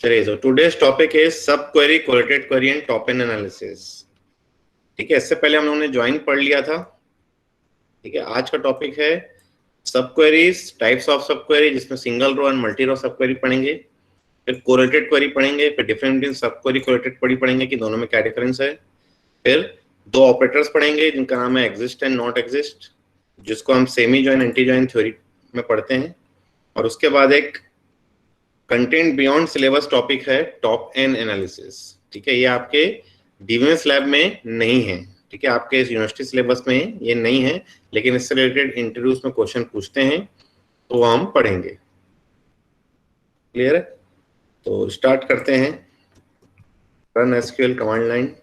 चलिए, so today's topic is sub query, correlated query and top N analysis. ठीक है, इससे पहले हम लोगों ने ज्वाइन पढ़ लिया था। ठीक है, आज का टॉपिक है सब queries, types of sub query, जिसमें single row and multi row sub query पढ़ेंगे, फिर कोलेटेड क्वेरी पढ़ेंगे, फिर डिफरेंट इन सब क्वेरी, कोलेटेड क्वेरी पढ़ेंगे कि दोनों में क्या डिफरेंस है। फिर दो ऑपरेटर्स पढ़ेंगे जिनका नाम है एग्जिस्ट एंड नॉट एग्जिस्ट, जिसको हम semi join, anti join theory में पढ़ते हैं। और उसके बाद एक कंटेंट बियॉन्ड सिलेबस टॉपिक है टॉप एन एनालिसिस। ठीक है, ये आपके डीवीएस लैब में नहीं है। ठीक है, आपके इस यूनिवर्सिटी सिलेबस में ये नहीं है, लेकिन इससे रिलेटेड इंटरव्यूज में क्वेश्चन पूछते हैं तो वो हम पढ़ेंगे। क्लियर है? तो स्टार्ट करते हैं। Run SQL command line.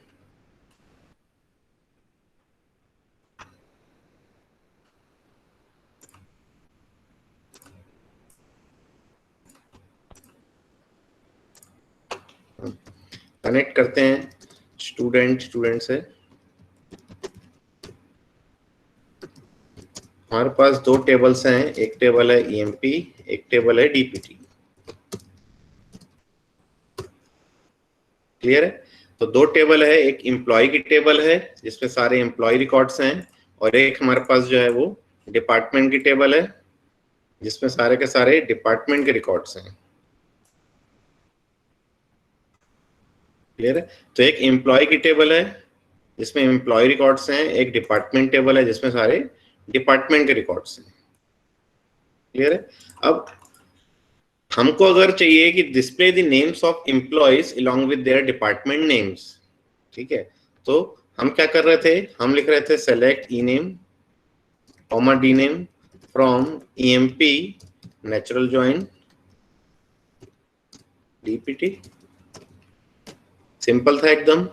Connect करते हैं स्टूडेंट से। हमारे पास दो टेबल्स हैं, एक टेबल है ईएमपी, एक टेबल है डीपीटी। क्लियर है? तो दो टेबल है, एक एम्प्लॉय की टेबल है जिसमें सारे एम्प्लॉय रिकॉर्ड्स हैं, और एक हमारे पास जो है वो डिपार्टमेंट की टेबल है जिसमें सारे के सारे डिपार्टमेंट के रिकॉर्ड्स हैं। क्लियर है? तो एक एम्प्लॉय की टेबल है जिसमें एम्प्लॉय रिकॉर्ड्स हैं, एक डिपार्टमेंट टेबल है जिसमें सारे डिपार्टमेंट के रिकॉर्ड्स हैं। क्लियर है? अब हमको अगर चाहिए कि display the names of employees along with their department names, ठीक है, तो हम क्या कर रहे थे, हम लिख रहे थे select E name comma D name from EMP natural join DPT. Simple था एकदम।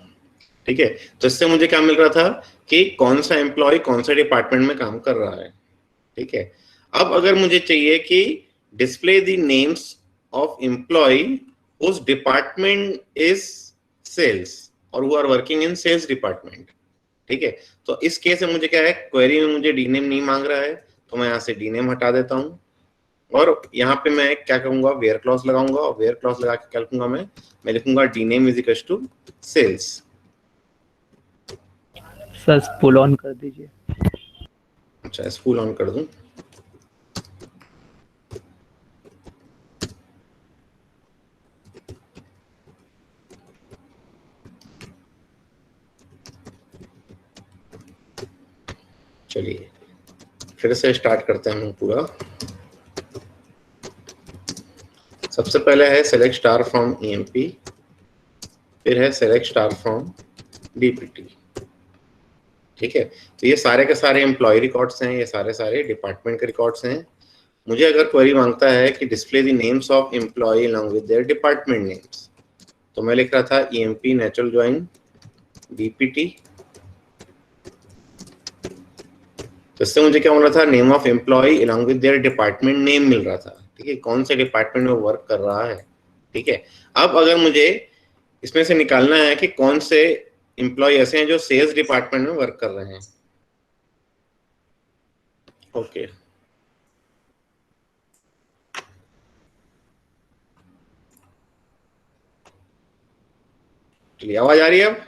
ठीक है, तो इससे मुझे क्या मिल रहा था कि कौन सा एम्प्लॉय कौन सा डिपार्टमेंट में काम कर रहा है। ठीक है, अब अगर मुझे चाहिए कि display the names of employee whose department is sales और who are working in sales department. ठीक है, तो इस केस में मुझे क्या है, क्वेरी में मुझे डी नेम नहीं मांग रहा है, तो मैं यहाँ से डी नेम हटा देता हूँ और यहाँ पे मैं क्या करूंगा, वेयर क्लॉज लगाऊंगा, और वेयर क्लॉज लगा के क्या लिखूंगा, मैं लिखूंगा D name is equal to sales. Sir spool on कर दीजिए। अच्छा, स्पूल ऑन कर दूं। चलिए फिर से स्टार्ट करते हैं हम पूरा। सबसे पहले है सेलेक्ट स्टार फ्रॉम ईएमपी, फिर है सेलेक्ट स्टार फ्रॉम डीपीटी। ठीक है, तो ये सारे के सारे एम्प्लॉय रिकॉर्ड्स हैं, ये सारे सारे डिपार्टमेंट के रिकॉर्ड्स हैं। मुझे अगर क्वेरी मांगता है कि display the names of employ along with their department names, तो मैं लिख रहा था ईएमपी नेचुरल जॉइन डीपीटी। तो इससे मुझे क्या मिल रहा था, name of employ along with their department name मिल रहा था। ठीक है, कौन से डिपार्टमेंट में वर्क कर रहा है। ठीक है, अब अगर मुझे इसमें से निकालना है कि कौन से एम्प्लॉय ऐसे हैं जो सेल्स डिपार्टमेंट में वर्क कर रहे हैं। ओके, चलिए आवाज आ रही है अब।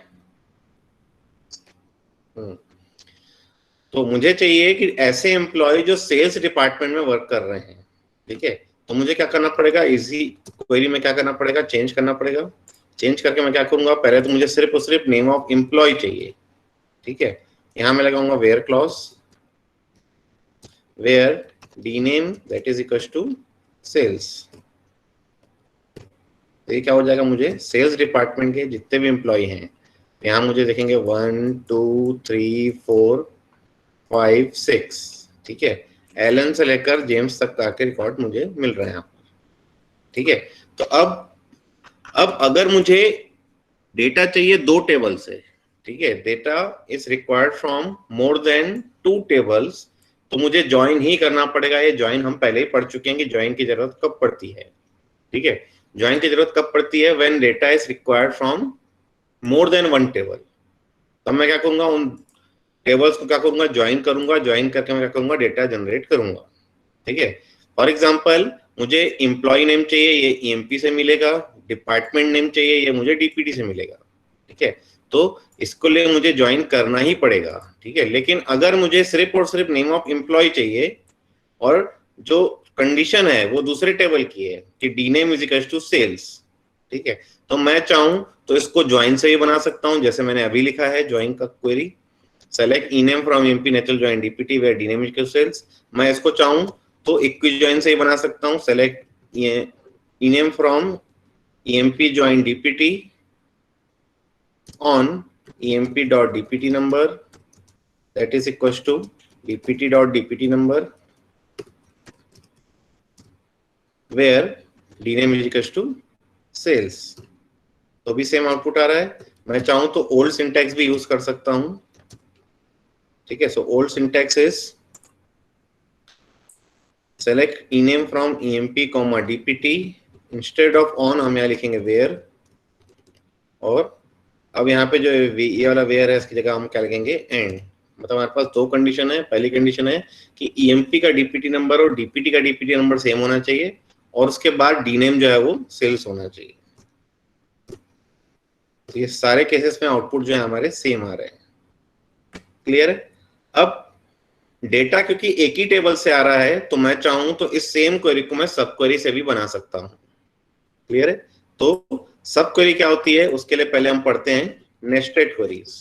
तो मुझे चाहिए कि ऐसे एम्प्लॉय जो सेल्स डिपार्टमेंट में वर्क कर रहे हैं। ठीक है, तो मुझे क्या करना पड़ेगा, इजी क्वेरी में क्या करना पड़ेगा, चेंज करना पड़ेगा। चेंज करके मैं क्या करूंगा, पहले तो मुझे सिर्फ और सिर्फ नेम ऑफ एम्प्लॉय चाहिए। ठीक है, यहां मैं लगाऊंगा where clause, where D name that is equal to sales. तो ये क्या हो जाएगा, मुझे सेल्स डिपार्टमेंट के जितने भी एम्प्लॉय हैं, यहाँ मुझे देखेंगे 1 2 3 4 5 6। ठीक है, एलन से लेकर जेम्स तक का रिकॉर्ड मुझे मिल रहे हैं यहाँ पर। ठीक है, तो अब अगर मुझे डेटा चाहिए दो टेबल से, ठीक है, data is required from more than 2 tables, तो मुझे ज्वाइन ही करना पड़ेगा। ये ज्वाइन हम पहले ही पढ़ चुके हैं कि ज्वाइन की जरूरत कब पड़ती है। ठीक है, ज्वाइन की जरूरत कब पड़ती है, when data is required from more than 1 table. तब मैं क्या करूंगा, उन टेबल्स को क्या करूंगा, ज्वाइन करूंगा, ज्वाइन करके मैं क्या करूंगा, डेटा जनरेट करूंगा। ठीक है, फॉर एग्जांपल मुझे एम्प्लॉय नेम चाहिए, ये ईएमपी से मिलेगा, डिपार्टमेंट नेम चाहिए, ये मुझे डीपीटी से मिलेगा। ठीक है, तो इसको लिए मुझे ज्वाइन करना ही पड़ेगा। ठीक है, लेकिन अगर मुझे सिर्फ और सिर्फ नेम ऑफ एम्प्लॉय चाहिए और जो कंडीशन है वो दूसरे टेबल की है कि D name is equal to sales, ठीक है, तो मैं चाहूं तो इसको ज्वाइन से ही बना सकता हूं, जैसे मैंने अभी लिखा है ज्वाइन का query, select E name from EMP natural join DPT where D name is equal to sales. मैं इसको चाहूं तो इक्विक ज्वाइन से ही बना सकता हूं, select E name from emp join dpt on emp.dpt number that is equals to dpt.dpt number where dname is equals to sales। तो भी सेम आउटपुट आ रहा है। मैं चाहूं तो ओल्ड सिंटैक्स भी यूज कर सकता हूं। ठीक है, so old syntax is select ename from emp dpt, instead of on हम यहाँ लिखेंगे वेयर, और अब यहाँ पे जो ये वाला वेयर है इसकी जगह हम क्या लिखेंगे एंड। मतलब हमारे पास दो कंडीशन है। पहली कंडीशन है कि ईएमपी का डीपीटी नंबर और डीपीटी का डीपीटी नंबर सेम होना चाहिए, और उसके बाद डीनेम जो है वो सेल्स होना चाहिए। तो ये सारे केसेस में आउटपुट जो है हमारे सेम आ रहे हैं। क्लियर है? अब डेटा क्योंकि एक ही टेबल से आ रहा है तो मैं चाहूं तो इस सेम क्वेरी को मैं सब क्वेरी से भी बना सकता हूं। क्लियर है? तो सब क्वेरी क्या होती है उसके लिए पहले हम पढ़ते हैं नेस्टेड क्वेरीज।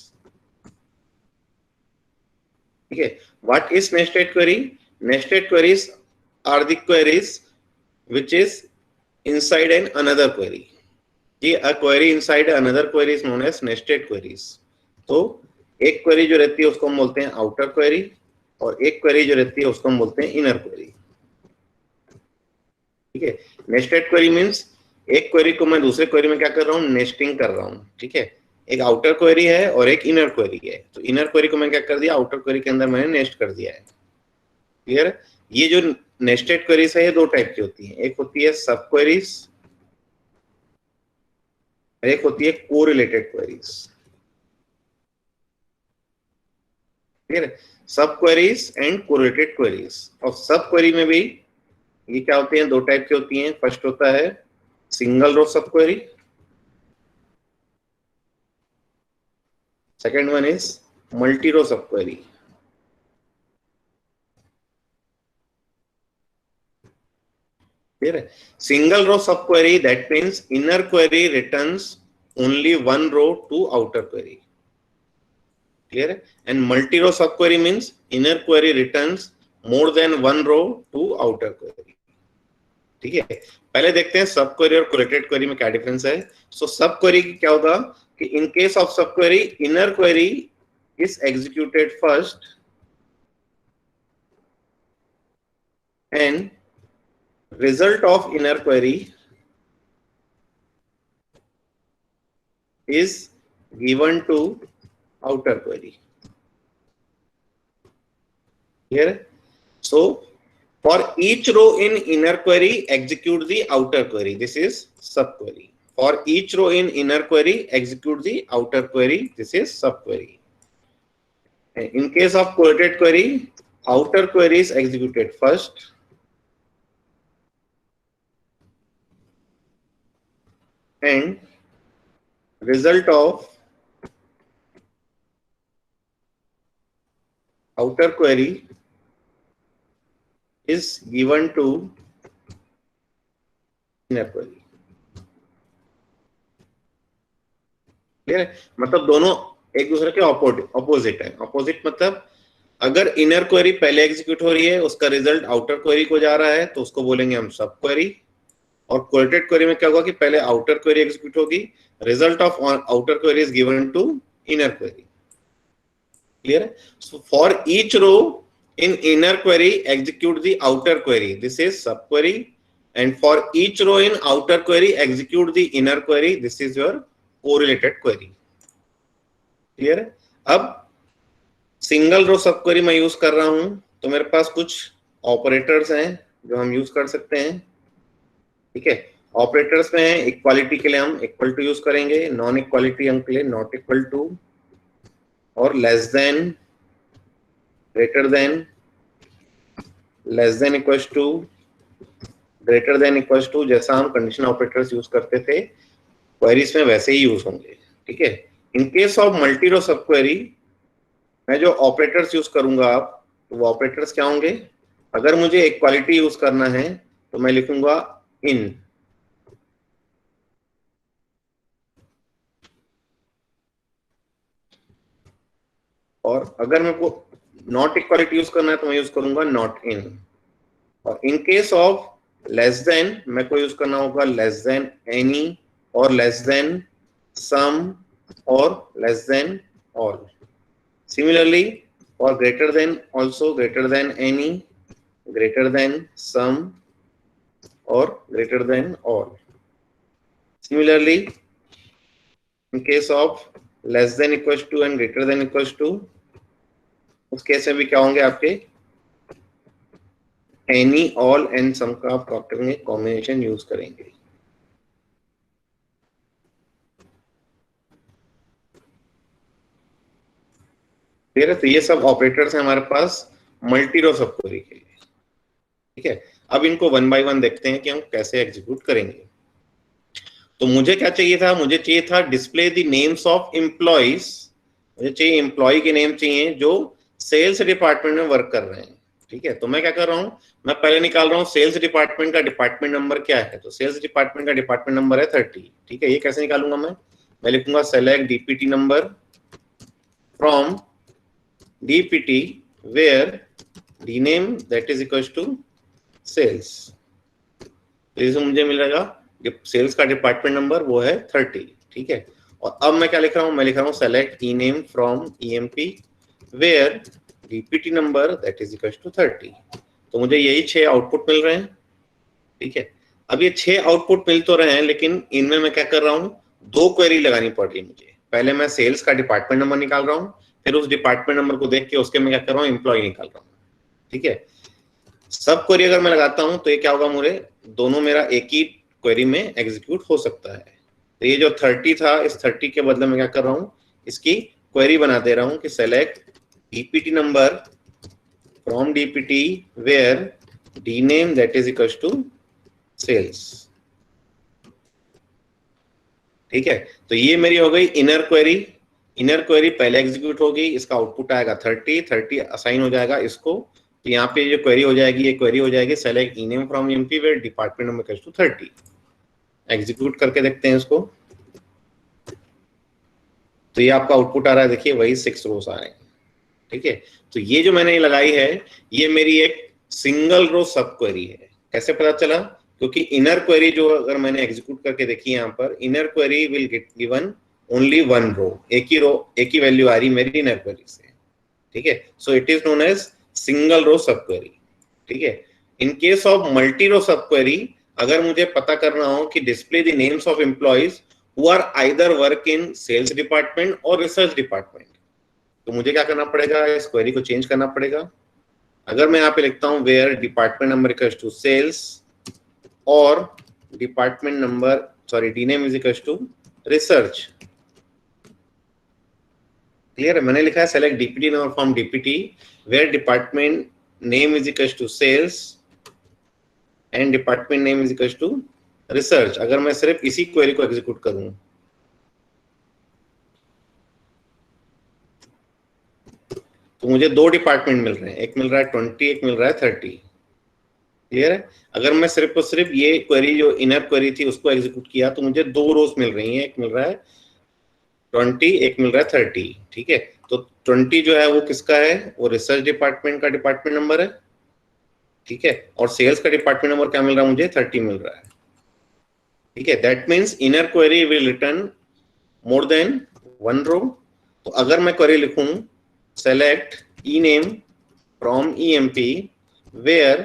ठीक है, what is nested query? Nested queries are the queries which is inside an another query. ये a query inside another query is known as nested queries. तो एक क्वेरी जो रहती है उसको हम बोलते हैं आउटर क्वेरी, और एक क्वेरी जो रहती है उसको हम बोलते हैं इनर क्वेरी। ठीक है, नेस्टेड क्वेरी मींस एक क्वेरी को मैं दूसरे क्वेरी में क्या कर रहा हूँ, नेस्टिंग कर रहा हूँ। ठीक है, एक आउटर क्वेरी है और एक इनर क्वेरी है, तो इनर क्वेरी को मैं क्या कर दिया, आउटर क्वेरी के अंदर मैंने नेस्ट कर दिया है। क्लियर? ये जो नेस्टेड क्वेरीज है ये दो टाइप की होती है, एक होती है सब क्वेरीज, एक होती है कोरिलेटेड क्वेरीज। क्लियर? सब क्वेरीज एंड कोरिलेटेड क्वेरीज। और सब क्वेरी में भी ये क्या होती है, दो टाइप की होती हैं। फर्स्ट होता है single row sub query, second one is multi-row subquery। Clear? Single row subquery, that means inner query returns only one row to outer query। Clear? And multi-row subquery means inner query returns more than one row to outer query। ठीक है, पहले देखते हैं सब query और correlated query में क्या difference है। सो सब क्वेरी क्या होगा कि इन case of sub query inner query is executed first and result of inner query is given to outer query। Clear? So for each row in inner query execute the outer query, this is subquery। For each row in inner query execute the outer query, this is subquery। In case of correlated query, outer query is executed first and result of outer query is given to inner query। Clear है? मतलब दोनों एक दूसरे के opposite है। Opposite मतलब अगर inner query पहले एग्जीक्यूट हो रही है उसका रिजल्ट आउटर क्वेरी को जा रहा है तो उसको बोलेंगे हम सब क्वेरी। और कोरिलेटेड क्वेरी में क्या होगा कि पहले आउटर क्वेरी एग्जीक्यूट होगी, result of outer query is given to inner query. Clear है? So for each row in inner query execute the outer query, this is sub query, and for each row in outer query execute the inner query, this is your correlated query. Clear है? अब single row sub query मैं use कर रहा हूं तो मेरे पास कुछ operators हैं जो हम यूज कर सकते हैं। ठीक है, ऑपरेटर्स में है इक्वालिटी के लिए हम इक्वल टू यूज करेंगे, नॉन इक्वालिटी के लिए नॉट इक्वल टू, और less than, greater than, less than equal to, greater than equals to, जैसा हम कंडीशन ऑपरेटर्स यूज करते थे क्वेरीज में वैसे ही यूज होंगे, ठीक है। In case of multi row sub query मैं जो ऑपरेटर्स यूज करूंगा आप, तो वो ऑपरेटर्स क्या होंगे? अगर मुझे इक्वालिटी यूज करना है तो मैं लिखूंगा इन, और अगर मेरे को नॉट इक्वालिटी यूज करना है तो मैं यूज करूंगा नॉट इन। और इन केस ऑफ लेस देन मेरे को यूज करना होगा लेस देन एनी, और लेस देन सम, और less than all. Similarly for greater than also, greater than any, greater than some, or greater than all. Similarly, in case of less than equals to and greater than equals to, उस case में भी क्या होंगे आपके? any, all and some का आप करेंगे, combination use करेंगे। ठीक है, तो ये सब ऑपरेटर्स हैं हमारे पास मल्टी रो सब क्वेरी के लिए, ठीक है। अब इनको वन बाय वन देखते हैं कि हम कैसे एग्जीक्यूट करेंगे। तो मुझे क्या चाहिए था? मुझे चाहिए था display the names of employees. मुझे चाहिए एम्प्लॉय के नेम चाहिए जो सेल्स डिपार्टमेंट में वर्क कर रहे हैं, ठीक है। तो मैं क्या कर रहा हूं, मैं पहले निकाल रहा हूं सेल्स डिपार्टमेंट का डिपार्टमेंट नंबर क्या है। तो सेल्स डिपार्टमेंट का डिपार्टमेंट नंबर है 30, ठीक है। ये कैसे निकालूंगा मैं लिखूंगा select DPT number from DPT where D name that is equal to sales. तो इसमें मुझे मिलेगा सेल्स का डिपार्टमेंट नंबर वो है 30, ठीक है। और अब मैं क्या लिख रहा हूं, मैं लिख रहा हूं select E name from EMP where DPT number that is equal to 30। तो मुझे यही 6 आउटपुट मिल रहे हैं, ठीक है। अब ये 6 आउटपुट मिल तो रहे हैं, लेकिन इनमें मैं क्या कर रहा हूं, 2 क्वेरी लगानी पड़ रही है मुझे। पहले मैं सेल्स का डिपार्टमेंट नंबर निकाल रहा हूं, फिर उस डिपार्टमेंट नंबर को देख के उसके मैं क्या कर रहा हूं, एम्प्लॉय निकाल रहा हूं, ठीक है। सब क्वेरी अगर मैं लगाता हूं तो ये क्या होगा, मुझे दोनों मेरा एक ही क्वेरी में एग्जीक्यूट हो सकता है। तो ये जो 30 था, इस 30 के बदले में क्या कर रहा हूं, इसकी क्वेरी बना दे रहा हूं कि select DPT number from DPT where D name that is equal to sales, ठीक है। तो ये मेरी हो गई इनर क्वेरी। इनर क्वेरी पहले एग्जीक्यूट होगी, इसका आउटपुट आएगा 30 असाइन हो जाएगा इसको। तो यहाँ पे जो क्वेरी हो जाएगी, ये क्वेरी हो जाएगी select E name from EMP where department number equal to 30। Execute करके देखते हैं इसको। तो ये आपका आउटपुट आ रहा है, देखिए वही 6 रोज आ रहे हैं, ठीक है। तो ये जो मैंने लगाई है, ये मेरी एक सिंगल रो सब क्वेरी है। कैसे पता चला? क्योंकि इनर क्वेरी जो अगर मैंने एग्जीक्यूट करके देखी यहाँ पर, inner query will get given only 1 रो, एक ही वैल्यू आ रही मेरी इनर क्वेरी से, ठीक है। So it is known as single row sub query, ठीक है। In case of multi row sub query, अगर मुझे पता करना हो कि display the names of employees who are either work in sales department और रिसर्च डिपार्टमेंट, तो मुझे क्या करना पड़ेगा, इस क्वेरी को चेंज करना पड़ेगा। अगर मैं यहाँ पे लिखता हूँ where department number equals to sales और department number sorry D name is equals to research, clear है। मैंने लिखा है select DPT number from DPT where department name is equals to sales and department name is equals to research. अगर मैं सिर्फ इसी query को एग्जीक्यूट करूं तो मुझे 2 डिपार्टमेंट मिल रहे हैं, एक मिल रहा है 20, एक मिल रहा है 30, क्लियर है। अगर मैं सिर्फ और सिर्फ ये क्वेरी जो इनर क्वेरी थी उसको एग्जीक्यूट किया तो मुझे 2 रोज मिल रही हैं, एक मिल रहा है 20, एक मिल रहा है 30, ठीक है। तो 20 जो है वो किसका है, वो रिसर्च डिपार्टमेंट का डिपार्टमेंट नंबर है, ठीक है। और सेल्स का डिपार्टमेंट नंबर क्या मिल रहा है मुझे, 30 मिल रहा है, ठीक है। That means inner query will return more than 1 row. तो अगर मैं क्वेरी लिखूं select E name from EMP where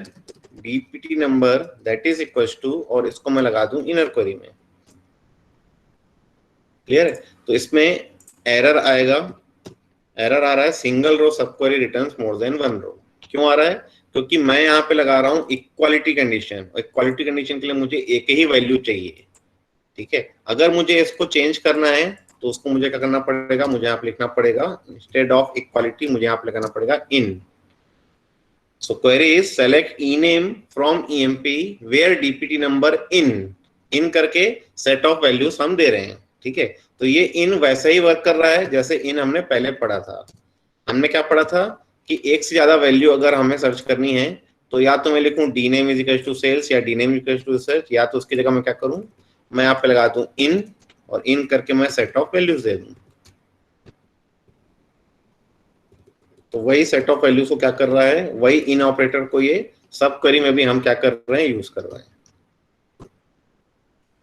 DPT number that is equal to, और इसको मैं लगा दूं इनर क्वेरी में, क्लियर है। तो इसमें एरर आएगा, एरर आ रहा है single row sub query returns more than 1 रो। क्यों आ रहा है? क्योंकि मैं यहाँ पे लगा रहा हूँ इक्वालिटी कंडीशन, और इक्वालिटी कंडीशन के लिए मुझे एक ही वैल्यू चाहिए, ठीक है। अगर मुझे इसको चेंज करना है तो उसको मुझे क्या करना पड़ेगा, मुझे यहाँ पे लिखना पड़ेगा इंस्टेड ऑफ इक्वालिटी, मुझे यहाँ पे लगाना पड़ेगा इन, So query is select ename from emp where dpt number in करके set of values हम दे रहे हैं, ठीक है। तो ये in वैसे ही वर्क कर रहा है जैसे in हमने पहले पढ़ा था। हमने क्या पढ़ा था कि एक से ज्यादा वैल्यू अगर हमें सर्च करनी है तो या तो मैं लिखूं dname is equal to sales या dname is equal to research, या तो उसकी जगह मैं क्या करूं, मैं यहाँ पे लगा दूं in और in करके मैं सेट ऑफ वैल्यूज दे दूं। तो वही सेट ऑफ वैल्यूज को क्या कर रहा है, वही इन ऑपरेटर को ये सब क्वेरी में भी हम क्या कर रहे हैं, यूज कर रहे हैं।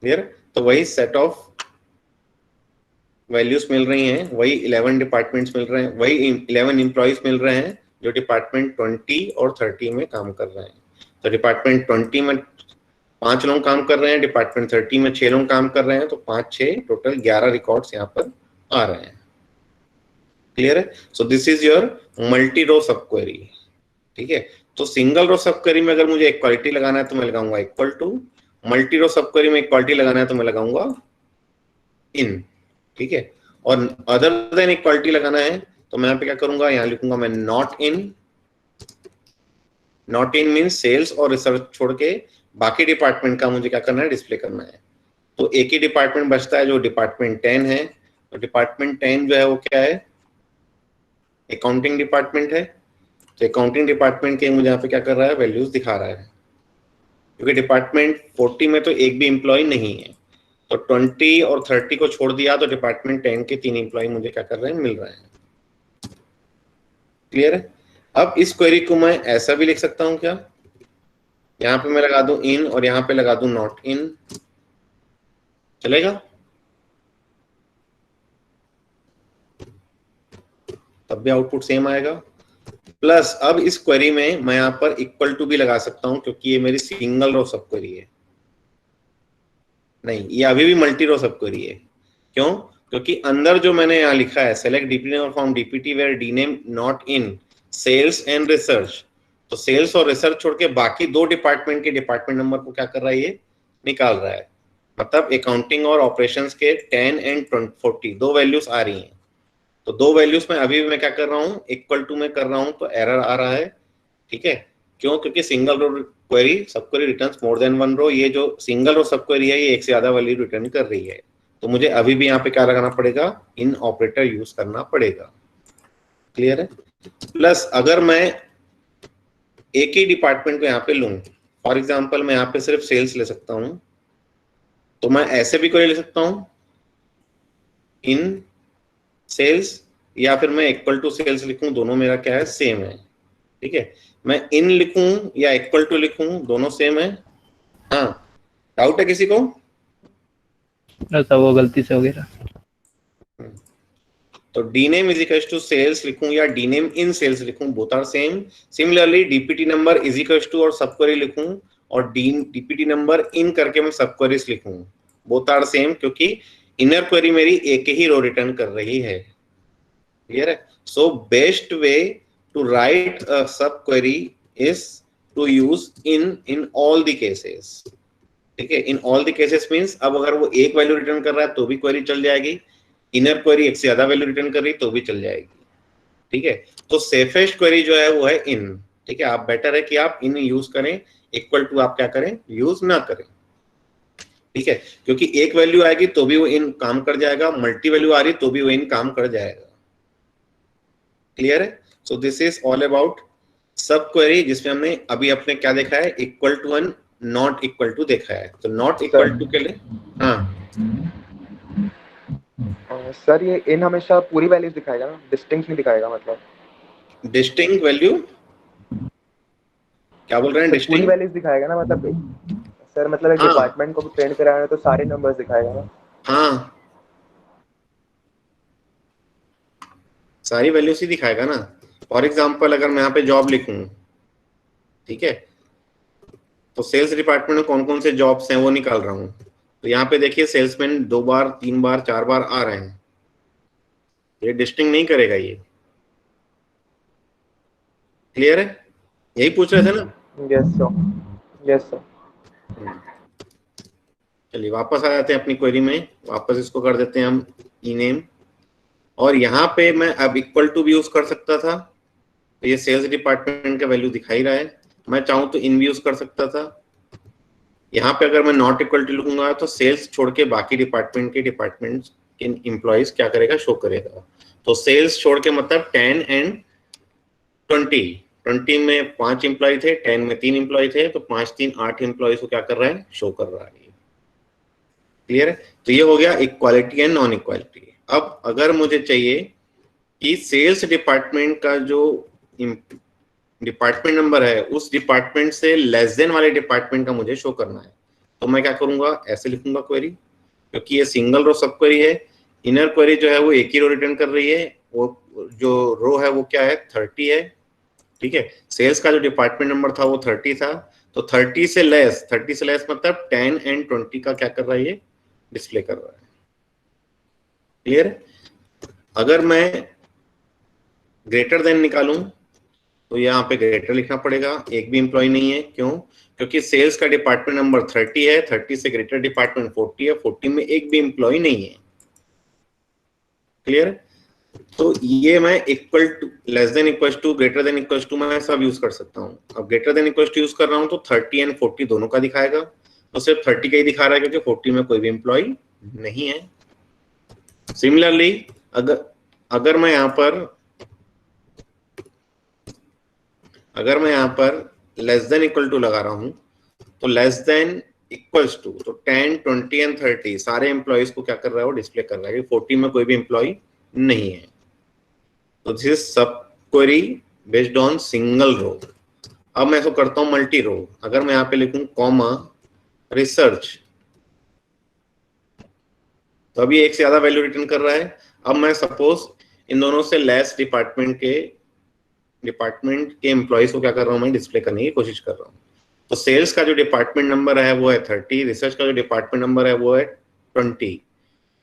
क्लियर? तो वही सेट ऑफ वैल्यूज मिल रही हैं, वही 11 डिपार्टमेंट्स मिल रहे हैं, वही 11 एम्प्लॉइज मिल रहे हैं जो डिपार्टमेंट 20 और 30 में काम कर रहे हैं। तो डिपार्टमेंट 20 में 5 लोग काम कर रहे हैं, डिपार्टमेंट 30 में 6 लोग काम कर रहे हैं, तो 5 6 टोटल 11 रिकॉर्ड्स यहाँ पर आ रहे हैं। क्लियर है? So this is your multi row sub query, ठीक है। तो सिंगल रो सब क्वेरी में अगर मुझे इक्वालिटी लगाना है तो मैं लगाऊंगा equal to, multi row sub query में इक्वालिटी लगाना है तो मैं लगाऊंगा इन, ठीक है। और अदर देन इक्वालिटी लगाना है तो मैं यहाँ पे क्या करूंगा, यहाँ लिखूंगा मैं not in. Not in means sales और रिसर्च छोड़ के बाकी डिपार्टमेंट का मुझे क्या करना है, डिस्प्ले करना है। तो एक ही डिपार्टमेंट बचता है जो डिपार्टमेंट 10 है। तो डिपार्टमेंट 10 जो है वो क्या है, अकाउंटिंग डिपार्टमेंट है। तो अकाउंटिंग डिपार्टमेंट के मुझे यहाँ पे क्या कर रहा है, वैल्यूज दिखा रहा है, क्योंकि डिपार्टमेंट 40 में तो एक भी एम्प्लॉय नहीं है। तो 20 और 30 को छोड़ दिया तो डिपार्टमेंट 10 के 3 एम्प्लॉय मुझे क्या कर रहे हैं, मिल रहे हैं। क्लियर है? अब इस क्वेरी को मैं ऐसा भी लिख सकता हूं क्या, यहाँ पे मैं लगा दूं इन और यहाँ पे लगा दूं नॉट इन, चलेगा? तब भी आउटपुट सेम आएगा। प्लस अब इस क्वेरी में मैं यहाँ पर इक्वल टू भी लगा सकता हूं, क्योंकि ये मेरी सिंगल रो सब क्वेरी है। नहीं, ये अभी भी मल्टी रो सब क्वेरी है। क्यों? क्योंकि अंदर जो मैंने यहाँ लिखा है select DPT number from DPT where dname not in sales and research, तो सेल्स और रिसर्च छोड़ के बाकी 2 डिपार्टमेंट के डिपार्टमेंट नंबर को क्या कर रहा है, ये निकाल रहा है। मतलब अकाउंटिंग और ऑपरेशंस के 10 एंड 40 2 वैल्यूज आ रही हैं। तो 2 वैल्यूज में अभी भी मैं क्या कर रहा हूँ, इक्वल टू में कर रहा हूँ, तो एरर आ रहा है, ठीक है। क्यों? क्योंकि single row query sub query returns more than one row. ये जो सिंगल रो सब क्वेरी है ये एक से ज्यादा वैल्यू रिटर्न कर रही है। तो मुझे अभी भी यहाँ पे क्या लगाना पड़ेगा, इन ऑपरेटर यूज करना पड़ेगा। क्लियर है? प्लस अगर मैं एक ही डिपार्टमेंट को यहाँ पे लूं, फॉर एग्जाम्पल मैं यहाँ पे सिर्फ सेल्स ले सकता हूं, तो मैं ऐसे भी क्वेरी ले सकता हूं इन सेल्स, या फिर मैं इक्वल टू सेल्स लिखूं, दोनों मेरा क्या है, सेम है, ठीक है। मैं इन लिखूं या इक्वल टू लिखूं, दोनों सेम है। हाँ, डाउट है किसी को? ऐसा वो गलती से हो गया। तो dname is equal to sales लिखूं या डीनेम इन सेल्स लिखूं, both are same. Similarly DPT number is equal to और सब क्वेरी लिखूं और डीपीटी नंबर इन करके मैं सब क्वेरीज लिखूं, बोथ आर सेम, क्योंकि इनर क्वेरी मेरी एक ही रो रिटर्न कर रही है। क्लियर है? So best way to write a sub query is to use in all the cases, ठीक है। In all the cases means अब अगर वो एक वैल्यू रिटर्न कर रहा है तो भी क्वेरी चल जाएगी, इनर क्वेरी एक से ज्यादा वैल्यू रिटर्न कर रही तो भी चल जाएगी, ठीक है। तो सेफेस्ट क्वेरी जो है वो है इन, ठीक है। आप बेटर है कि आप इन यूज करें, इक्वल टू आप क्या करें, यूज ना करें, ठीक है। क्योंकि एक वैल्यू आएगी तो भी वो इन काम कर जाएगा, मल्टी वैल्यू आ रही तो भी वो इन काम कर जाएगा। क्लियर है? So this is all about sub query, जिसमें हमने अभी अपने क्या देखा है, equal to and not equal to देखा है। तो नॉट इक्वल टू के लिए हाँ सर ये इन हमेशा पूरी वैल्यूज दिखाएगा ना, डिस्टिंक्ट नहीं दिखाएगा? मतलब डिस्टिंक्ट वैल्यू क्या बोल रहे हैं, पूरी डिस्टिंक्ट वैल्यूज दिखाएगा ना? मतलब सर मतलब एक हाँ डिपार्टमेंट को प्रिंट कराना है तो सारे नंबर्स दिखाएगा ना? हाँ, सारी वैल्यूज ही दिखाएगा ना। फॉर एग्जाम्पल अगर मैं यहाँ पे जॉब लिखूं, ठीक है, तो सेल्स डिपार्टमेंट में कौन कौन से जॉब्स हैं वो निकाल रहा हूँ। तो यहाँ पे देखिए सेल्समैन 2 बार 3 बार 4 बार आ रहे हैं, ये डिस्टिंग नहीं करेगा ये। क्लियर है? यही पूछ रहे थे ना? Yes sir, yes sir. चलिए वापस आ जाते हैं अपनी क्वेरी में, वापस इसको कर देते हैं हम ई नेम, और यहाँ पे मैं अब इक्वल टू भी यूज कर सकता था, तो ये सेल्स डिपार्टमेंट का वैल्यू दिखा ही रहा है। मैं चाहूँ तो इन भी यूज कर सकता था। यहाँ पे अगर मैं नॉट इक्वल टू लिखूंगा तो सेल्स छोड़ के बाकी डिपार्टमेंट के एम्प्लॉयज क्या करेगा, शो करेगा। तो सेल्स छोड़ के मतलब 10 एंड 20 में 5 एम्प्लॉय थे, 10 में 3 एम्प्लॉय थे, तो 5 3 8 एम्प्लॉयज को क्या कर रहा है, शो कर रहा है। क्लियर है? तो ये हो गया इक्वालिटी एंड नॉन इक्वालिटी। अब अगर मुझे चाहिए कि सेल्स डिपार्टमेंट का जो डिपार्टमेंट नंबर है उस डिपार्टमेंट से लेस देन वाले डिपार्टमेंट का मुझे शो करना है, तो मैं क्या करूंगा, ऐसे लिखूंगा क्वेरी, क्योंकि ये सिंगल रो सब क्वेरी है। इनर क्वेरी जो है वो एक ही रो रिटर्न कर रही है, वो जो रो है वो क्या है, 30 है। ठीक है, सेल्स का जो डिपार्टमेंट नंबर था वो 30 था, तो 30 से लेस मतलब 10 एंड 20 का क्या कर रहा है, ये डिस्प्ले कर रहा है। क्लियर? अगर मैं ग्रेटर देन निकालूं तो यहाँ पे ग्रेटर लिखना पड़ेगा, एक भी एम्प्लॉय नहीं है। क्यों? क्योंकि सेल्स का डिपार्टमेंट नंबर 30 है, 30 से ग्रेटर डिपार्टमेंट 40 है, 40 में एक भी एम्प्लॉय नहीं है। क्लियर? तो ये मैं equal to, less than equal to, greater than equal to मैं सब यूज कर सकता हूँ। अब greater than equal to use कर रहा हूँ तो 30 एंड 40 दोनों का दिखाएगा, तो सिर्फ 30 का ही दिखा रहा है क्योंकि 40 में कोई भी एम्प्लॉय नहीं है। सिमिलरली अगर मैं यहाँ पर लेस देन इक्वल टू लगा रहा हूं, तो लेस देन इक्वल्स टू, तो 10 20 एंड 30 सारे एम्प्लॉयज को क्या कर रहा है, वो डिस्प्ले कर रहा है कि 40 में कोई भी एम्प्लॉय नहीं है। तो this is sub query based on single row. अब मैं इसको करता हूं मल्टी रो। अगर मैं यहाँ पे लिखूं कॉमा रिसर्च, तो अभी एक से ज्यादा वैल्यू रिटर्न कर रहा है। अब मैं सपोज इन दोनों से लेस डिपार्टमेंट के एम्प्लॉयज को क्या कर रहा हूं, मैं डिस्प्ले करने की कोशिश कर रहा हूं। तो सेल्स का जो डिपार्टमेंट नंबर है वो है 30, रिसर्च का जो डिपार्टमेंट नंबर है वो है 20।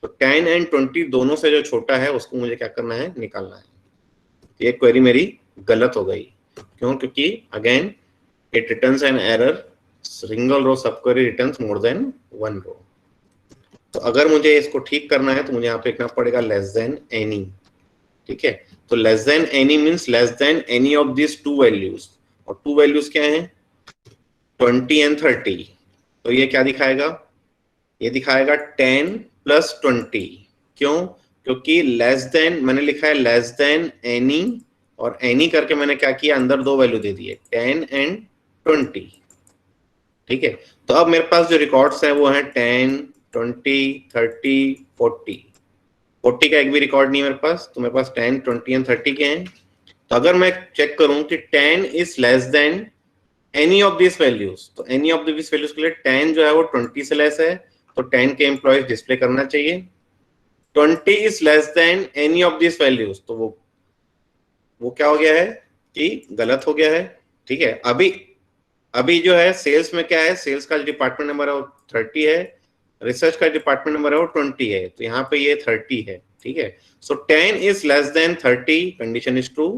तो 10 एंड 20 दोनों से जो छोटा है उसको मुझे क्या करना है, निकालना है। ये क्वेरी मेरी गलत हो गई। क्यों? क्योंकि again it returns an error, single row sub query returns more than one row. तो अगर मुझे इसको ठीक करना है तो मुझे यहाँ पे लिखना पड़ेगा लेस देन एनी। ठीक है, तो less than any means less then any of this to values, और टू वैल्यूज क्या हैं, 20 एंड 30। तो ये क्या दिखाएगा, ये दिखाएगा 10 प्लस 20। क्यों? क्योंकि लेस देन मैंने लिखा है लेस देन एनी, और एनी करके मैंने क्या किया, अंदर दो वैल्यू दे दिए 10 एंड 20। ठीक है, तो अब मेरे पास जो रिकॉर्ड्स हैं वो हैं 10 20 30 40। 40 का एक भी रिकॉर्ड नहीं है मेरे पास, तो मेरे पास 10 20 एंड 30 के हैं। तो अगर मैं चेक करूं कि 10 is less then any of this values, तो एनी ऑफ दिस वैल्यूज के लिए 10 जो है वो 20 से लेस है, तो 10 के एम्प्लॉयज डिस्प्ले करना चाहिए। 20 is less then any of this values, तो वो क्या हो गया है कि गलत हो गया है। ठीक है, अभी जो है सेल्स में क्या है, सेल्स का डिपार्टमेंट नंबर है वो 30 है, रिसर्च का डिपार्टमेंट नंबर है वो 20 है, तो यहाँ पे ये 30 है। ठीक है, so 10 is less than 30, condition is true,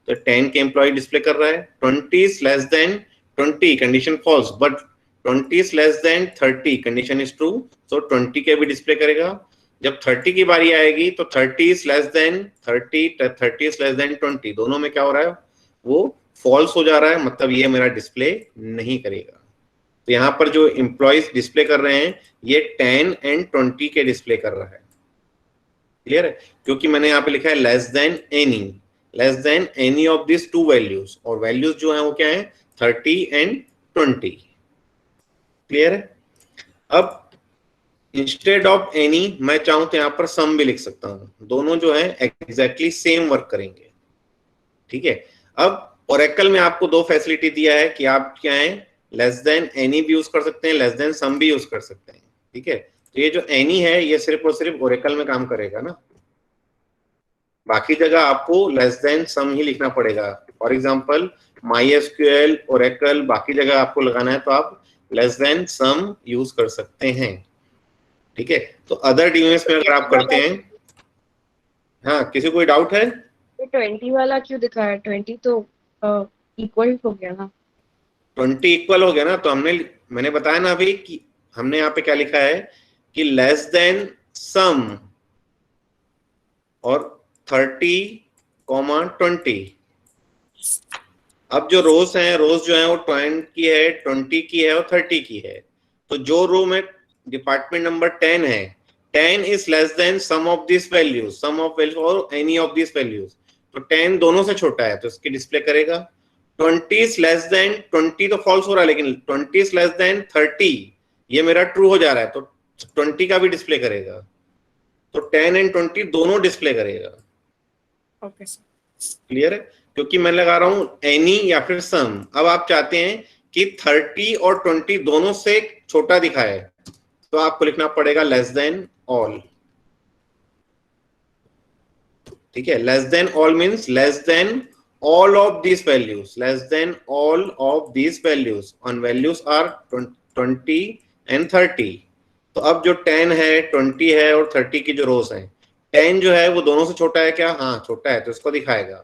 तो 10 के एम्प्लॉय डिस्प्ले कर रहा है। 20 is less than 20, condition false, but 20 is less than 30, condition is true, so 20 के भी डिस्प्ले करेगा। जब 30 की बारी आएगी तो 30 is less than 30, 30 is less than 20, दोनों में क्या हो रहा है, वो फॉल्स हो जा रहा है, मतलब ये मेरा डिस्प्ले नहीं करेगा। तो यहाँ पर जो एम्प्लॉयज डिस्प्ले कर रहे हैं ये 10 एंड 20 के डिस्प्ले कर रहा है। क्लियर है? क्योंकि मैंने यहाँ पे लिखा है less then any of this to values, और वैल्यूज जो है वो क्या है, 30 एंड 20। क्लियर है? अब इंस्टेड ऑफ एनी मैं चाहूं तो यहाँ पर सम भी लिख सकता हूं, दोनों जो है एग्जैक्टली सेम वर्क करेंगे। ठीक है, अब ओरेकल में आपको दो फैसिलिटी दिया है कि आप क्या है, लेस देन एनी भी यूज कर सकते हैं, लेस देन सम भी यूज कर सकते हैं। ठीक है, तो ये जो एनी है ये सिर्फ और सिर्फ ओरेकल में काम करेगा ना, बाकी जगह आपको लेस देन सम ही लिखना पड़ेगा। फॉर एग्जांपल MySQL, ओरेकल, बाकी जगह आपको लगाना है तो आप लेस देन सम यूज कर सकते हैं। ठीक है, तो अदर डीएमएस में अगर आप करते हैं, हाँ किसी कोई डाउट है? 20 वाला क्यों दिखाया? 20 तो इक्वल हो गया ना। 20 इक्वल हो गया ना, तो मैंने बताया ना अभी कि हमने यहाँ पे क्या लिखा है कि लेस देन सम और 30, 20। अब जो रोज हैं, रोज जो है वो 10 की है, 20 की है और 30 की है। तो जो रो में डिपार्टमेंट नंबर 10 है, 10 is less than some of this values, some of value और एनी ऑफ दिस वैल्यूज। तो 10 दोनों से छोटा है तो इसकी डिस्प्ले करेगा। 20 इज लेस देन, 20 तो फॉल्स हो रहा है, लेकिन 20 इज लेस देन 30 ये मेरा ट्रू हो जा रहा है, तो 20 का भी डिस्प्ले करेगा। तो 10 एंड 20 दोनों डिस्प्ले करेगा। Okay sir. क्लियर है? क्योंकि मैं लगा रहा हूं एनी या फिर सम। अब आप चाहते हैं कि 30 और 20 दोनों से छोटा दिखाए, तो आपको लिखना पड़ेगा लेस देन ऑल। ठीक है, less than all means less than all of these values, less than all of these values, and values are 20 and 30। तो अब जो 10 है, 20 है और 30 की जो रोज हैं, 10 जो है वो दोनों से छोटा है क्या? हाँ छोटा है, तो इसको दिखाएगा।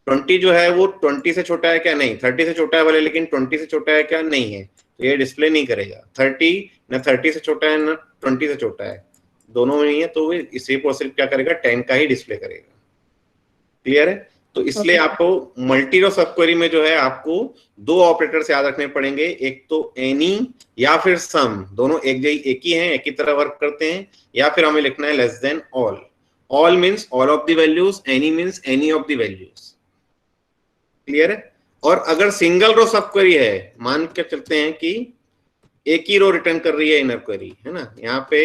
20 जो है वो 20 से छोटा है क्या? नहीं। 30 से छोटा है वाले, लेकिन 20 से छोटा है क्या? नहीं है, तो ये डिस्प्ले नहीं करेगा। 30 न 30 से छोटा है न 20 से छोटा है, दोनों में नहीं है, तो सिर्फ और सिर्फ क्या करेगा? 10 का ही डिस्प्ले करेगा। क्लियर है? तो इसलिए आपको मल्टी रो सब क्वेरी में जो है आपको दो ऑपरेटर्स याद रखने पड़ेंगे, एक तो एनी या फिर सम, दोनों एक ही हैं, एक ही तरह वर्क करते हैं, या फिर हमें लिखना है less than all. All means all of the values, any means any of the values. Clear है? और अगर सिंगल रो सब क्वेरी है, मान के चलते हैं कि एक ही रो रिटर्न कर रही है इनर क्वेरी, है ना, यहाँ पे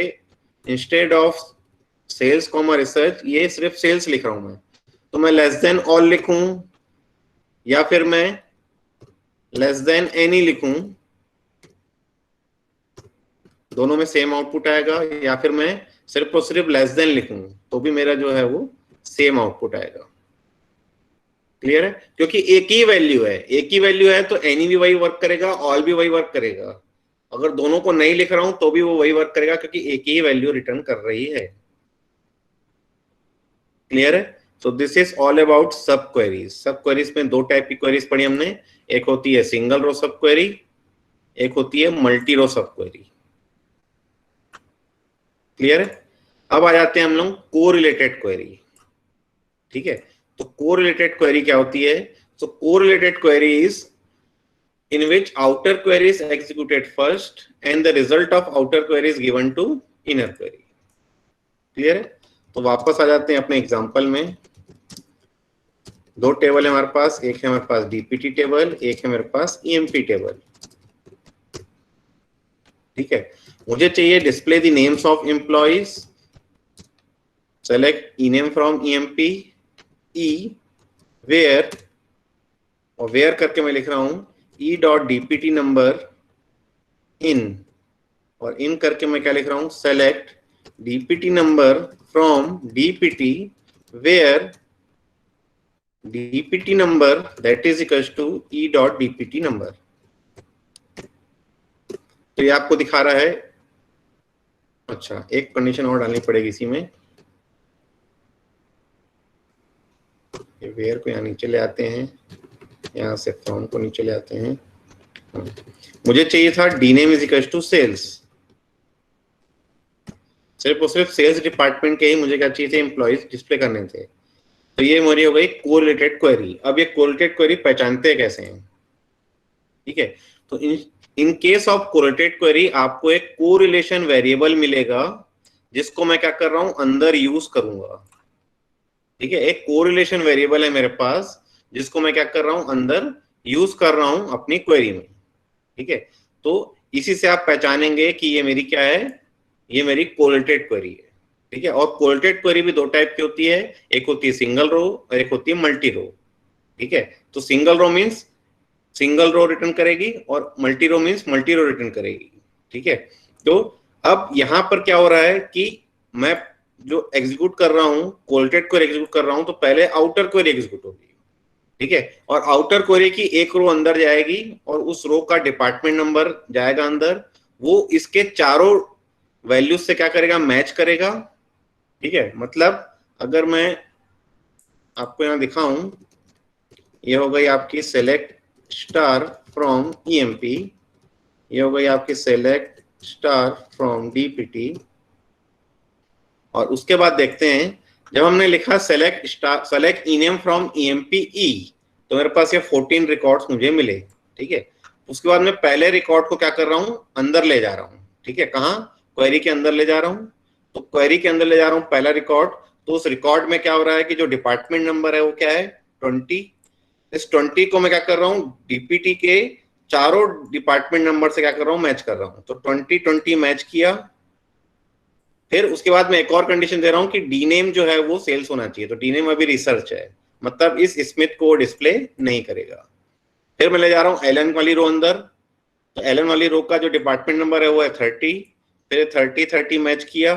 instead of sales comma research ये सिर्फ सेल्स लिख रहा हूं मैं, तो मैं लेस देन ऑल लिखूं या फिर मैं लेस देन एनी लिखूं, दोनों में सेम आउटपुट आएगा, या फिर मैं सिर्फ और सिर्फ लेस देन लिखूं तो भी मेरा जो है वो सेम आउटपुट आएगा। क्लियर है? क्योंकि एक ही वैल्यू है, एक ही वैल्यू है, तो एनी भी वही वर्क करेगा, ऑल भी वही वर्क करेगा। अगर दोनों को नहीं लिख रहा हूं तो भी वो वही वर्क करेगा, क्योंकि एक ही वैल्यू रिटर्न कर रही है। क्लियर है? So this is all about सब क्वेरीज। सब क्वेरीज में दो टाइप की क्वेरीज पढ़ी हमने, एक होती है सिंगल रो सब क्वेरी, एक होती है multi row sub query. Clear है? अब आ जाते हैं हम लोग कोरिलेटेड क्वेरी। ठीक है, तो कोरिलेटेड क्वेरी क्या होती है? So correlated query is in which outer query is executed first and the result of outer query is given to inner query। Clear है? तो वापस आ जाते हैं अपने एग्जांपल में। दो टेबल है हमारे पास, एक है हमारे पास डीपीटी टेबल, एक है मेरे पास ईएमपी टेबल। ठीक है, मुझे चाहिए display the names of employees, select E name from EMP, E where, और वेयर करके मैं लिख रहा हूं E dot DPT number in, और इन करके मैं क्या लिख रहा हूं? Select DPT number from DPT where dpt number that is equals to e dot dpt number। तो ये आपको दिखा रहा है। अच्छा, एक कंडीशन और डालनी पड़ेगी इसी में, ये वेयर को यहाँ नीचे ले आते हैं, यहाँ से फ्रॉम को नीचे ले आते हैं। मुझे चाहिए था D name is equals to sales, सिर्फ और सिर्फ सेल्स डिपार्टमेंट के ही मुझे क्या चाहिए थे? एम्प्लॉइज डिस्प्ले करने थे। तो ये मेरी हो गई कोरिलेटेड क्वेरी। अब ये कोरिलेटेड क्वेरी पहचानते कैसे हैं? ठीक है, तो इन केस ऑफ कोरिलेटेड क्वेरी आपको एक कोरिलेशन वेरिएबल मिलेगा, जिसको मैं क्या कर रहा हूं? अंदर यूज करूंगा। ठीक है, एक कोरिलेशन वेरिएबल है मेरे पास, जिसको मैं क्या कर रहा हूं? अंदर यूज कर रहा हूं अपनी क्वेरी में। ठीक है, तो इसी से आप पहचानेंगे कि ये मेरी क्या है? ये मेरी कोरिलेटेड क्वेरी है। ठीक है, और कोरिलेटेड क्वेरी भी दो टाइप की होती है, एक होती है सिंगल रो और एक होती है मल्टी रो। ठीक है, तो single row means single row return करेगी और multi row means multi row return करेगी। ठीक है, तो अब यहां पर क्या हो रहा है कि मैं जो एग्जीक्यूट कर रहा हूं, कोरिलेटेड क्वेरी एग्जीक्यूट कर रहा हूं, तो पहले आउटर क्वेरी एग्जीक्यूट होगी। ठीक है, और आउटर क्वेरी की एक रो अंदर जाएगी और उस रो का डिपार्टमेंट नंबर जाएगा अंदर, वो इसके चारों वैल्यूज से क्या करेगा? मैच करेगा। ठीक है, मतलब अगर मैं आपको यहां दिखाऊं, ये हो गई आपकी सेलेक्ट स्टार फ्रॉम ईएमपी, ये हो गई आपकी सेलेक्ट स्टार फ्रॉम डीपीटी, और उसके बाद देखते हैं जब हमने लिखा select E name from EMP E, तो मेरे पास ये 14 रिकॉर्ड्स मुझे मिले, ठीक है। उसके बाद मैं पहले रिकॉर्ड को क्या कर रहा हूँ, अंदर ले जा रहा हूँ, ठीक है। कहाँ, क्वेरी के अंदर ले जा रहा हूँ। तो क्वेरी के अंदर ले जा रहा हूँ पहला रिकॉर्ड। तो उस रिकॉर्ड में क्या हो रहा है कि जो डिपार्टमेंट नंबर है वो क्या है, 20। इस 20 को मैं क्या कर रहा हूँ, डीपीटी के चारों डिपार्टमेंट नंबर से क्या कर रहा हूँ, मैच कर रहा हूँ। तो 20 मैच किया। फिर उसके बाद मैं एक और कंडीशन दे रहा हूँ कि डी नेम जो है वो सेल्स होना चाहिए। तो डी नेम अभी रिसर्च है, मतलब इस स्मिथ को डिस्प्ले नहीं करेगा। फिर मैं ले जा रहा हूँ एलन वाली रो अंदर। तो एलन वाली रो का जो डिपार्टमेंट नंबर है वो है 30। फिर 30 मैच किया।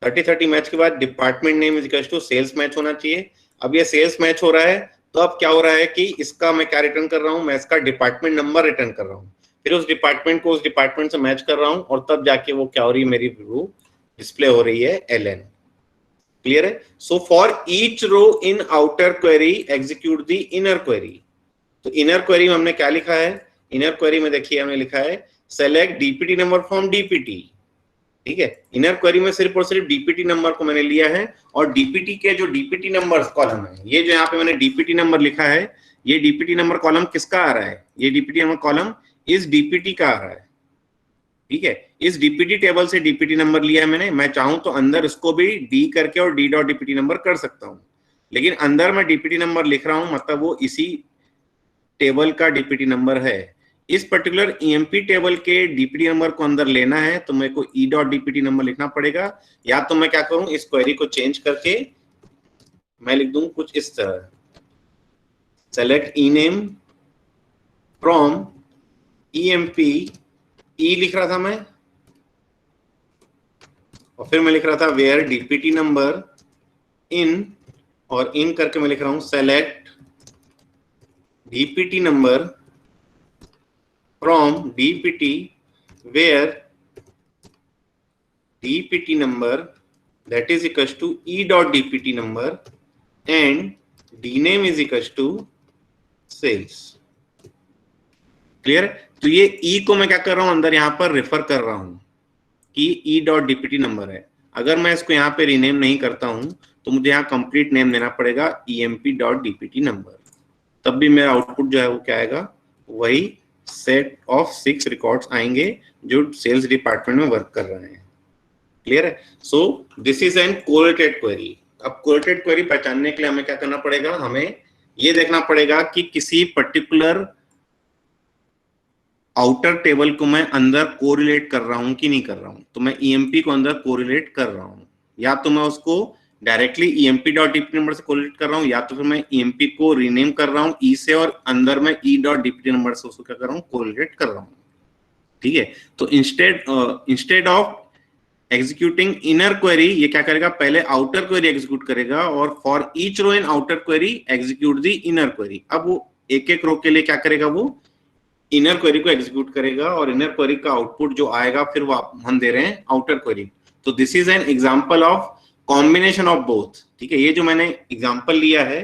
30 मैच के बाद department name is to sales match होना चाहिए। अब ये सेल्स मैच हो रहा है, तो अब क्या हो रहा है कि इसका मैं क्या रिटर्न कर रहा हूँ, मैं इसका डिपार्टमेंट नंबर रिटर्न कर रहा हूँ। फिर उस डिपार्टमेंट को उस डिपार्टमेंट से मैच कर रहा हूँ, और तब जाके वो क्या हो रही है, मेरी रो डिस्प्ले हो रही है एलन। क्लियर है। So for each row in outer query execute the inner query. तो इनर क्वेरी में हमने क्या लिखा है, इनर क्वेरी में देखिए हमने लिखा है select DPT number from DPT, ठीक है। इनर क्वेरी में सिर्फ और सिर्फ डीपीटी नंबर को मैंने लिया है, और डीपीटी के जो डीपीटी नंबर कॉलम है, ये जो यहाँ पे मैंने डीपीटी नंबर लिखा है, ये डीपीटी नंबर कॉलम किसका आ रहा है, ये डीपीटी नंबर कॉलम इस डीपीटी का आ रहा है, ठीक है। इस डीपीटी टेबल से डीपीटी नंबर लिया है मैंने। मैं चाहूं तो अंदर इसको भी डी करके और डी डॉट डीपीटी नंबर कर सकता हूं, लेकिन अंदर मैं डीपीटी नंबर लिख रहा हूं, मतलब वो इसी टेबल का डीपीटी नंबर है। इस पर्टिकुलर ईएमपी टेबल के डीपीटी नंबर को अंदर लेना है, तो मेरे को ई डॉट डीपीटी नंबर लिखना पड़ेगा। या तो मैं क्या करूं, इस क्वेरी को चेंज करके मैं लिख दूं कुछ इस तरह, select E name from EMP, E लिख रहा था मैं, और फिर मैं लिख रहा था वेयर डीपीटी नंबर इन, और इन करके मैं लिख रहा हूं select DPT number from DPT where DPT number that is equals to e dot dpt number and d name is equals to sales। Clear. तो ये e को मैं क्या कर रहा हूं, अंदर यहां पर रेफर कर रहा हूं कि e डॉट डीपीटी नंबर है। अगर मैं इसको यहाँ पे रीनेम नहीं करता हूं, तो मुझे यहाँ कंप्लीट नेम देना पड़ेगा emp डॉट डीपीटी नंबर, तब भी मेरा आउटपुट जो है वो क्या आएगा, वही सेट ऑफ 6 रिकॉर्ड्स आएंगे जो सेल्स डिपार्टमेंट में वर्क कर रहे हैं। क्लियर है। So this is N correlated query. अब कोरिलेटेड क्वेरी पहचानने के लिए हमें क्या करना पड़ेगा, हमें ये देखना पड़ेगा कि किसी पर्टिकुलर आउटर टेबल को मैं अंदर कोरिलेट कर रहा हूं कि नहीं कर रहा हूं। तो मैं ईएमपी को अंदर कोरिलेट कर रहा हूं, या तो मैं उसको directly EMP dot DPT number से कोरिलेट कर रहा हूं, या तो फिर मैं ईएमपी को रीनेम कर रहा हूं ई से, और अंदर मैं ई डॉट डीपीटी नंबर से उसको क्या कर रहा हूं, कोरिलेट कर रहा हूं, ठीक है। तो instead of executing inner query, ये क्या करेगा, पहले आउटर क्वेरी एग्जीक्यूट करेगा, और for each row in outer query execute the inner query. अब वो एक एक रो के लिए क्या करेगा, वो इनर क्वेरी को एग्जीक्यूट करेगा, और इनर क्वेरी का आउटपुट जो आएगा फिर वो हम दे रहे हैं आउटर क्वेरी। तो this is an example of combination of both, ठीक है। ये जो मैंने एग्जांपल लिया है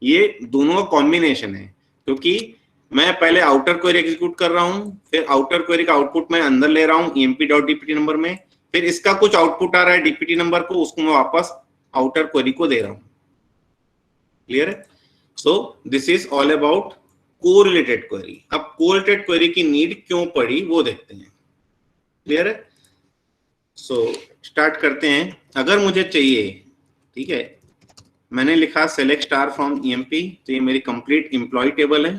ये दोनों का कॉम्बिनेशन है, क्योंकि मैं पहले आउटर क्वेरी एग्जीक्यूट कर रहा हूं, फिर आउटर क्वेरी का आउटपुट मैं अंदर ले रहा हूं ईएमपी डॉट डीपीटी नंबर में, फिर इसका कुछ आउटपुट आ रहा है डीपीटी नंबर को, उसको मैं वापस आउटर क्वेरी को दे रहा हूं। क्लियर है। So this is all about correlated query. अब कोरिलेटेड क्वेरी की नीड क्यों पड़ी वो देखते हैं। क्लियर है। सो स्टार्ट करते हैं। अगर मुझे चाहिए, ठीक है, मैंने लिखा सेलेक्ट स्टार फ्रॉम ईएमपी, तो ये मेरी कंप्लीट एम्प्लॉय टेबल है,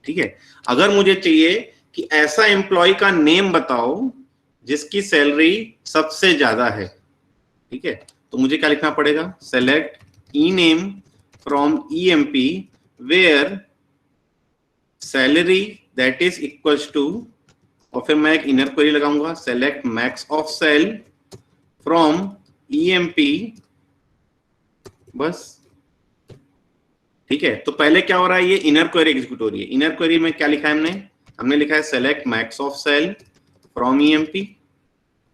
ठीक है। अगर मुझे चाहिए कि ऐसा एम्प्लॉय का नेम बताओ जिसकी सैलरी सबसे ज्यादा है, ठीक है, तो मुझे क्या लिखना पड़ेगा, select E name from EMP where salary that is equals to, और फिर मैं एक इनर क्वेरी लगाऊंगा, select max of sal from EMP, बस, ठीक है। तो पहले क्या हो रहा है, ये इनर क्वेरी एग्जीक्यूट हो रही है। इनर क्वेरी में क्या लिखा है हमने लिखा है select max of sal from EMP,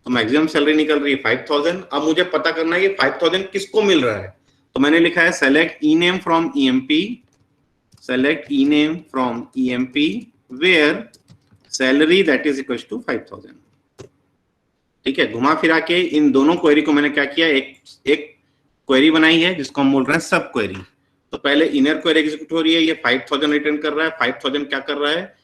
तो मैक्सिमम सैलरी निकल रही है 5000। अब मुझे पता करना है ये 5000 किसको मिल रहा है, तो मैंने लिखा है select E name from EMP, select E name from EMP where salary that is equal to 5000, ठीक है। घुमा फिरा के इन दोनों क्वेरी को मैंने क्या किया, एक क्वेरी बनाई है जिसको हम बोल रहे हैं सब क्वेरी, तो पहले इनर क्वेरी एग्जीक्यूट हो रही है, ये 5000 रिटर्न कर रहा है, 5000 क्या कर रहा है,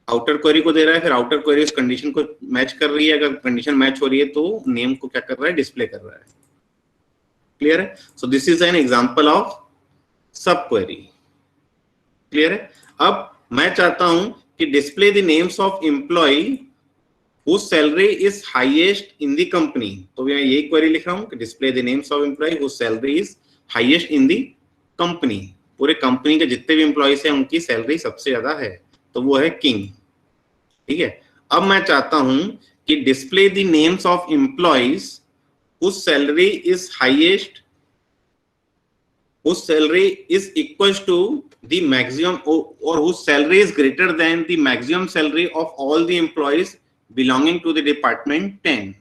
आउटर क्वेरी को दे रहा है, फिर आउटर क्वेरी उस कंडीशन को मैच कर रही है, अगर कंडीशन मैच हो रही है तो नेम को क्या कर रहा है, डिस्प्ले कर रहा है। क्लियर है? So this is an example of sub query. Clear है? अब मैं चाहता हूं कि display the names of employee whose salary is highest in the company, तो मैं यही क्वेरी लिख रहा हूं कि display the names of employee whose salary is highest in the company, पूरे कंपनी के जितने भी एम्प्लॉयज हैं उनकी सैलरी सबसे ज्यादा है, तो वो है किंग। ठीक है, अब मैं चाहता हूं कि display the names of employees whose salary is highest, whose salary is equals to the maximum or whose salary is greater than the maximum salary of all the employees belonging to the department 10।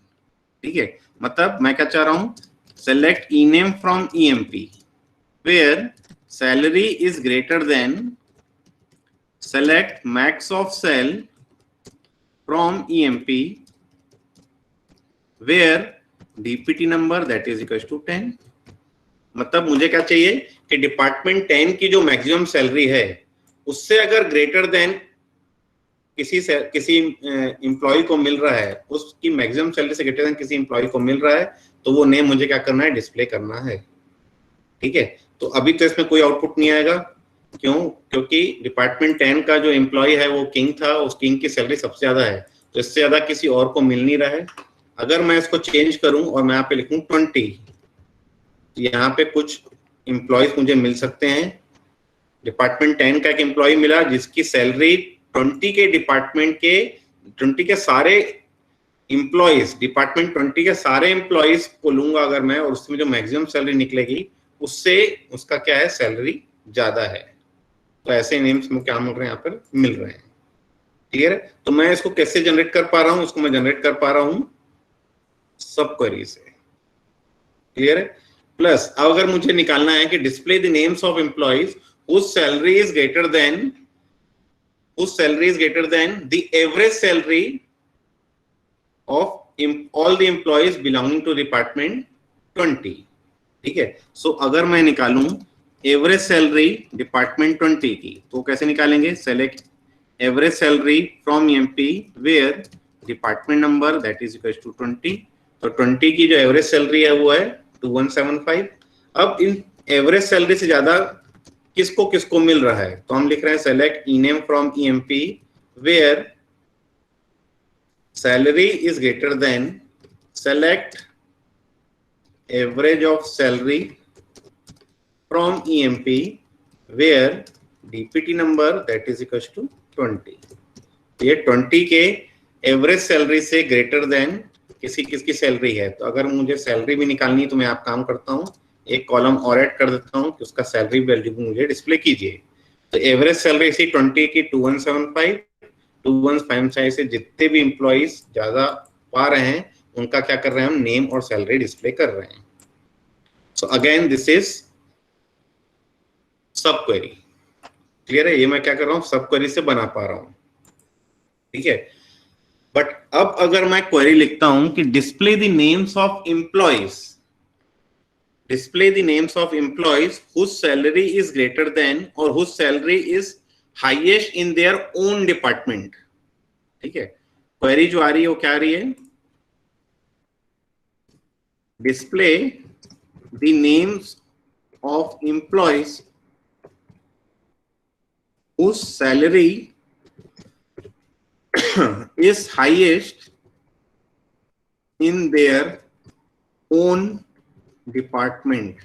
ठीक है, मतलब मैं क्या चाह रहा हूं, select ename from EMP where salary is greater than, select max of cell from EMP where DPT number that is equals to 10। मतलब मुझे क्या चाहिए कि डिपार्टमेंट 10 की जो मैक्सिमम सैलरी है उससे अगर ग्रेटर देन किसी एम्प्लॉय को मिल रहा है, उसकी मैक्सिमम सैलरी से ग्रेटर देन किसी एम्प्लॉय को मिल रहा है, तो वो नेम मुझे क्या करना है, डिस्प्ले करना है। ठीक है, तो अभी तो इसमें कोई आउटपुट नहीं आएगा, क्यों? क्योंकि डिपार्टमेंट 10 का जो एम्प्लॉय है वो किंग था, उस किंग की सैलरी सबसे ज्यादा है, तो इससे ज्यादा किसी और को मिल नहीं रहा है। अगर मैं इसको चेंज करूं और मैं यहाँ पे लिखूं 20, तो यहाँ पे कुछ एम्प्लॉयज मुझे मिल सकते हैं। डिपार्टमेंट 10 का एक एम्प्लॉय मिला जिसकी सैलरी 20 के डिपार्टमेंट के 20 के सारे एम्प्लॉयज, डिपार्टमेंट 20 के सारे एम्प्लॉयज को लूंगा अगर मैं, और उसमें जो मैक्सिमम सैलरी निकलेगी उससे उसका क्या है, सैलरी ज्यादा है। तो ऐसे नेम्स में क्या मिल रहे हैं, यहाँ पर मिल रहे हैं। क्लियर है? तो मैं इसको कैसे जनरेट कर पा रहा हूँ, उसको मैं जनरेट कर पा रहा हूँ सब क्वेरी से। क्लियर है? प्लस अगर मुझे निकालना है कि display the names of employees whose salary is greater than the average salary of all the employees belonging to department 20। ठीक है, सो अगर मैं निकालूं एवरेज सैलरी डिपार्टमेंट 20 की, तो कैसे निकालेंगे, select average salary from EMP where department number that is equal to 20। तो 20 की जो एवरेज सैलरी है वो है 2175। अब इन एवरेज सैलरी से ज्यादा किसको किसको मिल रहा है, तो हम लिख रहे हैं select E name from EMP where salary is greater than, select average of salary from EMP where DPT number that is equal to 20। ये 20 के एवरेज सैलरी से ग्रेटर देन किसकी सैलरी है। तो अगर मुझे सैलरी भी निकालनी है तो मैं आप काम करता हूं, एक कॉलम और ऐड कर देता हूं कि उसका सैलरी वैल्यू मुझे डिस्प्ले कीजिए। तो एवरेज सैलरी इसी 20 की 2175 से जितने भी एम्प्लॉइज ज्यादा पा रहे हैं उनका क्या कर रहे हैं, हम नेम और सैलरी डिस्प्ले कर रहे हैं। So again this is sub query. Clear है? ये मैं क्या कर रहा हूं, सब क्वेरी से बना पा रहा हूं। ठीक है, बट अब अगर मैं क्वेरी लिखता हूं कि display the names of employees, display the names of employees whose salary is greater than or whose salary is highest in their own department। ठीक है, क्वेरी जो आ रही है वो क्या आ रही है, display the names of employees whose salary is highest in their own department.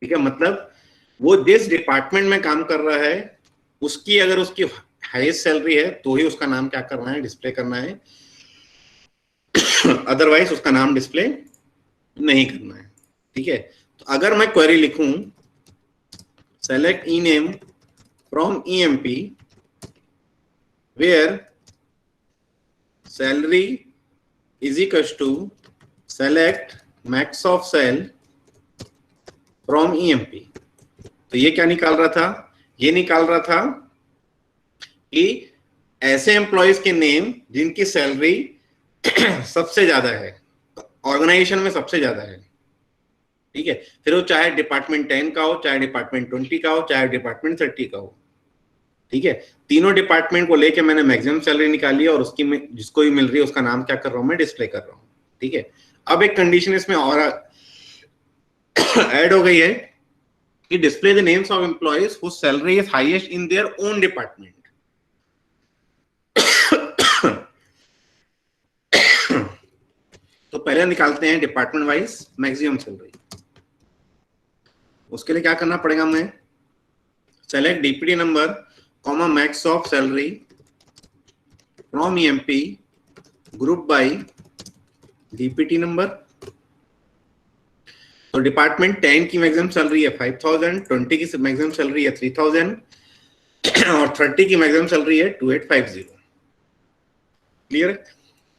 ठीक है, मतलब वो जिस डिपार्टमेंट में काम कर रहा है उसकी अगर उसकी हाईएस्ट सैलरी है तो ही उसका नाम क्या करना है, डिस्प्ले करना है, अदरवाइज उसका नाम डिस्प्ले नहीं करना है। ठीक है, तो अगर मैं क्वेरी लिखूं select E name from EMP where salary is equals to select max of cell from EMP, तो ये क्या निकाल रहा था, ये निकाल रहा था कि ऐसे एम्प्लॉयज के नेम जिनकी सैलरी सबसे ज्यादा है, ऑर्गेनाइजेशन में सबसे ज्यादा है। ठीक है। फिर वो चाहे डिपार्टमेंट 10 का हो, चाहे डिपार्टमेंट 20 का हो, चाहे डिपार्टमेंट 30 का हो, ठीक है। तीनों डिपार्टमेंट को लेके मैंने मैक्सिमम सैलरी निकाली है और उसकी जिसको भी मिल रही है उसका नाम क्या कर रहा हूं मैं, डिस्प्ले कर रहा हूं, ठीक है। अब एक कंडीशन इसमें और ऐड हो गई है कि display the names of employees whose salary is highest in their own department. तो पहले निकालते हैं डिपार्टमेंट वाइज मैक्सिमम सैलरी। उसके लिए क्या करना पड़ेगा, हमें select DPT number comma max of salary from EMP group by DPT number. तो डिपार्टमेंट 10 की मैक्सिमम सैलरी है 5000, 20 की मैक्सिमम सैलरी है 3000 और 30 की मैक्सिमम सैलरी है 2850। क्लियर?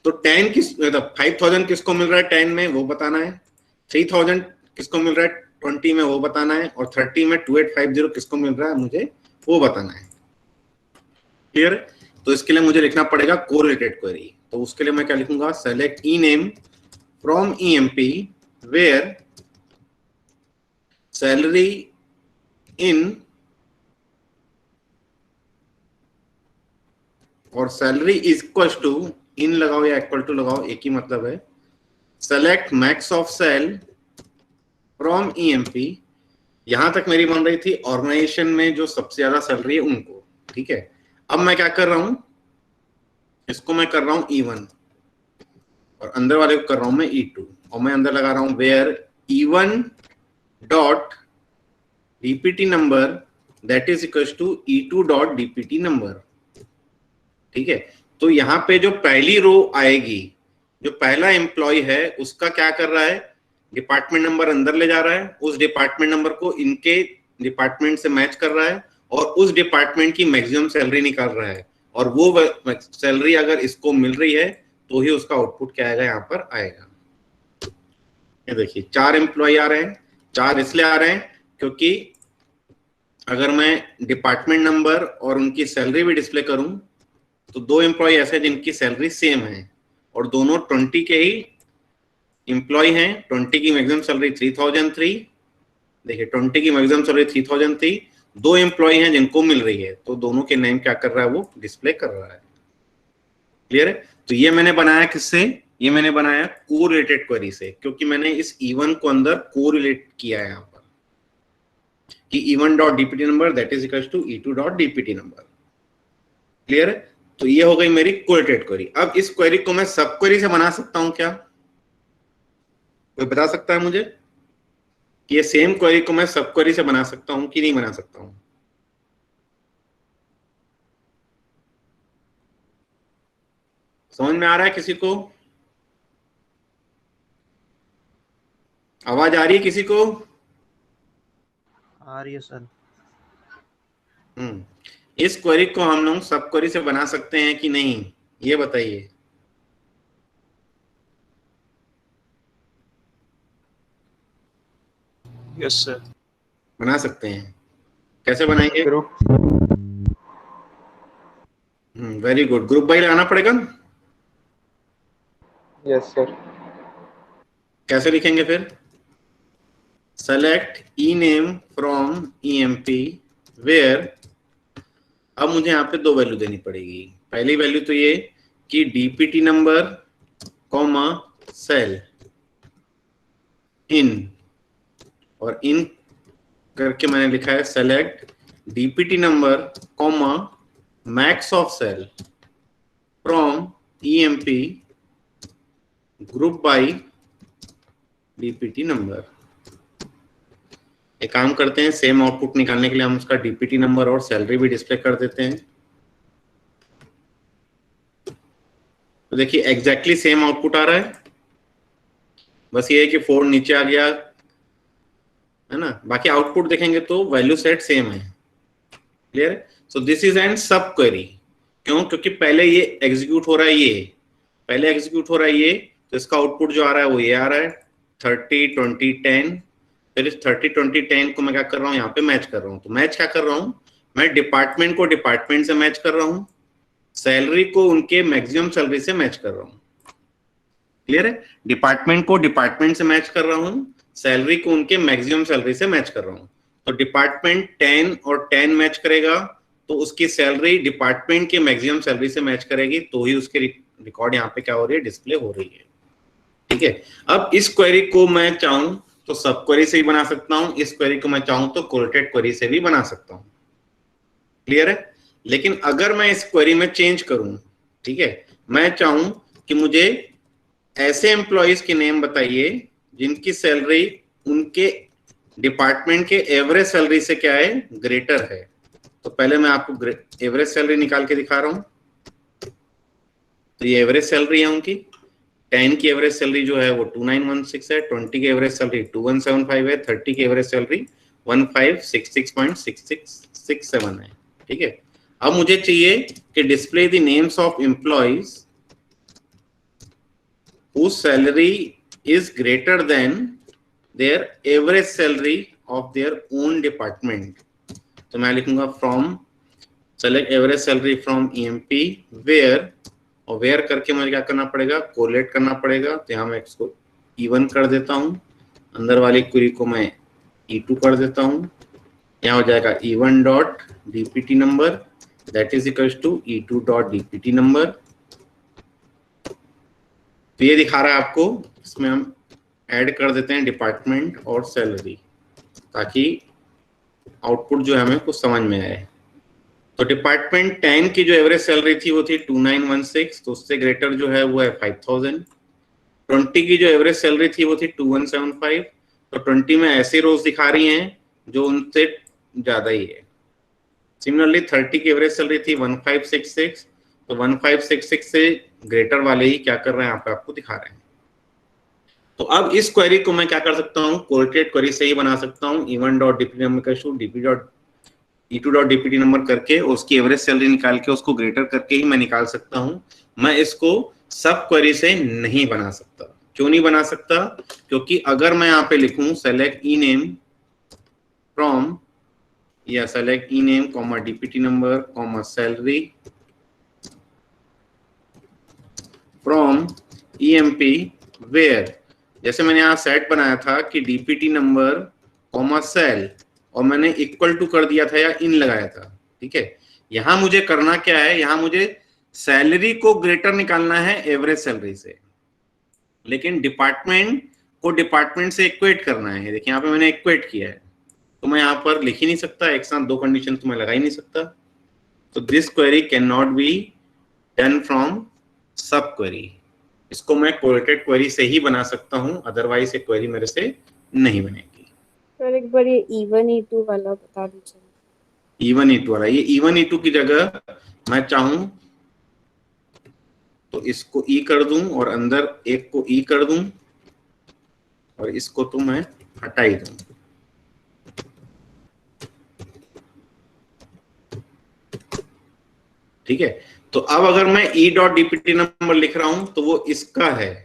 तो 10 किस मतलब 5000 किसको मिल रहा है 10 में वो बताना है, 3000 किसको मिल रहा है 20 में वो बताना है और 30 में 2850 किसको मिल रहा है मुझे वो बताना है। क्लियर? तो इसके लिए मुझे लिखना पड़ेगा कोरिलेटेड क्वेरी। तो उसके लिए मैं क्या लिखूंगा, select E name from EMP where salary in और salary is equal to, in लगाओ या इक्वल टू लगाओ एक ही मतलब है, select max of sal from EMP. यहां तक मेरी बन रही थी ऑर्गेनाइजेशन में जो सबसे ज्यादा सैलरी है उनको, ठीक है। अब मैं क्या कर रहा हूं, इसको मैं कर रहा हूं E1 और अंदर वाले को कर रहा हूं मैं E2 और मैं अंदर लगा रहा हूं where E1 dot DPT number that is equal to E2 dot DPT number, ठीक है। तो यहाँ पे जो पहली रो आएगी, जो पहला एम्प्लॉय है उसका क्या कर रहा है, डिपार्टमेंट नंबर अंदर ले जा रहा है, उस डिपार्टमेंट नंबर को इनके डिपार्टमेंट से मैच कर रहा है और उस डिपार्टमेंट की मैक्सिमम सैलरी निकाल रहा है और वो सैलरी अगर इसको मिल रही है तो ही उसका आउटपुट क्या आएगा, यहाँ पर आएगा। ये देखिए 4 एम्प्लॉय आ रहे हैं, 4 इसलिए आ रहे हैं क्योंकि अगर मैं डिपार्टमेंट नंबर और उनकी सैलरी भी डिस्प्ले करूं तो 2 एम्प्लॉय ऐसे जिनकी सैलरी सेम है और दोनों 20 के ही एम्प्लॉय हैं। 20 की मैक्सिमम सैलरी 3003, देखिए 20 की मैक्सिमम सैलरी 3003, 2 एम्प्लॉय हैं जिनको मिल रही है तो दोनों के नेम क्या कर रहा है वो डिस्प्ले कर रहा है। क्लियर है? तो ये मैंने बनाया किससे, ये मैंने बनाया कोरिलेटेड क्वेरी से, क्योंकि मैंने इस E1 को अंदर कोरिलेट किया है यहाँ पर कि E1 dot DPT number that is equal to E2 dot DPT number. Clear है? तो ये हो गई मेरी कोरिलेटेड क्वेरी। अब इस क्वेरी को मैं सब क्वेरी से बना सकता हूं क्या, कोई बता सकता है मुझे कि ये सेम क्वेरी को मैं सब क्वेरी से बना सकता हूं कि नहीं बना सकता हूं? समझ में आ रहा है किसी को? आवाज आ रही है किसी को? आ रही है सर। इस क्वेरी को हम लोग सब क्वेरी से बना सकते हैं कि नहीं, ये बताइए। Yes sir. बना सकते हैं, कैसे बनाएंगे? वेरी गुड, ग्रुप बाय लगाना पड़ेगा। Yes sir. कैसे लिखेंगे फिर? Select E name from EMP where, अब मुझे यहाँ पे 2 वैल्यू देनी पड़ेगी। पहली वैल्यू तो ये कि DPT number comma sal in, और इन करके मैंने लिखा है select DPT number comma max of sal from EMP group by DPT number. एक काम करते हैं, सेम आउटपुट निकालने के लिए हम उसका डीपीटी नंबर और सैलरी भी डिस्प्ले कर देते हैं। तो देखिए एग्जैक्टली सेम आउटपुट आ रहा है, बस ये है कि 4 नीचे आ गया है ना, बाकी आउटपुट देखेंगे तो वैल्यू सेट सेम है। Clear? So this is N सब क्वेरी। क्यों? क्योंकि पहले ये एग्जीक्यूट हो रहा है, ये पहले एग्जीक्यूट हो रहा है ये, तो इसका आउटपुट जो आ रहा है वो ये आ रहा है 30 20 10। फिर इस 30 20 10 को मैं क्या कर रहा हूँ, यहाँ पे मैच कर रहा हूँ। तो मैच क्या कर रहा हूँ मैं, डिपार्टमेंट को डिपार्टमेंट से मैच कर रहा हूँ, सैलरी को उनके मैक्सिमम सैलरी से मैच कर रहा हूँ। क्लियर है? डिपार्टमेंट को डिपार्टमेंट से मैच कर रहा हूँ, सैलरी को उनके मैक्सिमम सैलरी से मैच कर रहा हूँ। तो डिपार्टमेंट 10 और 10 मैच करेगा तो उसकी सैलरी डिपार्टमेंट के मैक्सिमम सैलरी से मैच करेगी, तो ही उसकी रिकॉर्ड यहाँ पे क्या हो रही है, डिस्प्ले हो रही है। ठीक है, अब इस क्वेरी को मैं चाहूं तो सब क्वेरी से ही बना सकता हूं, इस क्वेरी को मैं चाहूं तो कोरिलेटेड क्वेरी से भी बना सकता हूं। क्लियर है? लेकिन अगर मैं इस क्वेरी में चेंज करूं, ठीक है, मैं चाहूं कि मुझे ऐसे एम्प्लॉइज के नेम बताइए जिनकी सैलरी उनके डिपार्टमेंट के एवरेज सैलरी से क्या है, ग्रेटर है। तो पहले मैं आपको एवरेज सैलरी निकाल के दिखा रहा हूं। तो ये एवरेज सैलरी है उनकी। 10 की एवरेज सैलरी जो है वो 2916 है, 20 की एवरेज सैलरी 2175 है, 30 की एवरेज सैलरी 1566.6667 है। ठीक है, अब मुझे चाहिए कि display the names of employees whose salary is greater than their average salary of their own department। तो मैं लिखूंगा from select average salary from EMP where, और where करके मुझे क्या करना पड़ेगा, कोरिलेट करना पड़ेगा। तो यहाँ मैं इसको E1 कर देता हूँ, अंदर वाली क्वेरी को मैं E2 कर देता हूँ। यहाँ हो जाएगा E1 dot DPT number that is equal to E2 dot DPT number. तो ये दिखा रहा है आपको, इसमें हम ऐड कर देते हैं डिपार्टमेंट और सैलरी ताकि आउटपुट जो है हमें कुछ समझ में आए। तो डिपार्टमेंट 10 की जो एवरेज सैलरी थी वो थी 2916, तो उससे ग्रेटर जो है वो है 5000। 20 की जो एवरेज सैलरी थी वो थी 2175, तो 20 में ऐसी रोज दिखा रही हैं जो उनसे ज्यादा ही है। सिमिलरली 30 की एवरेज सैलरी थी 1566, तो 1566 से ग्रेटर वाले ही क्या कर रहे हैं यहाँ पे आपको दिखा रहे हैं। तो अब इस क्वेरी को मैं क्या कर सकता हूँ, कोरिलेटेड क्वेरी से ही बना सकता हूँ। E1 डॉट DPT नंबर का शू E2 डॉट DPT नंबर करके उसकी एवरेज सैलरी निकाल के उसको ग्रेटर करके ही मैं निकाल सकता हूँ। मैं इसको सब क्वेरी से नहीं बना सकता। क्यों नहीं बना सकता? क्योंकि अगर मैं यहाँ पे लिखूं सेलेक्ट ई नेम फ्रॉम या select E name comma DPT number comma salary from EMP where, जैसे मैंने यहाँ सेट बनाया था कि DPT नंबर कॉमा सेल और मैंने इक्वल टू कर दिया था या इन लगाया था। ठीक है, यहां मुझे करना क्या है, यहां मुझे सैलरी को ग्रेटर निकालना है एवरेज सैलरी से, लेकिन डिपार्टमेंट को डिपार्टमेंट से इक्वेट करना है। देखिए यहाँ पे मैंने इक्वेट किया है, तो मैं यहाँ पर लिख ही नहीं सकता, एक साथ दो कंडीशन तो मैं लगा ही नहीं सकता। तो this query can not be done from सब क्वेरी। इसको मैं कोरिलेटेड क्वेरी से ही बना सकता हूँ, अदरवाइज ये क्वेरी मेरे से नहीं बनेगी। सर एक बार ये E1 E2 वाला बता दीजिए। E1 E2 वाला, ये E1 E2 की जगह मैं चाहूं तो इसको E कर दूं और अंदर एक को E कर दूं और इसको तो मैं हटा ही दूं। ठीक है, तो अब अगर मैं E डॉट DPT नंबर लिख रहा हूं तो वो इसका है।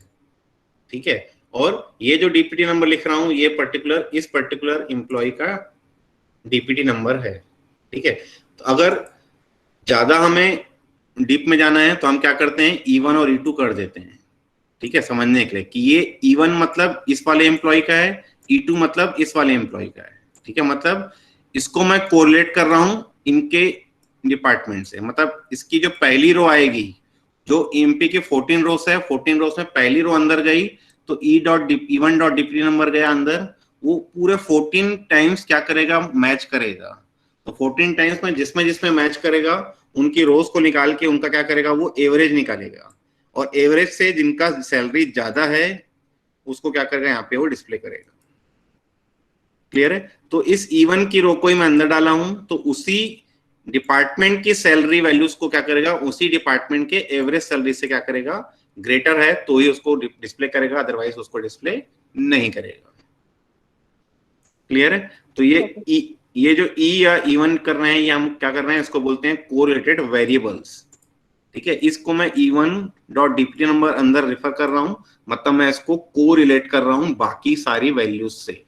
ठीक है, और ये जो DPT नंबर लिख रहा हूं ये इस पर्टिकुलर एम्प्लॉय का DPT नंबर है। ठीक है, तो अगर ज्यादा हमें डीप में जाना है तो हम क्या करते हैं, E1 और E2 कर देते हैं। ठीक है, समझने के लिए कि ये E1 मतलब इस वाले एम्प्लॉय का है, E2 मतलब इस वाले एम्प्लॉय का है। ठीक है, मतलब इसको मैं कोरिलेट कर रहा हूं इनके डिपार्टमेंट से। मतलब इसकी जो पहली रो आएगी, जो EMP के 14 रोज है, 14 रोज में पहली रो अंदर गई तो E1 डॉट DPT नंबर गया अंदर, वो पूरे 14 टाइम्स क्या करेगा, मैच करेगा। तो 14 टाइम्स में जिसमें मैच करेगा उनकी रोज को निकाल के उनका क्या करेगा, वो एवरेज निकालेगा और एवरेज से जिनका सैलरी ज्यादा है उसको क्या करेगा, यहाँ पे वो डिस्प्ले करेगा। क्लियर है? तो इस E1 की रो को ही मैं अंदर डाला हूं, तो उसी डिपार्टमेंट की सैलरी वैल्यूज को क्या करेगा, उसी डिपार्टमेंट के एवरेज सैलरी से क्या करेगा, ग्रेटर है तो ही उसको डिस्प्ले करेगा, अदरवाइज उसको डिस्प्ले नहीं करेगा। क्लियर है? तो ये जो E या E1 कर रहे हैं, ये हम क्या कर रहे हैं, इसको बोलते हैं कोरिलेटेड वेरिएबल्स। ठीक है, इसको मैं E1 डॉट DPT नंबर अंदर रेफर कर रहा हूं, मतलब मैं इसको कोरिलेट कर रहा हूं बाकी सारी वैल्यूज से।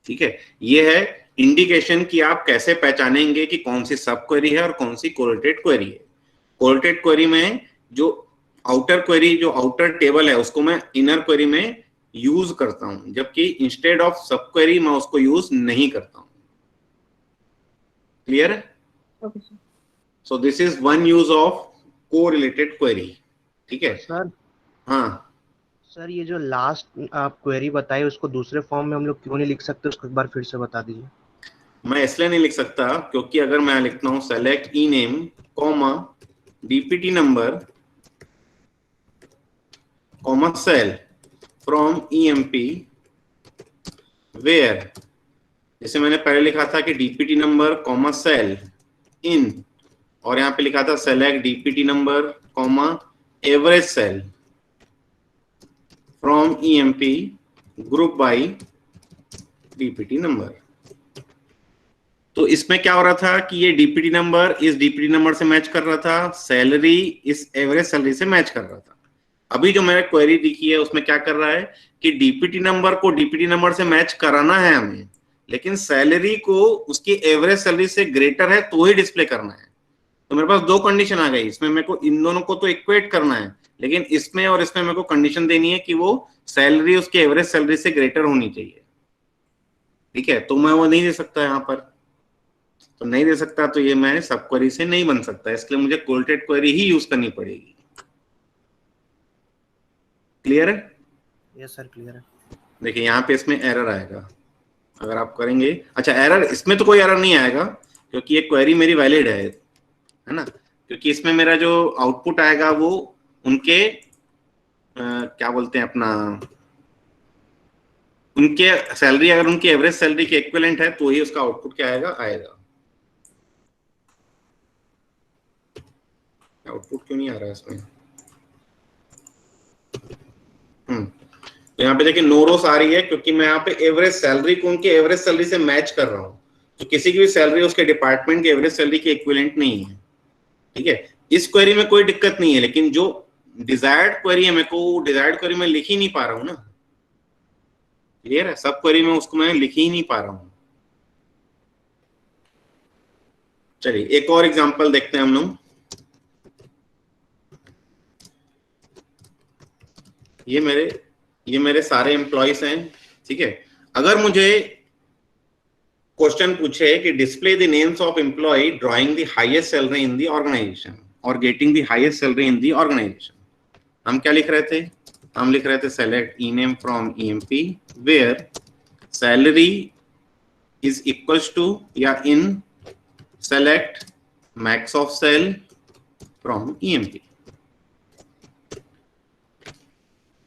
ठीक है, ये है इंडिकेशन कि आप कैसे पहचानेंगे कि कौन सी सब क्वेरी है और कौन सी कोरिलेटेड क्वेरी है। कोरिलेटेड क्वेरी में जो आउटर क्वेरी, जो आउटर टेबल है, उसको मैं इनर क्वेरी में यूज करता हूं, जबकि इंस्टेड ऑफ सब क्वेरी मैं उसको यूज नहीं करता हूं। क्लियर है? Okay, sir. So this is one use of correlated query. ठीक है? सर हाँ सर ये जो लास्ट आप क्वेरी बताई उसको दूसरे फॉर्म में हम लोग क्यों नहीं लिख सकते, उसको एक बार फिर से बता दीजिए। मैं इसलिए नहीं लिख सकता क्योंकि अगर मैं लिखता हूं select E name comma DPT number comma sal from EMP where, जैसे मैंने पहले लिखा था कि DPT number comma sal in, और यहाँ पे लिखा था select DPT number comma average sal from EMP group by DPT number. तो इसमें क्या हो रहा था कि ये डीपीटी नंबर इस डीपीटी नंबर से मैच कर रहा था, सैलरी इस एवरेज सैलरी से मैच कर रहा था। अभी जो मैंने क्वेरी लिखी है उसमें क्या कर रहा है कि डीपीटी नंबर को डीपीटी नंबर से मैच कराना है हमें, लेकिन सैलरी को उसकी एवरेज सैलरी से ग्रेटर है तो ही डिस्प्ले करना है। तो मेरे पास दो कंडीशन आ गई, इसमें मेरे को इन दोनों को तो इक्वेट करना है, लेकिन इसमें और इसमें मेरे को कंडीशन देनी है कि वो सैलरी उसकी एवरेज सैलरी से ग्रेटर होनी चाहिए। ठीक है? तो मैं वो नहीं दे सकता यहाँ पर, तो नहीं दे सकता, तो ये मैं सब क्वेरी से नहीं बन सकता, इसलिए मुझे कोरिलेटेड क्वेरी ही यूज करनी पड़ेगी। क्लियर है? यस सर क्लियर है। देखिए यहाँ पे इसमें एरर आएगा अगर आप करेंगे। अच्छा, एरर इसमें तो कोई एरर नहीं आएगा क्योंकि ये क्वेरी मेरी वैलिड है ना, क्योंकि इसमें मेरा जो आउटपुट आएगा वो उनके क्या बोलते हैं अपना, उनके सैलरी अगर उनकी एवरेज सैलरी के इक्विवेलेंट है तो ही उसका आउटपुट क्या आएगा आउटपुट क्यों नहीं आ रहा है इसमें? तो यहाँ पे देखिए नो रोस आ रही है क्योंकि मैं यहाँ पे एवरेज सैलरी को उनके एवरेज सैलरी से मैच कर रहा हूँ, तो किसी की भी सैलरी उसके डिपार्टमेंट के एवरेज सैलरी के इक्विवेलेंट नहीं है। ठीक है? इस क्वेरी में कोई दिक्कत नहीं है, लेकिन जो डिजायर्ड क्वेरी है मेरे को डिजायर्ड क्वेरी में लिख ही नहीं पा रहा हूँ ना। क्लियर है? सब क्वेरी में उसको मैं लिख ही नहीं पा रहा हूँ। चलिए एक और एग्जांपल देखते हैं हम लोग। ये मेरे सारे एम्प्लॉइज हैं। ठीक है? अगर मुझे क्वेश्चन पूछे कि display the names of employ drawing the highest salary in the organization और getting the highest salary in the organization, हम क्या लिख रहे थे? हम लिख रहे थे select E name from EMP where salary is equals to या in select max of sal from EMP.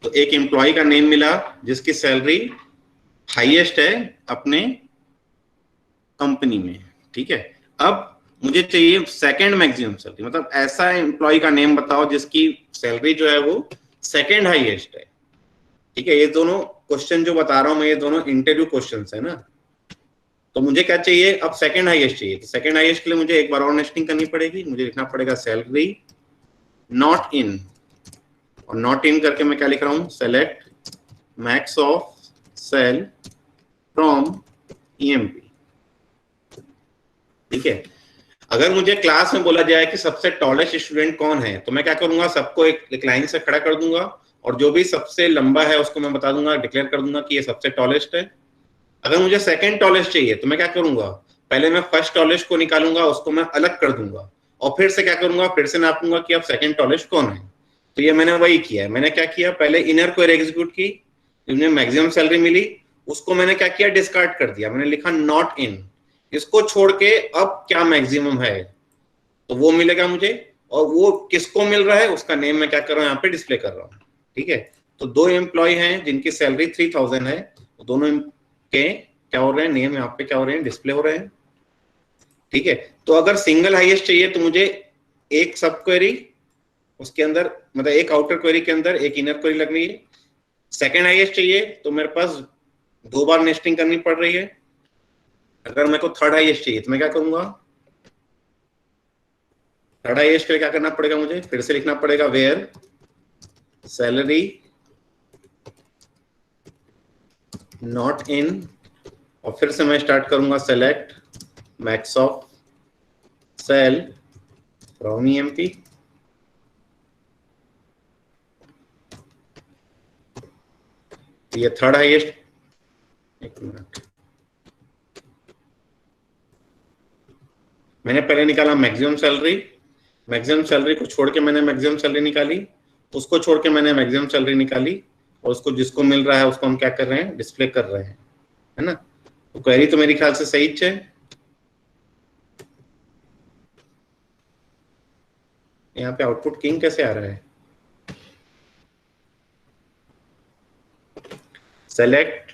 तो एक एम्प्लॉय का नेम मिला जिसकी सैलरी हाईएस्ट है अपने कंपनी में। ठीक है? अब मुझे चाहिए सेकंड मैक्सिमम सैलरी, मतलब ऐसा एम्प्लॉय का नेम बताओ जिसकी सैलरी जो है वो सेकंड हाईएस्ट है। ठीक है? ये दोनों क्वेश्चन जो बता रहा हूं मैं, ये दोनों इंटरव्यू क्वेश्चंस है ना। तो मुझे क्या चाहिए? अब सेकंड हाईएस्ट चाहिए। तो सेकंड हाईएस्ट के लिए मुझे एक बार और नेस्टिंग करनी पड़ेगी। मुझे लिखना पड़ेगा सैलरी नॉट इन, और नॉट इन करके मैं क्या लिख रहा हूं? Select max of sal from EMP. ठीक है? अगर मुझे क्लास में बोला जाए कि सबसे टॉलेस्ट स्टूडेंट कौन है, तो मैं क्या करूंगा? सबको एक लाइन से खड़ा कर दूंगा और जो भी सबसे लंबा है उसको मैं बता दूंगा, डिक्लेयर कर दूंगा कि ये सबसे टॉलेस्ट है। अगर मुझे सेकंड टॉलेस्ट चाहिए तो मैं क्या करूंगा? पहले मैं फर्स्ट टॉलेस्ट को निकालूंगा, उसको मैं अलग कर दूंगा और फिर से क्या करूंगा? फिर से नापूंगा कि अब सेकंड टॉलेस्ट कौन है। तो ये मैंने वही किया है। मैंने क्या किया? पहले इनर क्वेरी एग्जीक्यूट की, जिसमें मैक्सिमम सैलरी मिली, उसको मैंने क्या किया? डिस्कार्ड कर दिया। मैंने लिखा नॉट इन, इसको छोड़ के अब क्या मैक्सिमम है तो वो मिलेगा मुझे, और वो किसको मिल रहा है उसका नेम मैं क्या कर रहा हूँ? यहाँ पे डिस्प्ले कर रहा हूँ। ठीक है? तो दो एम्प्लॉय हैं जिनकी सैलरी 3000 है, तो दोनों के क्या हो रहे हैं? नेम यहाँ पे क्या हो रहे हैं? डिस्प्ले हो रहे हैं। ठीक है? तो अगर सिंगल हाईएस्ट चाहिए तो मुझे एक सब क्वेरी उसके अंदर, मतलब एक आउटर क्वेरी के अंदर एक इनर क्वेरी लग रही है। सेकंड हाईएस्ट चाहिए तो मेरे पास दो बार नेस्टिंग करनी पड़ रही है। अगर मेरे को थर्ड हाईएस्ट चाहिए तो मैं क्या करूंगा? थर्ड हाईएस्ट के लिए क्या करना पड़ेगा? मुझे फिर से लिखना पड़ेगा वेयर सैलरी नॉट इन, और फिर से मैं स्टार्ट करूंगा select max of sal from EMP. ये थर्ड हाईएस्ट, एक मिनट, मैंने पहले निकाला मैक्सिमम सैलरी, मैक्सिमम सैलरी को छोड़ के मैंने मैक्सिमम सैलरी निकाली, उसको छोड़ के मैंने मैक्सिमम सैलरी निकाली, और उसको जिसको मिल रहा है उसको हम क्या कर रहे हैं, डिस्प्ले कर रहे हैं, है ना। तो क्वेरी तो मेरे ख्याल से सही है। यहाँ पे आउटपुट किंग कैसे आ रहा है? Select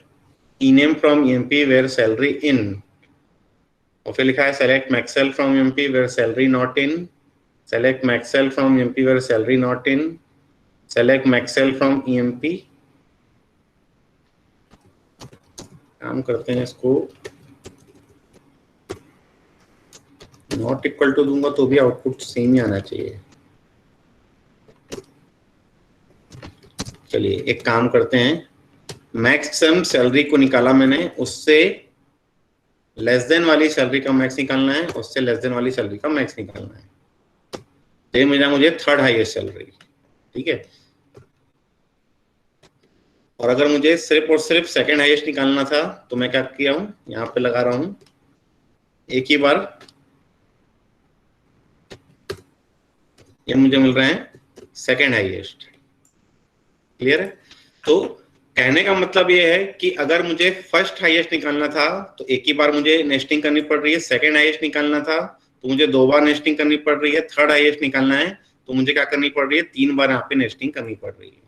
ename from EMP where salary in, और फिर लिखा है select maxel from EMP where salary not in, select maxel from EMP where salary not in, select maxel from EMP। काम करते हैं इसको, नॉट इक्वल टू दूंगा तो भी आउटपुट सेम ही आना चाहिए। चलिए एक काम करते हैं, मैक्सिमम सैलरी को निकाला मैंने, उससे लेस देन वाली सैलरी का मैक्स निकालना है, उससे लेस देन वाली सैलरी का मैक्स निकालना है। ये मिला मुझे थर्ड हाईएस्ट सैलरी, ठीक है। और अगर मुझे सिर्फ और सिर्फ सेकंड हाईएस्ट निकालना था तो मैं क्या किया हूं, यहाँ पे लगा रहा हूं एक ही बार, ये मुझे मिल रहे हैं सेकंड हाईएस्ट। क्लियर है? तो कहने का मतलब ये है कि अगर मुझे फर्स्ट हाईएस्ट निकालना था तो एक ही बार मुझे नेस्टिंग करनी पड़ रही है, सेकंड हाईएस्ट निकालना था तो मुझे 2 बार नेस्टिंग करनी पड़ रही है, थर्ड हाईएस्ट निकालना है तो मुझे क्या करनी पड़ रही है, 3 बार यहाँ पे नेस्टिंग करनी पड़ रही है।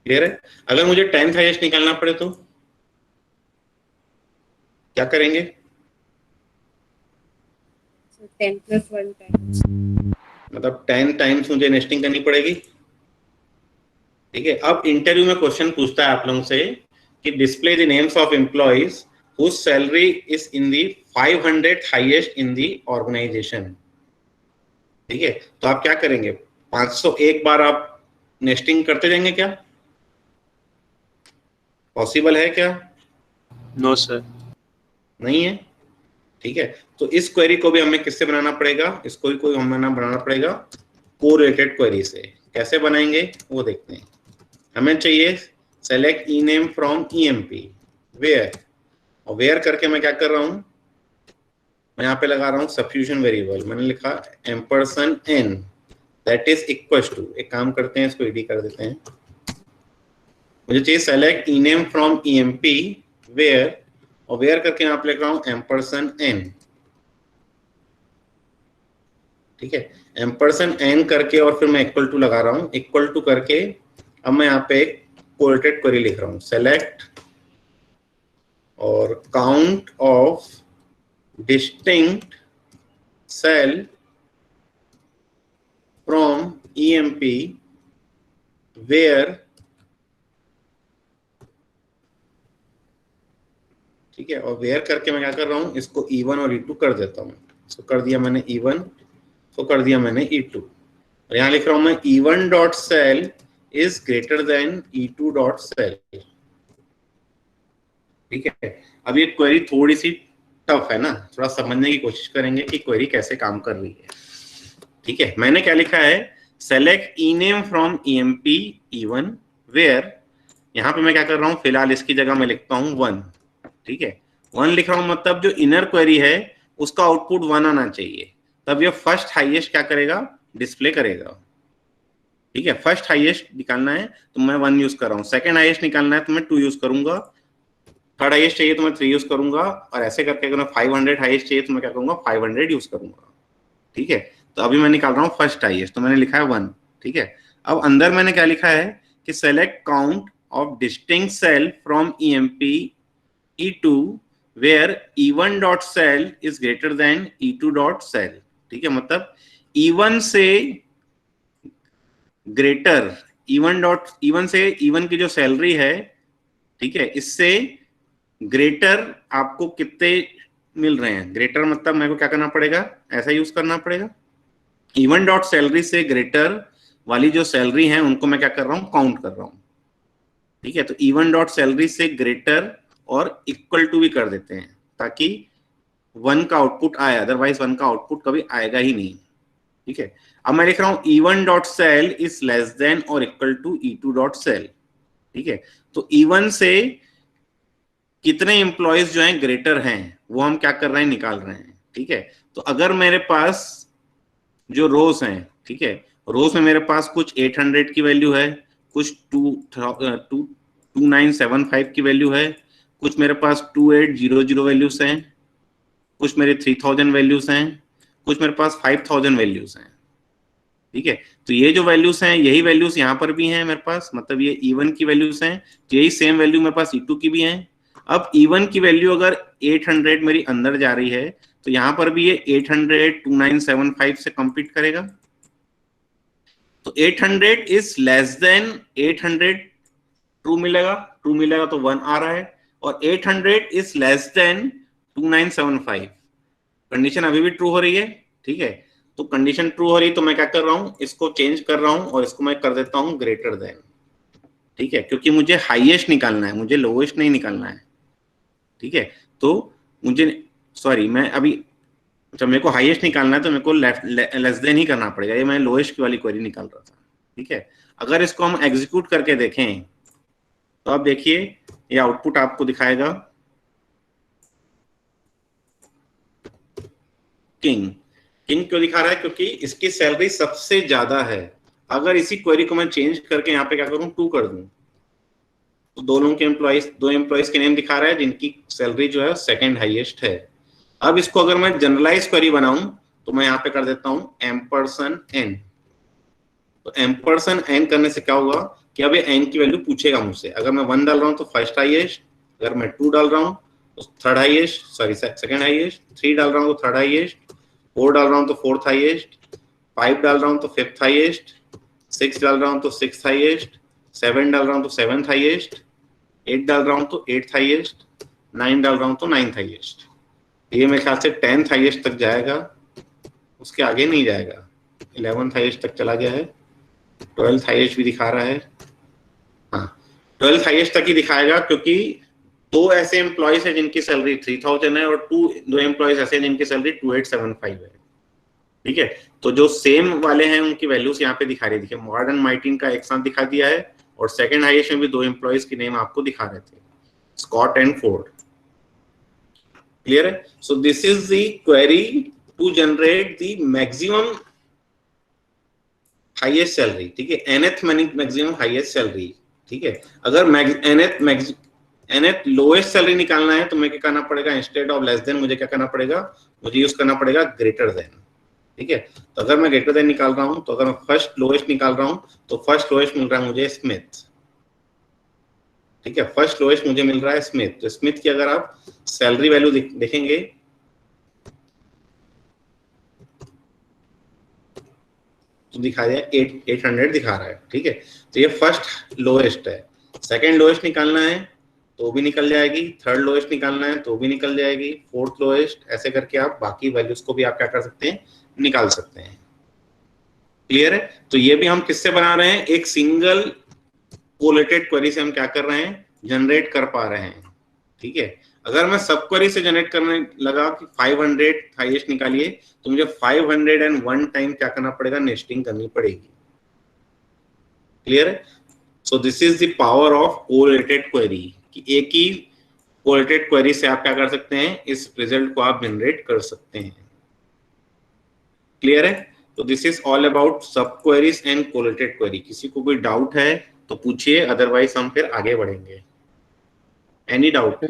क्लियर है? अगर मुझे 10th हाईएस्ट निकालना पड़े तो क्या करेंगे? 10 + 1 टाइम्स, मतलब 10 टाइम्स मुझे नेस्टिंग करनी पड़ेगी। ठीक है, अब इंटरव्यू में क्वेश्चन पूछता है आप लोगों से कि display the names of employees whose salary is in the 500 highest in the organization. ठीक है, तो आप क्या करेंगे, 501 बार आप नेस्टिंग करते जाएंगे? क्या पॉसिबल है क्या? नो सर, नहीं है। ठीक है, तो इस क्वेरी को भी हमें किससे बनाना पड़ेगा, इस क्वेरी को हमें बनाना पड़ेगा कोरिलेटेड क्वेरी से। कैसे बनाएंगे वो देखते हैं। हमें चाहिए select E name from EMP where, और वेयर करके मैं क्या कर रहा हूं, मैं यहाँ पे लगा रहा हूँ सब्स्टिट्यूशन वेरिएबल। मैंने लिखा ampersand N that is equal to, एक काम करते हैं इसको ईडी कर देते हैं, मुझे चाहिए select E name from EMP where, और वेयर करके यहाँ पे लिख रहा हूँ एम्परसेंड एन। ठीक है, एम्परसेंड एन करके और फिर मैं इक्वल टू लगा रहा हूँ, इक्वल टू करके अब मैं यहाँ पे एक कोरिलेटेड क्वेरी लिख रहा हूँ, सेलेक्ट और count of distinct sal from EMP where. ठीक है, और वेयर करके मैं क्या कर रहा हूँ, इसको E1 और E2 कर देता हूँ। इसको कर दिया मैंने E1, तो कर दिया मैंने E2, और यहाँ लिख रहा हूँ मैं E1 dot sal is greater than E2 dot sal. ठीक है, अब ये क्वेरी थोड़ी सी टफ है ना, थोड़ा समझने की कोशिश करेंगे कि क्वेरी कैसे काम कर रही है। ठीक है, मैंने क्या लिखा है, select E name from EMP E1 where, यहाँ पे मैं क्या कर रहा हूँ, फिलहाल इसकी जगह मैं लिखता हूँ 1। ठीक है, 1 लिख रहा हूँ, मतलब जो इनर क्वेरी है उसका आउटपुट 1 आना चाहिए, तब ये फर्स्ट हाईएस्ट क्या करेगा, डिस्प्ले करेगा। ठीक है, फर्स्ट हाईएस्ट निकालना है तो मैं 1 यूज कर रहा हूँ, सेकंड हाईएस्ट निकालना है तो मैं 2 यूज करूंगा, थर्ड हाईएस्ट चाहिए तो मैं 3 यूज करूंगा, और ऐसे करके अगर मैं 500 हाईएस्ट चाहिए तो मैं क्या करूंगा, 500 यूज करूंगा। ठीक है, तो अभी मैं निकाल रहा हूँ फर्स्ट हाईएस्ट, तो मैंने लिखा है 1। ठीक है, अब अंदर मैंने क्या लिखा है कि select count of distinct sal from EMP E2 where E1 dot cell is greater than E2 dot cell। ठीक है, मतलब E1 से ग्रेटर, E1 से E1 की जो सैलरी है, ठीक है, इससे ग्रेटर आपको कितने मिल रहे हैं, ग्रेटर मतलब मेरे को क्या करना पड़ेगा, ऐसा यूज करना पड़ेगा। E1 डॉट सैलरी से ग्रेटर वाली जो सैलरी है उनको मैं क्या कर रहा हूँ, काउंट कर रहा हूँ। ठीक है, तो E1 डॉट सैलरी से ग्रेटर और इक्वल टू भी कर देते हैं ताकि 1 का आउटपुट आए, अदरवाइज 1 का आउटपुट कभी आएगा ही नहीं। ठीक है, अब मैं लिख रहा हूं E1 dot sal is less than और equal to E2 dot sal. ठीक है, तो E1 से कितने एम्प्लॉयज जो हैं ग्रेटर हैं वो हम क्या कर रहे हैं, निकाल रहे हैं। ठीक है, तो अगर मेरे पास जो रोज हैं, ठीक है, रोज में मेरे पास कुछ 800 की वैल्यू है, कुछ 2975 की वैल्यू है, कुछ मेरे पास 2800 वैल्यूज हैं, कुछ मेरे 3000 वैल्यूज हैं, कुछ मेरे पास 5000 वैल्यूज हैं। ठीक है, तो ये जो वैल्यूज हैं यही वैल्यूज यहाँ पर भी हैं मेरे पास, मतलब ये E1 की वैल्यूज हैं, तो यही सेम वैल्यू मेरे पास E2 की भी हैं। अब E1 की वैल्यू अगर 800 मेरी अंदर जा रही है तो यहाँ पर भी ये 800 2975 से कंपीट करेगा। तो 800 इज लेस देन 800, ट्रू मिलेगा, ट्रू मिलेगा तो 1 आ रहा है, और 800 इज लेस देन 2975, कंडीशन अभी भी ट्रू हो रही है। ठीक है, तो कंडीशन ट्रू हो रही तो मैं क्या कर रहा हूं, इसको चेंज कर रहा हूं और इसको मैं कर देता हूं ग्रेटर देन। ठीक है, क्योंकि मुझे हाईएस्ट निकालना है, मुझे लोएस्ट नहीं निकालना है। ठीक है, तो मुझे सॉरी मैं अभी जब मेरे को हाईएस्ट निकालना है तो मेरे को लेस देन ही करना पड़ेगा, ये मैं लोएस्ट वाली क्वेरी निकाल रहा था। ठीक है, अगर इसको हम एग्जीक्यूट करके देखें तो आप देखिए ये आउटपुट आपको दिखाएगा किंग। किंग क्यों दिखा रहा है, क्योंकि इसकी सैलरी सबसे ज्यादा है। अगर इसी क्वेरी को मैं चेंज करके यहाँ पे क्या करूं, 2 कर दूं, तो दो एम्प्लॉइज के नेम दिखा रहा है जिनकी सैलरी जो है सेकंड हाईएस्ट है। अब इसको अगर मैं जनरलाइज क्वेरी बनाऊं तो मैं यहाँ पे कर देता हूं $n। तो $n करने से क्या होगा कि अब ये n की वैल्यू पूछेगा मुझसे। अगर मैं 1 डाल रहा हूं तो फर्स्ट हाईएस्ट, अगर मैं 2 डाल रहा हूं तो third highest, sorry second highest, 3 डाल रहा हूं तो थर्ड हाईएस्ट, 4 डाल रहा हूं तो फोर्थ हाईएस्ट, 5 डाल रहा हूं तो फिफ्थ हाईएस्ट, 6 डाल रहा हूं तो सिक्स्थ हाईएस्ट, 7 डाल रहा हूं तो सेवंथ हाईएस्ट, 8 डाल रहा हूं तो 8th हाईएस्ट, 9 डाल रहा हूं तो 9th हाईएस्ट। ये मेरे ख्याल से 10th हाईएस्ट तक जाएगा, उसके आगे नहीं जाएगा। 11th हाईएस्ट तक चला गया है, 12th हाईएस्ट भी दिखा रहा है, हाँ 12th हाईएस्ट तक ही दिखाएगा, क्योंकि 2 ऐसे एम्प्लॉयज हैं जिनकी सैलरी 3000 है और 2 एम्प्लॉयज ऐसे हैं जिनकी सैलरी 2875 है। ठीक है, तो जो सेम वाले हैं उनकी वैल्यूज यहाँ पे दिखा रही है। देखिए मॉर्डन मार्टिन का एक साथ दिखा दिया है और सेकंड हाईएस्ट में भी 2 एम्प्लॉयज की नेम आपको दिखा रहे थे, स्कॉट एंड फोर्ड। क्लियर है? So this is the query to generate the maximum highest salary. ठीक है, nth मैक्सिमम हाईएस्ट सैलरी। ठीक है, अगर nth लोएस्ट सैलरी निकालना है तो मैं क्या करना पड़ेगा, इंस्टेड ऑफ लेस देन मुझे क्या करना पड़ेगा, मुझे यूज करना पड़ेगा ग्रेटर देन। ठीक है, तो अगर मैं ग्रेटर देन निकाल रहा हूं, तो अगर मैं फर्स्ट लोएस्ट निकाल रहा हूं तो फर्स्ट लोएस्ट मिल रहा है मुझे स्मिथ। ठीक है, फर्स्ट लोएस्ट मुझे मिल रहा है स्मिथ। तो स्मिथ की अगर आप सैलरी वैल्यू देखेंगे तो दिखा दिया 800 दिखा रहा है। ठीक है, तो ये फर्स्ट लोएस्ट है। सेकंड लोएस्ट निकालना है तो भी निकल जाएगी, थर्ड लोएस्ट निकालना है तो भी निकल जाएगी, फोर्थ लोएस्ट, ऐसे करके आप बाकी वैल्यूज को भी आप क्या कर सकते हैं, निकाल सकते हैं। क्लियर है? तो ये भी हम किससे बना रहे हैं, एक सिंगल कोलेटेड क्वेरी से हम क्या कर रहे हैं, जनरेट कर पा रहे हैं। ठीक है, अगर मैं सब क्वेरी से जनरेट करने लगा कि 500 हाईएस्ट निकालिए तो मुझे 501 टाइम क्या करना पड़ेगा, नेस्टिंग करनी पड़ेगी। क्लियर है? So this is the power of correlated query, कि एक ही कोलेटेड क्वेरी से आप क्या कर सकते हैं, इस रिजल्ट को आप जनरेट कर सकते हैं। क्लियर है? तो दिस इज ऑल अबाउट सब क्वेरीज एंड कोलेटेड क्वेरी। किसी को कोई डाउट है तो पूछिए, अदरवाइज हम फिर आगे बढ़ेंगे। Any doubt? तो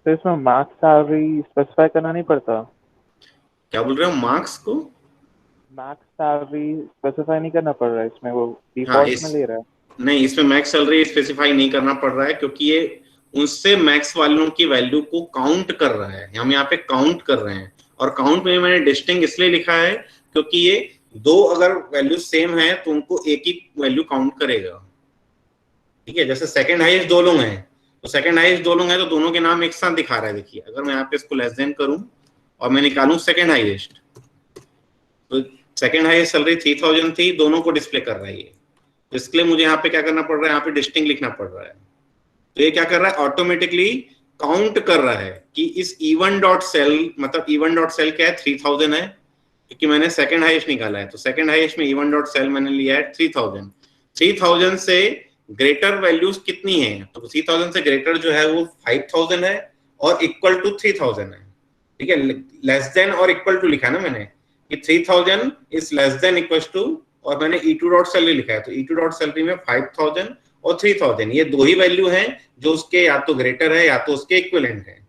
इसमें मार्क्स सैलरी स्पेसिफाई करना नहीं पड़ता? क्या बोल रहे हो, मार्क्स को? मार्क्स सैलरी स्पेसिफाई नहीं करना पड़ रहा है इसमें, वो हाँ, डिफॉल्ट में ले रहा है। नहीं, इसमें मैक्स सैलरी स्पेसिफाई नहीं करना पड़ रहा है, क्योंकि ये उनसे मैक्स वालों की वैल्यू को काउंट कर रहा है। हम यहाँ पे काउंट कर रहे हैं, और काउंट में मैंने डिस्टिंग इसलिए लिखा है क्योंकि ये 2 अगर वैल्यू सेम है तो उनको एक ही वैल्यू काउंट करेगा। ठीक है, जैसे सेकंड हाईएस्ट 2 लोग हैं तो सेकंड हाईएस्ट 2 लोग हैं तो दोनों के नाम एक साथ दिखा रहा है। देखिए अगर मैं यहाँ पे इसको लेस देन करूं और मैं निकालूं सेकंड हाईएस्ट, तो सेकंड हाईएस्ट सैलरी 3000 थी, दोनों को डिस्प्ले कर रहा है ये। इसके लिए मुझे यहाँ पे क्या करना पड़ रहा है, यहाँ पे डिस्टिंग लिखना पड़ रहा है। तो ये क्या कर रहा है, ऑटोमेटिकली काउंट कर रहा है कि इस E1 डॉट सेल, मतलब E1 डॉट सेल क्या है, 3000 है, क्योंकि मैंने सेकंड हाईएस्ट निकाला है। तो सेकंड हाईएस्ट में E1 डॉट सेल मैंने लिया है 3000 से ग्रेटर वैल्यूज कितनी है, तो 3000 से ग्रेटर जो है वो 5000 है और इक्वल टू 3000 है, ठीक है। लेस देन और इक्वल टू लिखा है ना मैंने कि 3000 is less than equal to, और मैंने E2 डॉट सैलरी लिखा है, तो E2 डॉट सैलरी में 5000 और 3000 ये दो ही वैल्यू हैं जो उसके या तो ग्रेटर है या तो उसके इक्विवेलेंट है।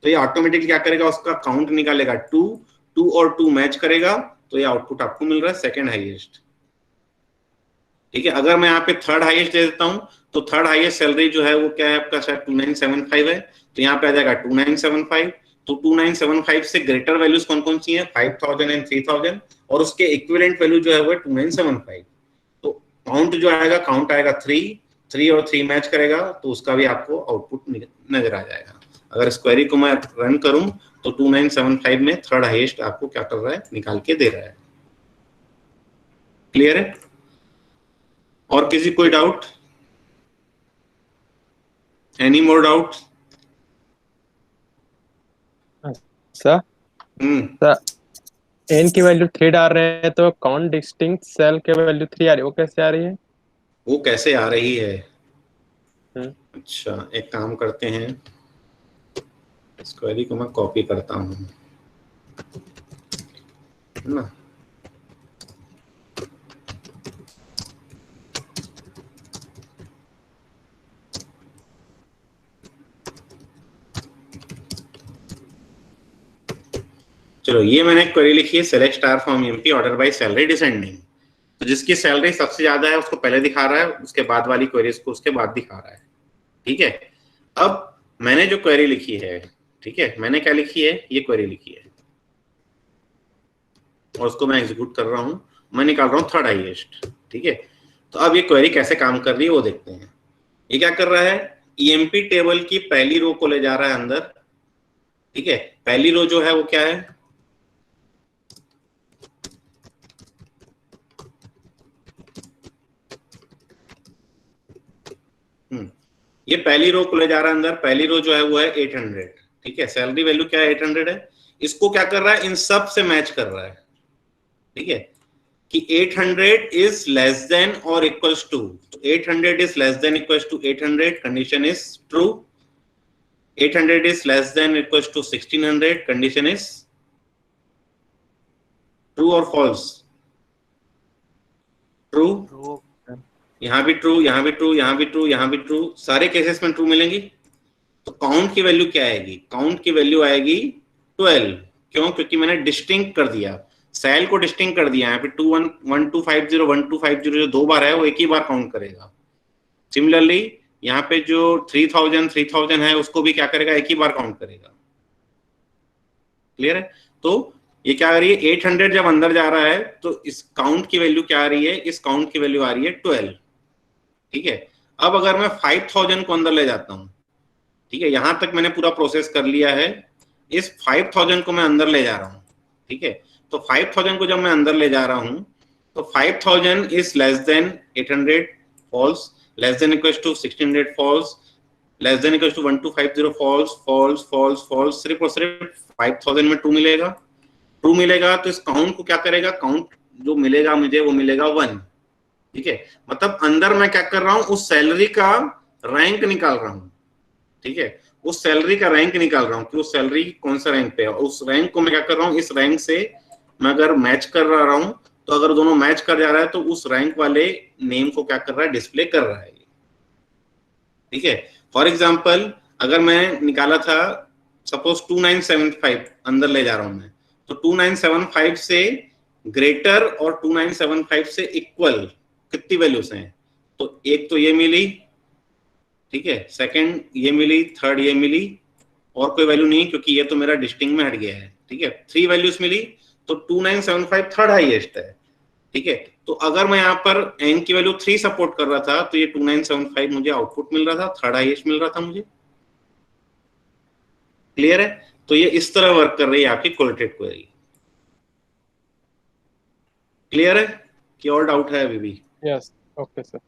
तो ये ऑटोमेटिकली क्या करेगा, उसका काउंट निकालेगा 2 और 2 मैच करेगा, तो ये आउटपुट आपको मिल रहा है सेकंड हाईएस्ट, ठीक है। अगर मैं यहाँ पे थर्ड हाईएस्ट दे देता हूँ तो थर्ड हाईएस्ट सैलरी जो है वो क्या है आपका, शायद 2975 है, तो यहाँ पे आ जाएगा 2975। तो 2975 से ग्रेटर वैल्यूज कौन कौन सी हैं, 5000 एंड 3000, और उसके इक्विवेलेंट वैल्यू जो है वो 2975। तो काउंट जो आएगा, काउंट आएगा 3 और 3 मैच करेगा, तो उसका भी आपको आउटपुट नजर आ जाएगा। अगर इस क्वेरी को मैं रन करूं तो 2975 में थर्ड हाईएस्ट आपको क्या कर रहा है, निकाल के दे रहा है। क्लियर है? और किसी कोई doubt? Any more doubt? Sir N की वैल्यू 3 डाल रहे हैं तो कौन डिस्टिंक्ट सेल के वैल्यू 3 आ रही है, वो कैसे आ रही है? वो कैसे आ रही है? अच्छा, एक काम करते हैं, इस क्वेरी को मैं कॉपी करता हूं, है ना। चलो, ये मैंने क्वेरी लिखी है, select star from MP order by salary descending. तो जिसकी सैलरी सबसे ज्यादा है उसको पहले दिखा रहा है, उसके बाद वाली क्वेरीज को उसके बाद दिखा रहा है, ठीक है। अब मैंने जो क्वेरी लिखी है, ठीक है, मैंने क्या लिखी है, ये क्वेरी लिखी है और उसको मैं एग्जीक्यूट कर रहा हूं, मैं निकाल रहा हूं थर्ड हाईएस्ट, ठीक है। तो अब ये क्वेरी कैसे काम कर रही है वो देखते हैं। ये क्या कर रहा है, ईएमपी टेबल की पहली रो को ले जा रहा है अंदर, ठीक है। पहली रो जो है वो क्या है, ये पहली रो को ले जा रहा है अंदर। पहली रो जो है वो है 800, ठीक है। सैलरी वैल्यू क्या है, 800 है। इसको क्या कर रहा है, इन सब से मैच कर रहा है, ठीक है, कि 800 इज लेस देन और equals to, 800 is less than equals to 800, condition is true. 800 is less than equals to 1600, condition is true और फॉल्स? ट्रू। यहाँ भी ट्रू, यहाँ भी ट्रू, यहाँ भी ट्रू, यहाँ भी ट्रू, सारे केसेस में ट्रू मिलेंगी। तो काउंट की वैल्यू क्या आएगी, काउंट की वैल्यू आएगी 12। क्यों? क्योंकि मैंने डिस्टिंक्ट कर दिया, सेल को डिस्टिंक्ट कर दिया। यहाँ पे 1250 जो 2 बार है वो एक ही बार काउंट करेगा। सिमिलरली यहाँ पे जो 3000 है उसको भी क्या करेगा, एक ही बार काउंट करेगा। क्लियर है? तो ये क्या आ रही है, 800 जब अंदर जा रहा है तो इस काउंट की वैल्यू क्या आ रही है, इस काउंट की वैल्यू आ रही है 12, ठीक है। अब अगर मैं 5000 को अंदर ले जाता हूं, ठीक है, यहां तक मैंने पूरा प्रोसेस कर लिया है, इस 5000 को मैं अंदर ले जा रहा हूं, ठीक है। तो 5000 को जब मैं अंदर ले जा रहा हूं तो 5000 is less than 800, false, less than equal to 1600, false, less than equal to 1250, false false false false. सिर्फ और सिर्फ 5000 में ट्रू मिलेगा। ट्रू मिलेगा तो इस काउंट को क्या करेगा, काउंट जो मिलेगा मुझे वो मिलेगा 1, ठीक है। मतलब अंदर मैं क्या कर रहा हूं, उस सैलरी का रैंक निकाल रहा हूं, ठीक है। उस सैलरी का रैंक निकाल रहा हूं कि उस सैलरी कौन सा रैंक पे है। उस रैंक को मैं क्या कर रहा हूं, इस रैंक से मैं अगर मैच कर रहा हूं तो अगर दोनों मैच कर जा रहा है तो उस रैंक वाले नेम को क्या कर रहा है, डिस्प्ले कर रहा है, ठीक है। फॉर एग्जाम्पल अगर मैं निकाला था सपोज 2975 अंदर ले जा रहा हूं मैं, तो 2975 से ग्रेटर और 2975 से इक्वल कितनी वैल्यूज हैं, तो एक तो ये मिली, ठीक है, सेकंड ये मिली, थर्ड ये मिली, और कोई वैल्यू नहीं क्योंकि ये तो मेरा डिस्टिंक्ट में हट गया है, ठीक है। 3 वैल्यूज मिली, तो 2975 थर्ड हाईएस्ट है, ठीक है। तो अगर मैं यहाँ पर n की वैल्यू 3 सपोर्ट कर रहा था तो ये 2975 मुझे आउटपुट मिल रहा था, थर्ड हाईएस्ट मिल रहा था मुझे। क्लियर है? तो ये इस तरह वर्क कर रही है आपकी कोलेटेड क्वेरी। क्लियर है कि और डाउट है अभी भी? Yes, okay sir.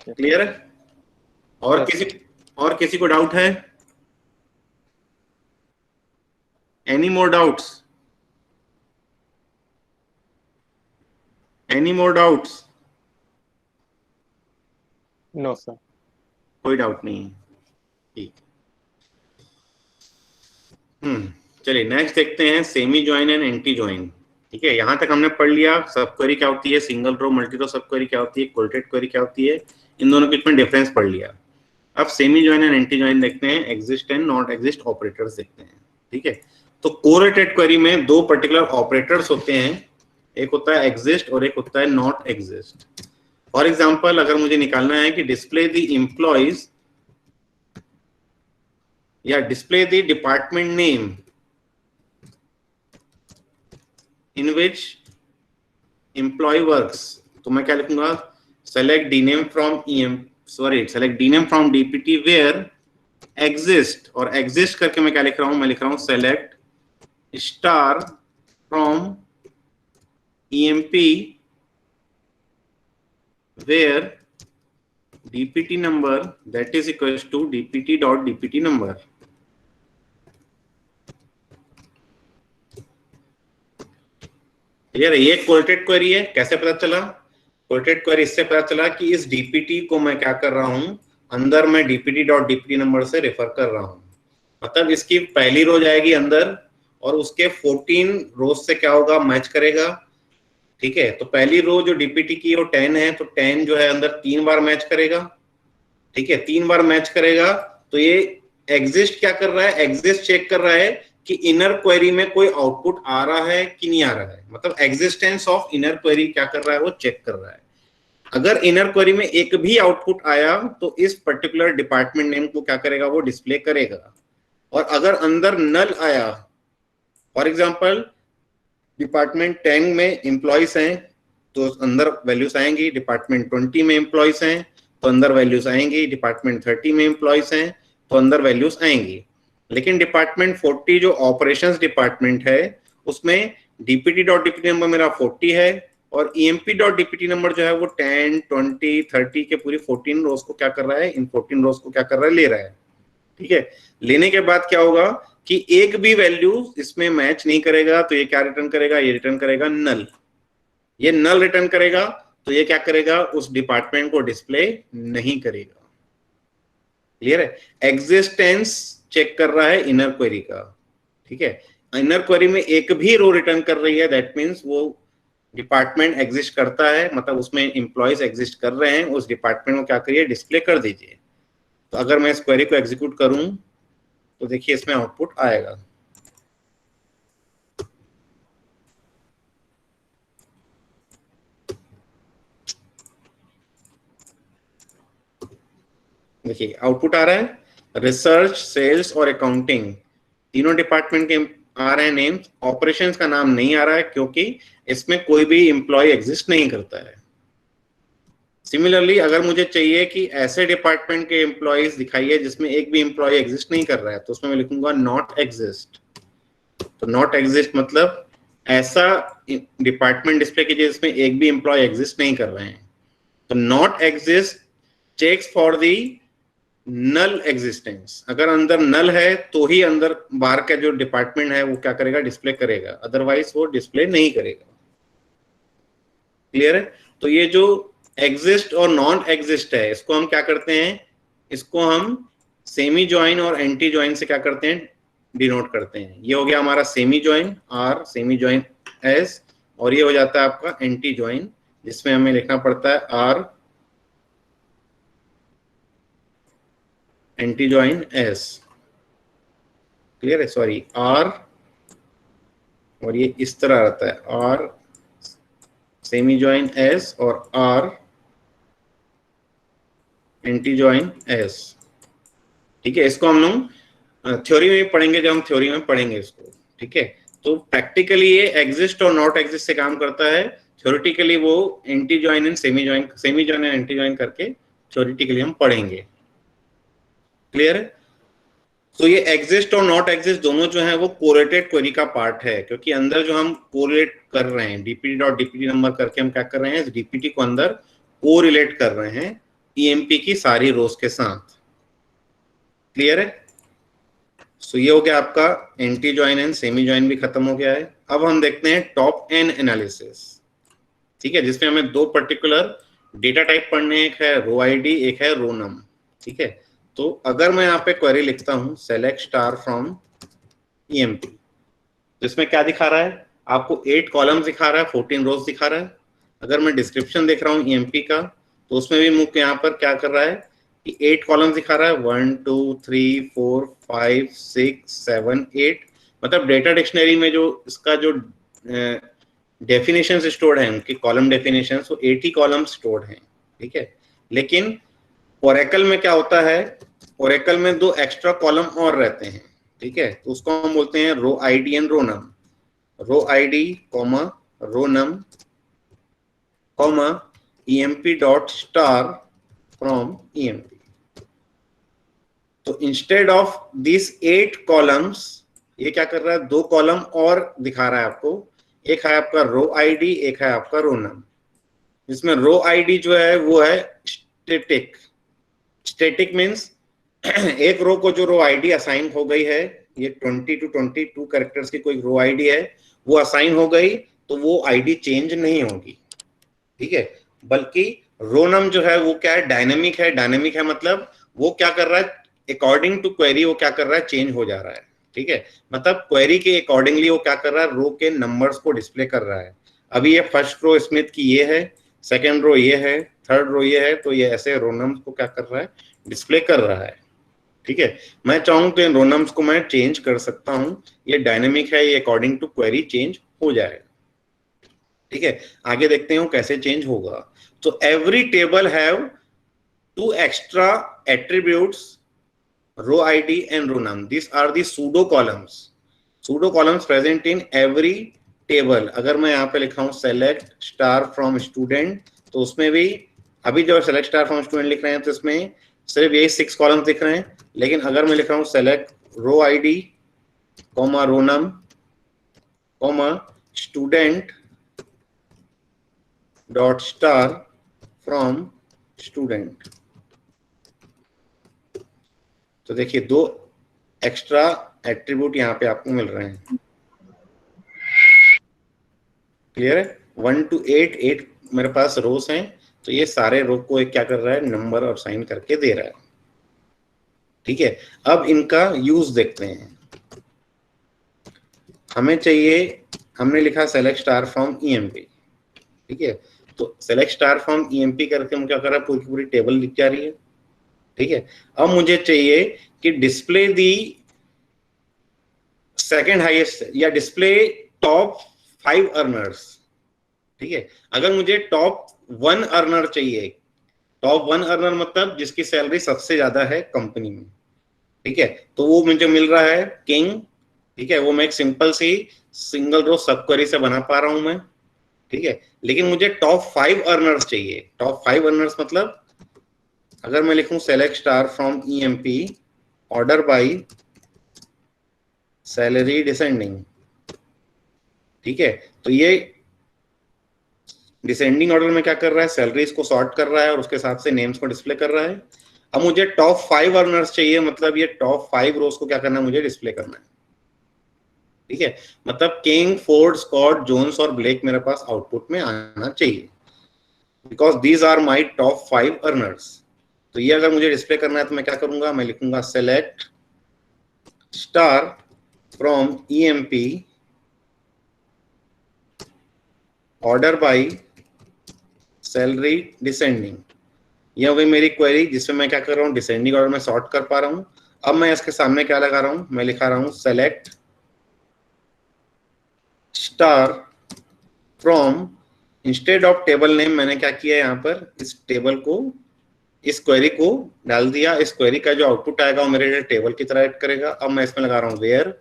क्लियर है? और किसी को डाउट है? Any more doubts? Any more doubts? No sir. कोई डाउट नहीं है, ठीक। चलिए नेक्स्ट देखते हैं semi join and anti join. ठीक है, यहां तक हमने पढ़ लिया सब क्वेरी क्या होती है, single row multi row sub query क्या होती है, कोरिलेटेड क्वेरी क्या होती है, इन दोनों के बीच में डिफरेंस पढ़ लिया। अब semi join and anti join देखते हैं, exist and not exist operators देखते हैं। ठीक है, तो कोरिलेटेड क्वेरी में दो पर्टिकुलर ऑपरेटर्स होते हैं, एक होता है एग्जिस्ट और एक होता है नॉट एग्जिस्ट। फॉर एग्जाम्पल अगर मुझे निकालना है कि डिस्प्ले द एम्प्लॉइज या display the department name in which employee works, तो मैं क्या लिखूंगा, select dname from select dname from DPT where exist, और एग्जिस्ट करके मैं क्या लिख रहा हूं, मैं लिख रहा हूं select star from EMP where dpt number that is equals to dpt number। यार ये कोरिलेटेड क्वेरी है, कैसे पता चला, कोरिलेटेड क्वेरी इससे पता चला कि इस dpt को मैं क्या कर रहा हूं, अंदर मैं dpt नंबर से रेफर कर रहा हूं, मतलब इसकी पहली रो जाएगी अंदर और उसके 14 रोज से क्या होगा, मैच करेगा। ठीक है, तो पहली रो जो डीपीटी की वो 10 है, तो 10 जो है अंदर 3 बार मैच करेगा। ठीक है, 3 बार मैच करेगा, तो ये एग्जिस्ट क्या कर रहा है, एग्जिस्ट चेक कर रहा है कि इनर क्वेरी में कोई आउटपुट आ रहा है कि नहीं आ रहा है, मतलब एग्जिस्टेंस ऑफ इनर क्वेरी क्या कर रहा है, वो चेक कर रहा है। अगर इनर क्वेरी में एक भी आउटपुट आया तो इस पर्टिकुलर डिपार्टमेंट नेम को क्या करेगा, वो डिस्प्ले करेगा। और अगर अंदर नल आया, फॉर एग्जाम्पल डिपार्टमेंट 10 में एम्प्लॉयज हैं तो अंदर वैल्यूज आएंगी, डिपार्टमेंट 20 में एम्प्लॉयज हैं तो अंदर वैल्यूज आएंगी, डिपार्टमेंट 30 में एम्प्लॉयज हैं तो अंदर वैल्यूज आएंगी। लेकिन डिपार्टमेंट 40 जो ऑपरेशंस डिपार्टमेंट है उसमें dpt.dpt नंबर मेरा 40 है और emp.dpt नंबर जो है वो 10, 20, 30 के पूरी 14 रोज को क्या कर रहा है, इन 14 रोज को क्या कर रहा है, ले रहा है। ठीक है, लेने के बाद क्या होगा कि एक भी वैल्यू इसमें मैच नहीं करेगा तो ये क्या रिटर्न करेगा, ये रिटर्न करेगा नल। ये नल रिटर्न करेगा तो ये क्या करेगा, उस डिपार्टमेंट को डिस्प्ले नहीं करेगा। क्लियर है, एग्जिस्टेंस चेक कर रहा है इनर क्वेरी का। ठीक है, इनर क्वेरी में एक भी रो रिटर्न कर रही है, दैट मींस वो डिपार्टमेंट एग्जिस्ट करता है, मतलब उसमें एम्प्लॉयज एग्जिस्ट कर रहे हैं, उस डिपार्टमेंट को क्या करिए, डिस्प्ले कर दीजिए। तो अगर मैं इस क्वेरी को एग्जीक्यूट करूं तो देखिए इसमें आउटपुट आएगा। देखिए आउटपुट आ रहा है, रिसर्च, सेल्स और अकाउंटिंग तीनों डिपार्टमेंट के आ रहे हैं नेम्स, ऑपरेशंस का नाम नहीं आ रहा है क्योंकि इसमें कोई भी एम्प्लॉय एग्जिस्ट नहीं करता है। सिमिलरली अगर मुझे चाहिए कि ऐसे डिपार्टमेंट के एम्प्लॉयज दिखाइए जिसमें एक भी एम्प्लॉय एग्जिस्ट नहीं कर रहा है, तो उसमें मैं लिखूंगा नॉट एग्जिस्ट। तो नॉट एग्जिस्ट मतलब ऐसा डिपार्टमेंट डिस्प्ले कीजिए जिसमें एक भी एम्प्लॉय एग्जिस्ट नहीं कर रहे हैं। तो not exist checks for the null existence, अगर अंदर नल है तो ही अंदर बाहर का जो डिपार्टमेंट है वो क्या करेगा, डिस्प्ले करेगा, अदरवाइज वो डिस्प्ले नहीं करेगा। क्लियर है, तो ये जो एग्जिस्ट और नॉन एग्जिस्ट है इसको हम क्या करते हैं, इसको हम सेमी ज्वाइन और एंटी ज्वाइन से क्या करते हैं, डिनोट करते हैं। ये हो गया हमारा semi join are, semi join S, और ये हो जाता है आपका एंटी ज्वाइन जिसमें हमें लिखना पड़ता है R anti join S. Clear है, सॉरी आर, और ये इस तरह रहता है आर सेमी ज्वाइन एस और आर एंटी ज्वाइन एस। ठीक है, इसको हम लोग थ्योरी में पढ़ेंगे, जब हम थ्योरी में पढ़ेंगे इसको। ठीक है, तो प्रैक्टिकली ये एग्जिस्ट और नॉट एग्जिस्ट से काम करता है, थ्योरेटिकली वो anti join and semi join and anti join करके थ्योरेटिकली हम पढ़ेंगे। क्लियर है, तो ये एग्जिस्ट और नॉट एग्जिस्ट दोनों जो है वो कोरिलेटेड क्वेरी का पार्ट है, क्योंकि अंदर जो हम कोरिलेट कर रहे हैं dpt.dpt नंबर करके हम क्या कर रहे हैं, डीपीटी को अंदर कोरिलेट कर रहे हैं ईएमपी की सारी रोज के साथ। क्लियर है, सो ये हो गया आपका anti join and semi join भी खत्म हो गया है। अब हम देखते हैं टॉप एन एनालिसिस। ठीक है, जिसमें हमें दो पर्टिकुलर डेटा टाइप पढ़ने, एक है रो आईडी, एक है रो नम। ठीक है, तो अगर मैं यहाँ पे क्वेरी लिखता हूँ सेलेक्ट स्टार फ्रॉम ईएमपी, तो इसमें क्या दिखा रहा है आपको? 8 कॉलम्स दिखा रहा है, 14 रोज दिखा रहा है। अगर मैं डिस्क्रिप्शन देख रहा हूँ ईएमपी का, तो उसमें भी मुझे यहाँ पर क्या कर रहा है कि 8 कॉलम्स दिखा रहा है, 1 2 3 4 5 6 7 8। मतलब डेटा डिक्शनरी में जो इसका जो डेफिनेशंस स्टोर्ड हैं, उनकी कॉलम डेफिनेशंस, वो 80 कॉलम्स स्टोर्ड हैं, ठीक है। लेकिन ओरेकल में क्या होता है, ओरेकल में 2 एक्स्ट्रा कॉलम और रहते हैं, ठीक है, तो उसको हम बोलते हैं row ID and row num. Row ID comma row num comma emp dot star from emp। तो इंस्टेड ऑफ दिस 8 कॉलम्स, ये क्या कर रहा है, 2 कॉलम और दिखा रहा है आपको। एक है आपका रो आईडी, एक है आपका रो नम। इसमें रो आईडी जो है वो है स्टैटिक। स्टैटिक मीन्स एक रो को जो रो आईडी असाइन हो गई है, ये 20 to 22 कैरेक्टर्स की कोई रो आईडी है, वो असाइन हो गई तो वो आईडी चेंज नहीं होगी, ठीक है। बल्कि रो नम जो है वो क्या है, डायनेमिक है। डायनेमिक है मतलब वो क्या कर रहा है, अकॉर्डिंग टू क्वेरी वो क्या कर रहा है, चेंज हो जा रहा है, ठीक है। मतलब क्वेरी के अकॉर्डिंगली वो क्या कर रहा है, रो के नंबर्स को डिस्प्ले कर रहा है। अभी ये फर्स्ट रो स्मिथ की ये है, सेकेंड रो ये है, थर्ड रो ये है, तो ये ऐसे रो नम्स को क्या कर रहा है, डिस्प्ले कर रहा है, ठीक है। मैं चाहूँ तो इन रो नम्स को मैं चेंज कर सकता हूँ, ये डायनेमिक है, ये अकॉर्डिंग टू क्वेरी चेंज हो जाएगा, ठीक है। आगे देखते हैं कैसे चेंज होगा। तो every table have 2 extra attributes, row ID and row num. This are the pseudo columns. Pseudo columns present in every table. अगर मैं यहाँ पे लिखा हूँ सेलेक्ट स्टार फ्रॉम स्टूडेंट, तो उसमें भी अभी जो सेलेक्ट स्टार फ्रॉम स्टूडेंट लिख रहे हैं तो इसमें सिर्फ यही 6 कॉलम्स दिख रहे हैं। लेकिन अगर मैं लिख रहा हूँ select row ID comma row num comma student dot star from student, तो देखिए 2 एक्स्ट्रा एट्रीब्यूट यहाँ पे आपको मिल रहे हैं। क्लियर है? 1 to 8 मेरे पास रोज हैं, तो ये सारे रो को एक क्या कर रहा है, नंबर और साइन करके दे रहा है, ठीक है। अब इनका यूज देखते हैं। हमें चाहिए, हमने लिखा सेलेक्ट स्टार फ्रॉम ईएमपी, ठीक है। तो सेलेक्ट स्टार फ्रॉम ईएमपी करके हम क्या कर रहा है, पूरी पूरी टेबल लिख जा रही है, ठीक है। अब मुझे चाहिए कि डिस्प्ले दी सेकंड हाईएस्ट या डिस्प्ले टॉप 5 अर्नर्स, ठीक है। अगर मुझे टॉप 1 अर्नर चाहिए, टॉप 1 अर्नर मतलब जिसकी सैलरी सबसे ज्यादा है कंपनी में, ठीक है, तो वो मुझे मिल रहा है किंग, ठीक है। वो मैं एक simple C single row sub query से बना पा रहा हूं मैं, ठीक है। लेकिन मुझे टॉप 5 अर्नर्स चाहिए। टॉप 5 अर्नर्स मतलब अगर मैं लिखूं select star from EMP order by salary descending, ठीक है, तो ये डिसेंडिंग ऑर्डर में क्या कर रहा है, सैलरीज को सॉर्ट कर रहा है और उसके हिसाब से नेम्स को डिस्प्ले कर रहा है। अब मुझे टॉप 5 अर्नर्स चाहिए, मतलब ये टॉप 5 रोज को क्या करना है, मुझे डिस्प्ले करना है, ठीक है। मतलब किंग, फोर्ड, स्कॉट, जोन्स और ब्लेक मेरे पास आउटपुट में आना चाहिए, because these are my top 5 earners. तो ये अगर मुझे डिस्प्ले करना है तो मैं क्या करूंगा, मैं लिखूंगा select star from EMP order by salary descending. ये हो गई मेरी क्वेरी, जिसमें मैं क्या कर रहा हूँ, डिसेंडिंग ऑर्डर में सॉर्ट कर पा रहा हूँ। अब मैं इसके सामने क्या लगा रहा हूँ, मैं लिखा रहा हूँ select star from, instead of table name मैंने क्या किया यहाँ पर, इस टेबल को, इस क्वेरी को डाल दिया। इस क्वेरी का जो आउटपुट आएगा वो मेरे लिए टेबल की तरह ऐड करेगा। अब मैं इसमें लगा रहा हूँ वेयर,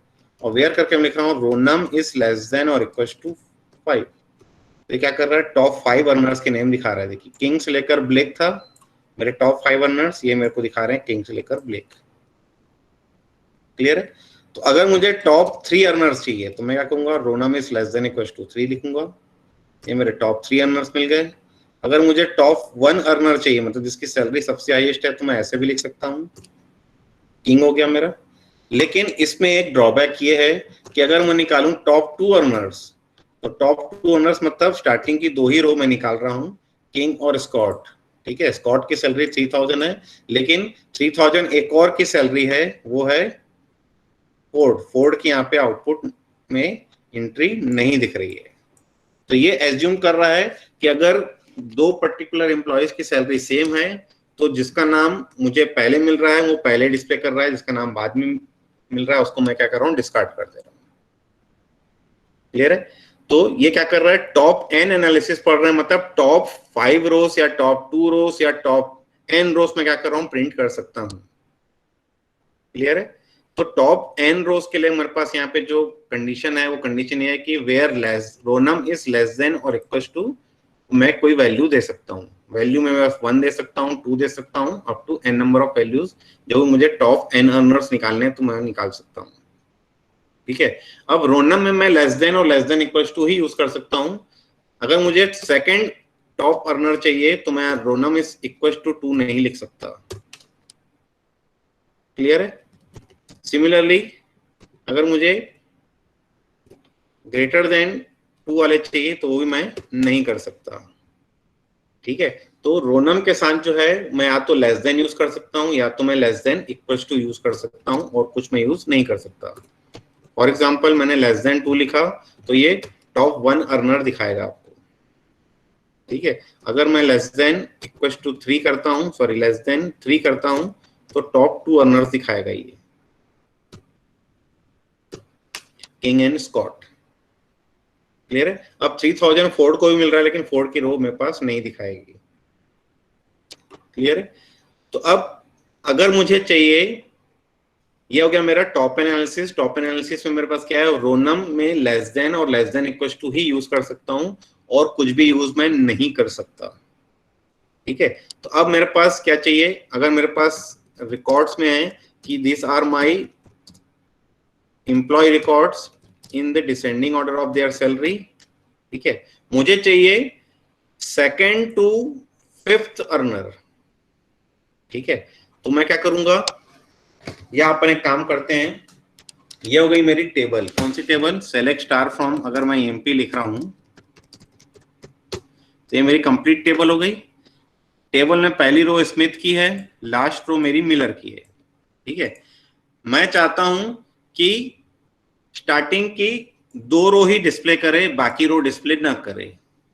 और वेयर करके मैं लिख रहा हूँ रो नम इज लेस देन और इक्वल टू 5। ये क्या कर रहा है, टॉप 5 अर्नर्स के नेम दिखा रहा है। देखिए किंग से लेकर ब्लेक था मेरे टॉप 5 अर्नर्स, ये मेरे को दिखा रहे हैं किंग से लेकर ब्लेक। क्लियर है? तो अगर मुझे टॉप 3 अर्नर्स चाहिए तो मैं क्या कहूंगा, row num is less than equal to 3 लिखूंगा। ये मेरे टॉप 3 अर्नर्स मिल गए। अगर मुझे टॉप 1 अर्नर चाहिए, मतलब जिसकी सैलरी सबसे हाईएस्ट है, तो मैं ऐसे भी लिख सकता हूँ, किंग हो गया मेरा। लेकिन इसमें एक ड्रॉबैक ये है कि अगर मैं निकालूं टॉप 2 अर्नर्स, तो टॉप 2 अर्नर्स मतलब स्टार्टिंग की 2 ही रो में निकाल रहा हूं, किंग और स्कॉट, ठीक है, स्कॉट की सैलरी 3000 है, लेकिन 3000 एक और की सैलरी है, वो है फोर्ड की यहाँ पे आउटपुट में एंट्री नहीं दिख रही है। तो ये एज्यूम कर रहा है कि अगर दो पर्टिकुलर एम्प्लॉयज की सैलरी सेम है तो जिसका नाम मुझे पहले मिल रहा है वो पहले डिस्प्ले कर रहा है, जिसका नाम बाद में मिल रहा है उसको मैं क्या कर रहा हूँ, डिस्कार्ड कर दे रहा हूँ। क्लियर है? तो ये क्या कर रहा है, टॉप एन एनालिसिस पढ़ रहे हैं, मतलब टॉप 5 रोज या टॉप 2 रोज या टॉप एन रोज में क्या कर रहा हूँ, प्रिंट कर सकता हूँ। क्लियर है? तो टॉप एन रोज के लिए मेरे पास यहाँ पे जो कंडीशन है वो कंडीशन ये है कि where less rownum is less than और इक्वल टू, मैं कोई वैल्यू दे सकता हूँ। वैल्यू में मैं 1 दे सकता हूँ, 2 दे सकता हूँ, up to n number of values. जब मुझे टॉप n अर्नर्स निकालने हैं तो मैं निकाल सकता हूँ। ठीक है, अब रोनम में मैं लेस देन और लेस देन इक्वल टू ही यूज कर सकता हूँ। अगर मुझे सेकंड टॉप अर्नर चाहिए तो मैं रोनम इज इक्वल टू 2 नहीं लिख सकता। क्लियर है? सिमिलरली अगर मुझे ग्रेटर देन 2 वाले चाहिए तो वो भी मैं नहीं कर सकता। ठीक है, तो रोनम के साथ जो है मैं या तो लेस देन यूज कर सकता हूं या तो मैं less than equal to use कर सकता हूं, और कुछ मैं यूज नहीं कर सकता। फॉर एग्जांपल मैंने लेस देन 2 लिखा तो ये टॉप 1 अर्नर दिखाएगा आपको। ठीक है, अगर मैं लेस देन इक्वल टू 3 करता हूं, सॉरी लेस देन 3 करता हूं तो टॉप 2 अर्नर्स दिखाएगा ये, किंग एंड स्कॉट। क्लियर है? अब 3000 फोर्ड को भी मिल रहा है लेकिन फोर्ड की रो मेरे पास नहीं दिखाएगी। क्लियर है? तो अब अगर मुझे चाहिए, ये हो गया मेरा टॉप एनालिसिस। टॉप एनालिसिस में मेरे पास क्या है, रोनम में लेस देन और लेस देन इक्वल टू ही यूज कर सकता हूं और कुछ भी यूज मैं नहीं कर सकता। ठीक है, तो अब मेरे पास क्या चाहिए, अगर मेरे पास रिकॉर्ड्स में है कि this are my employ records in the descending order of their salary. ठीक है, मुझे चाहिए सेकंड टू 5th अर्नर। ठीक है, तो मैं क्या करूंगा, या अपन एक काम करते हैं, ये हो गई मेरी टेबल। कौन सी टेबल? Select star from. अगर मैं एमपी लिख रहा हूं तो ये मेरी कंप्लीट टेबल हो गई। टेबल में पहली रो स्मिथ की है, लास्ट रो मेरी मिलर की है। ठीक है, मैं चाहता हूं कि स्टार्टिंग की 2 रो ही डिस्प्ले करे, बाकी रो डिस्प्ले ना करे।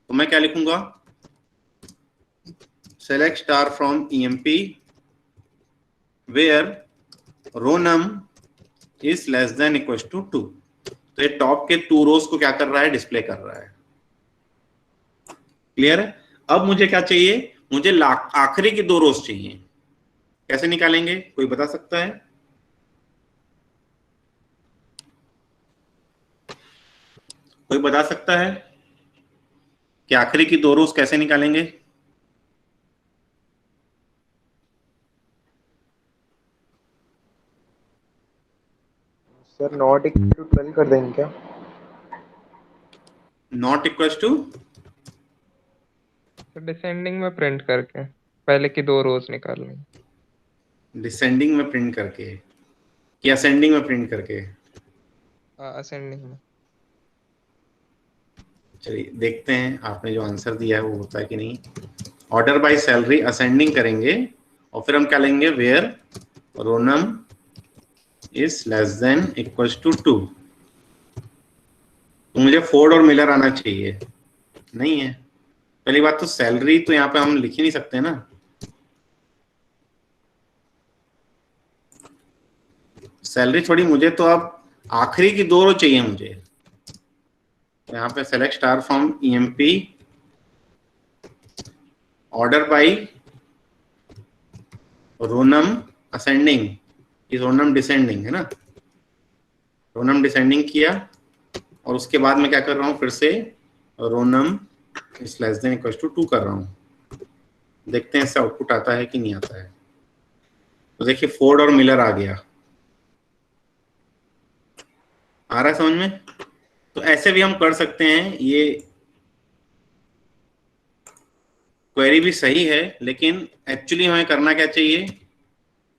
तो मैं क्या लिखूंगा, select star from EMP where rownum is less than equal to 2। तो ये टॉप के 2 रोज को क्या कर रहा है, डिस्प्ले कर रहा है। क्लियर है? अब मुझे क्या चाहिए, मुझे आखिरी की 2 रोज चाहिए। कैसे निकालेंगे, कोई बता सकता है? कोई बता सकता है कि आखिरी की 2 रोज कैसे निकालेंगे? सर नॉट इक्वल टू 12 कर देंगे क्या? नॉट इक्वल टू डिसेंडिंग में प्रिंट करके पहले की 2 रोज निकाल लेंगे। डिसेंडिंग में प्रिंट करके कि असेंडिंग में प्रिंट करके? असेंडिंग में। चलिए देखते हैं आपने जो आंसर दिया है वो होता है कि नहीं। ऑर्डर बाय सैलरी असेंडिंग करेंगे और फिर हम क्या लेंगे, where rownum is less than equal to 2। तो मुझे फोर्ड और मिलर आना चाहिए, नहीं है। पहली बात तो सैलरी तो यहाँ पे हम लिख ही नहीं सकते ना, सैलरी छोड़ी, मुझे तो अब आखिरी की 2 रो चाहिए मुझे। तो यहाँ पे select star from EMP order by rownum ascending is rownum descending, है ना। रोनम डिसेंडिंग किया और उसके बाद मैं क्या कर रहा हूँ, फिर से rownum is less than equal to 2 कर रहा हूँ। देखते हैं इससे आउटपुट आता है कि नहीं आता है। तो देखिए फोर्ड और मिलर आ गया, आ रहा है समझ में। तो ऐसे भी हम कर सकते हैं, ये क्वेरी भी सही है, लेकिन एक्चुअली हमें करना क्या चाहिए,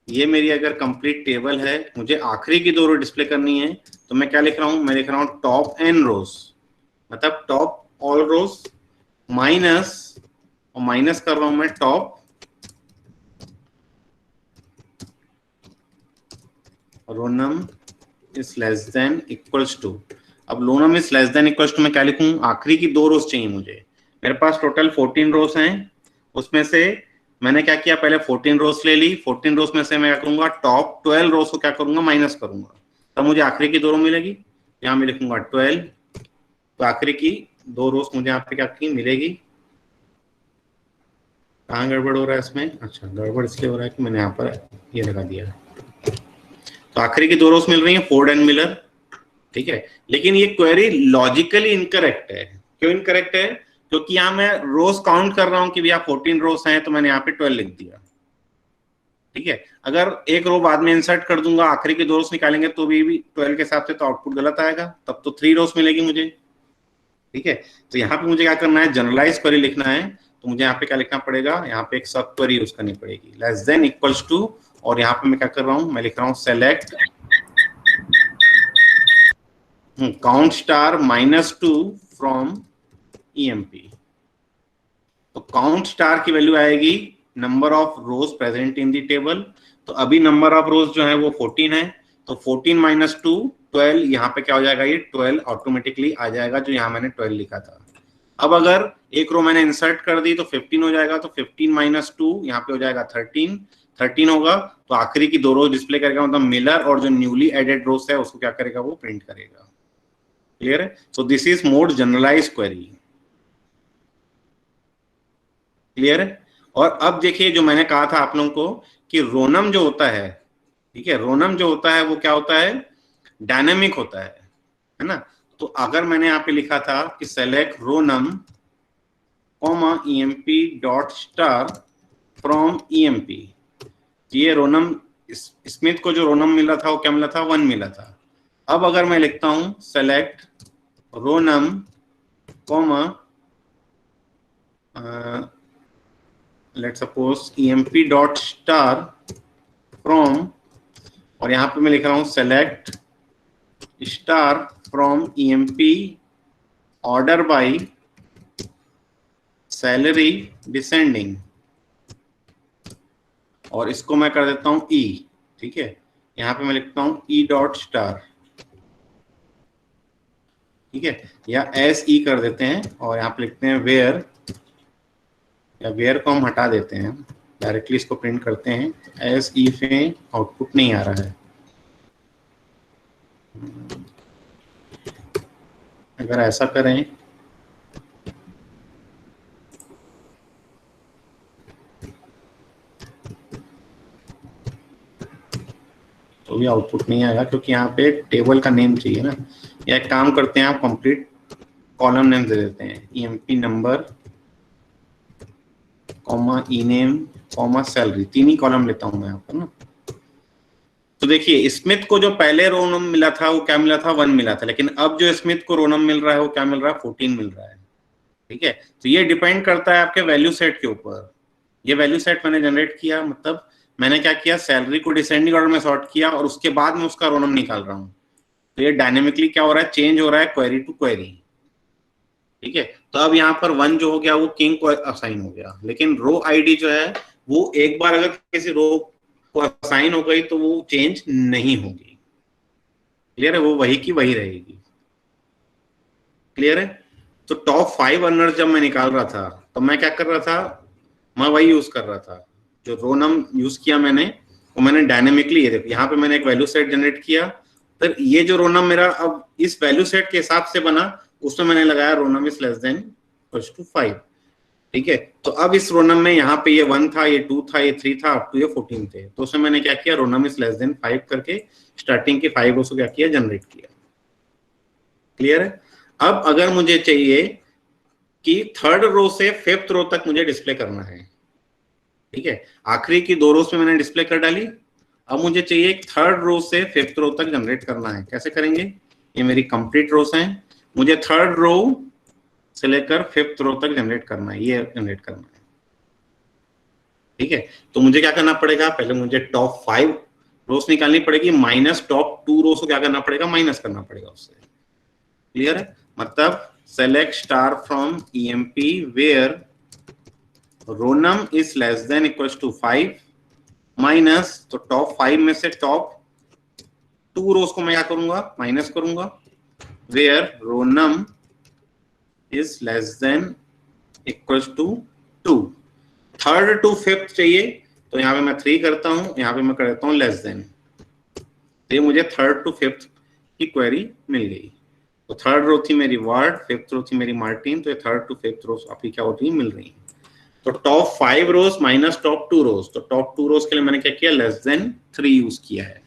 ये मेरी अगर कंप्लीट टेबल है, मुझे आखिरी की 2 रो डिस्प्ले करनी है, तो मैं क्या लिख रहा हूं, मैं लिख रहा हूं टॉप एन रोज, मतलब टॉप ऑल रोज माइनस, और माइनस कर रहा हूं मैं top row num is less than equals to, अब row num is less than equals to मैं क्या लिखूं, आखिरी की 2 रोज चाहिए मुझे, मेरे पास टोटल 14 रोज हैं, उसमें से मैंने क्या किया, पहले 14 रोज ले ली, 14 रोज में से मैं क्या करूंगा, टॉप 12 रोज को क्या करूंगा, माइनस करूंगा, तब मुझे आखिरी की 2 रो मिलेगी, यहाँ मैं लिखूंगा 12, तो आखिरी की 2 रोज मुझे यहाँ पे क्या की मिलेगी। कहाँ गड़बड़ हो रहा है इसमें, अच्छा गड़बड़ इसलिए हो रहा है कि मैंने यहाँ पर ये लगा दिया, तो आखिरी की 2 रोज मिल रही है फोर्ड एंड मिलर, ठीक है, लेकिन ये क्वेरी लॉजिकली इनकरेक्ट है। क्यों इनकरेक्ट है, क्योंकि यहाँ मैं रोज काउंट कर रहा हूँ कि भैया 14 रोज हैं, तो मैंने यहाँ पे 12 लिख दिया, ठीक है, अगर एक रो बाद में इंसर्ट कर दूंगा, आखिरी की 2 रोज निकालेंगे तो भी 12 के हिसाब से तो आउटपुट गलत आएगा, तब तो 3 रोज मिलेगी मुझे, ठीक है। तो यहाँ पे मुझे क्या करना है, जनरलाइज क्वेरी लिखना है, तो मुझे यहाँ पे क्या लिखना पड़ेगा, यहाँ पे एक सब क्वेरी यूज करनी पड़ेगी, लेस देन इक्वल्स टू, और यहाँ पे मैं क्या कर रहा हूँ, मैं लिख रहा हूँ select count star -2 from EMP। तो काउंट स्टार की वैल्यू आएगी number of rose present in the table, तो अभी नंबर ऑफ रोज जो है वो 14 है, तो 14 - 2 12, यहाँ पे क्या हो जाएगा, ये 12 ऑटोमेटिकली आ जाएगा, जो यहाँ मैंने 12 लिखा था। अब अगर एक रो मैंने इंसर्ट कर दी तो 15 हो जाएगा, तो 15 - 2 यहाँ पे हो जाएगा 13 होगा, तो आखिरी की 2 रोज डिस्प्ले करेगा, मतलब मिलर और जो न्यूली एडेड रोज है उसको क्या करेगा, वो प्रिंट करेगा। क्लियर है, so this is more generalize query. Clear है, और अब देखिए जो मैंने कहा था आप लोगों को कि रोनम जो होता है, ठीक है, रोनम जो होता है वो क्या होता है, डायनेमिक होता है ना। तो अगर मैंने यहाँ पे लिखा था कि select rownum EMP dot star from EMP, ये रोनम स्मिथ को जो रोनम मिला था वो क्या मिला था, 1 मिला था। अब अगर मैं लिखता हूं select rownum let suppose EMP dot star from, और यहां पे मैं लिख रहा हूं select star from EMP order by salary descending, और इसको मैं कर देता हूं E, ठीक है, यहां पे मैं लिखता हूं E डॉट स्टार, ठीक है, या SE कर देते हैं, और यहाँ पे लिखते हैं वेयर, या वेयर को हम हटा देते हैं, डायरेक्टली इसको प्रिंट करते हैं, SE पे आउटपुट नहीं आ रहा है। अगर ऐसा करें तो भी आउटपुट नहीं आएगा, क्योंकि यहाँ पे टेबल का नेम चाहिए ना। या एक काम करते हैं, आप कंप्लीट कॉलम नेम दे देते हैं, EMP number E name salary, 3 ही कॉलम लेता हूं मैं यहाँ पर ना। तो देखिए स्मिथ को जो पहले रोनम मिला था वो क्या मिला था, 1 मिला था, लेकिन अब जो स्मिथ को रोनम मिल रहा है वो क्या मिल रहा है, 14 मिल रहा है, ठीक है। तो ये डिपेंड करता है आपके वैल्यू सेट के ऊपर। ये वैल्यू सेट मैंने जनरेट किया, मतलब मैंने क्या किया, सैलरी को डिसेंडिंग ऑर्डर में सॉर्ट किया, और उसके बाद में उसका रोनम निकाल रहा हूँ। तो ये डायनेमिकली क्या हो रहा है, चेंज हो रहा है क्वेरी टू क्वेरी, ठीक है। तो अब यहाँ पर 1 जो हो गया वो किंग को असाइन हो गया, लेकिन रो आईडी जो है वो एक बार अगर किसी रो को असाइन हो गई तो वो चेंज नहीं होगी। क्लियर है, वो वही की वही रहेगी। क्लियर है, तो टॉप 5 अर्नर जब मैं निकाल रहा था तो मैं क्या कर रहा था, मैं वही यूज कर रहा था, जो रोनम यूज किया मैंने वो मैंने डायनेमिकली, ये देखो यहाँ पे मैंने एक वैल्यू सेट जनरेट किया, तो ये जो रोनम मेरा अब इस वैल्यू सेट के हिसाब से बना, उसमें मैंने लगाया rownum is less than equals to 5, ठीक है। तो अब इस रोनम में यहाँ पे ये 1 था, ये 2 था, ये 3 था, अप टू ये 14 थे, तो उसमें मैंने क्या किया, रोनम इज लेस देन 5 करके स्टार्टिंग के 5 रोज को क्या किया, जनरेट किया। क्लियर है, अब अगर मुझे चाहिए कि 3rd रो से 5th रो तक मुझे डिस्प्ले करना है, ठीक है, आखिरी की 2 रोज में मैंने डिस्प्ले कर डाली, अब मुझे चाहिए 3rd रो से 5th रो तक जनरेट करना है। कैसे करेंगे, ये मेरी कंप्लीट रोज हैं, मुझे 3rd रो से लेकर 5th रो तक जनरेट करना है, ये जनरेट करना है, ठीक है। तो मुझे क्या करना पड़ेगा, पहले मुझे टॉप 5 रोज निकालनी पड़ेगी, माइनस टॉप 2 रोज को क्या करना पड़ेगा, माइनस करना पड़ेगा उससे। क्लियर है, मतलब select star from EMP where rownum is less than equals to 5 minus, तो टॉप 5 में से टॉप 2 रोज को मैं क्या करूंगा, माइनस करूंगा, where row num is less than equals to 2। Third to fifth चाहिए तो यहाँ पे मैं 3 करता हूं, यहाँ पे मैं कर देता हूँ लेस देन। तो ये मुझे थर्ड टू फिफ्थ की क्वेरी मिल गई। तो थर्ड रो थी मेरी वार्ड, फिफ्थ रो थी मेरी मार्टिन, तो ये थर्ड टू फिफ्थ रोज आपकी क्या होती है, मिल रही है। तो टॉप 5 रोज माइनस टॉप 2 रोज, तो टॉप 2 रोज के लिए मैंने क्या किया, लेस देन 3 यूज किया है,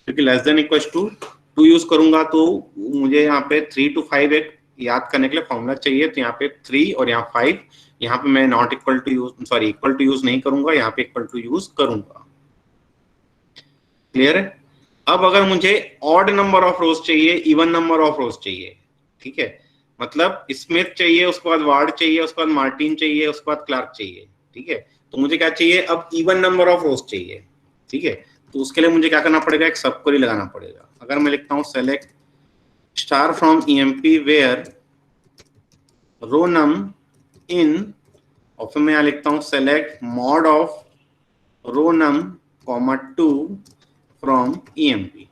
क्योंकि less than equal to 2 use करूंगा तो मुझे यहाँ पे 3 to 5 एक याद करने के लिए फॉर्मूला चाहिए। तो यहाँ पे 3 और यहाँ 5, यहाँ पे मैं not equal to use, sorry equal to use नहीं करूंगा, यहाँ पे इक्वल टू यूज करूंगा। क्लियर है? अब अगर मुझे ऑड नंबर ऑफ रोज चाहिए, इवन नंबर ऑफ रोज चाहिए, ठीक है, मतलब स्मिथ चाहिए, उसके बाद वार्ड चाहिए, उसके बाद मार्टिन चाहिए, उसके बाद क्लार्क चाहिए, ठीक है, तो मुझे क्या चाहिए, अब इवन नंबर ऑफ रोज चाहिए, ठीक है। तो उसके लिए मुझे क्या करना पड़ेगा, एक सब क्वेरी लगाना पड़ेगा। अगर मैं लिखता हूँ select star from EMP where row num in, और फिर मैं यहाँ लिखता हूँ select mod of row num comma 2 from EMP.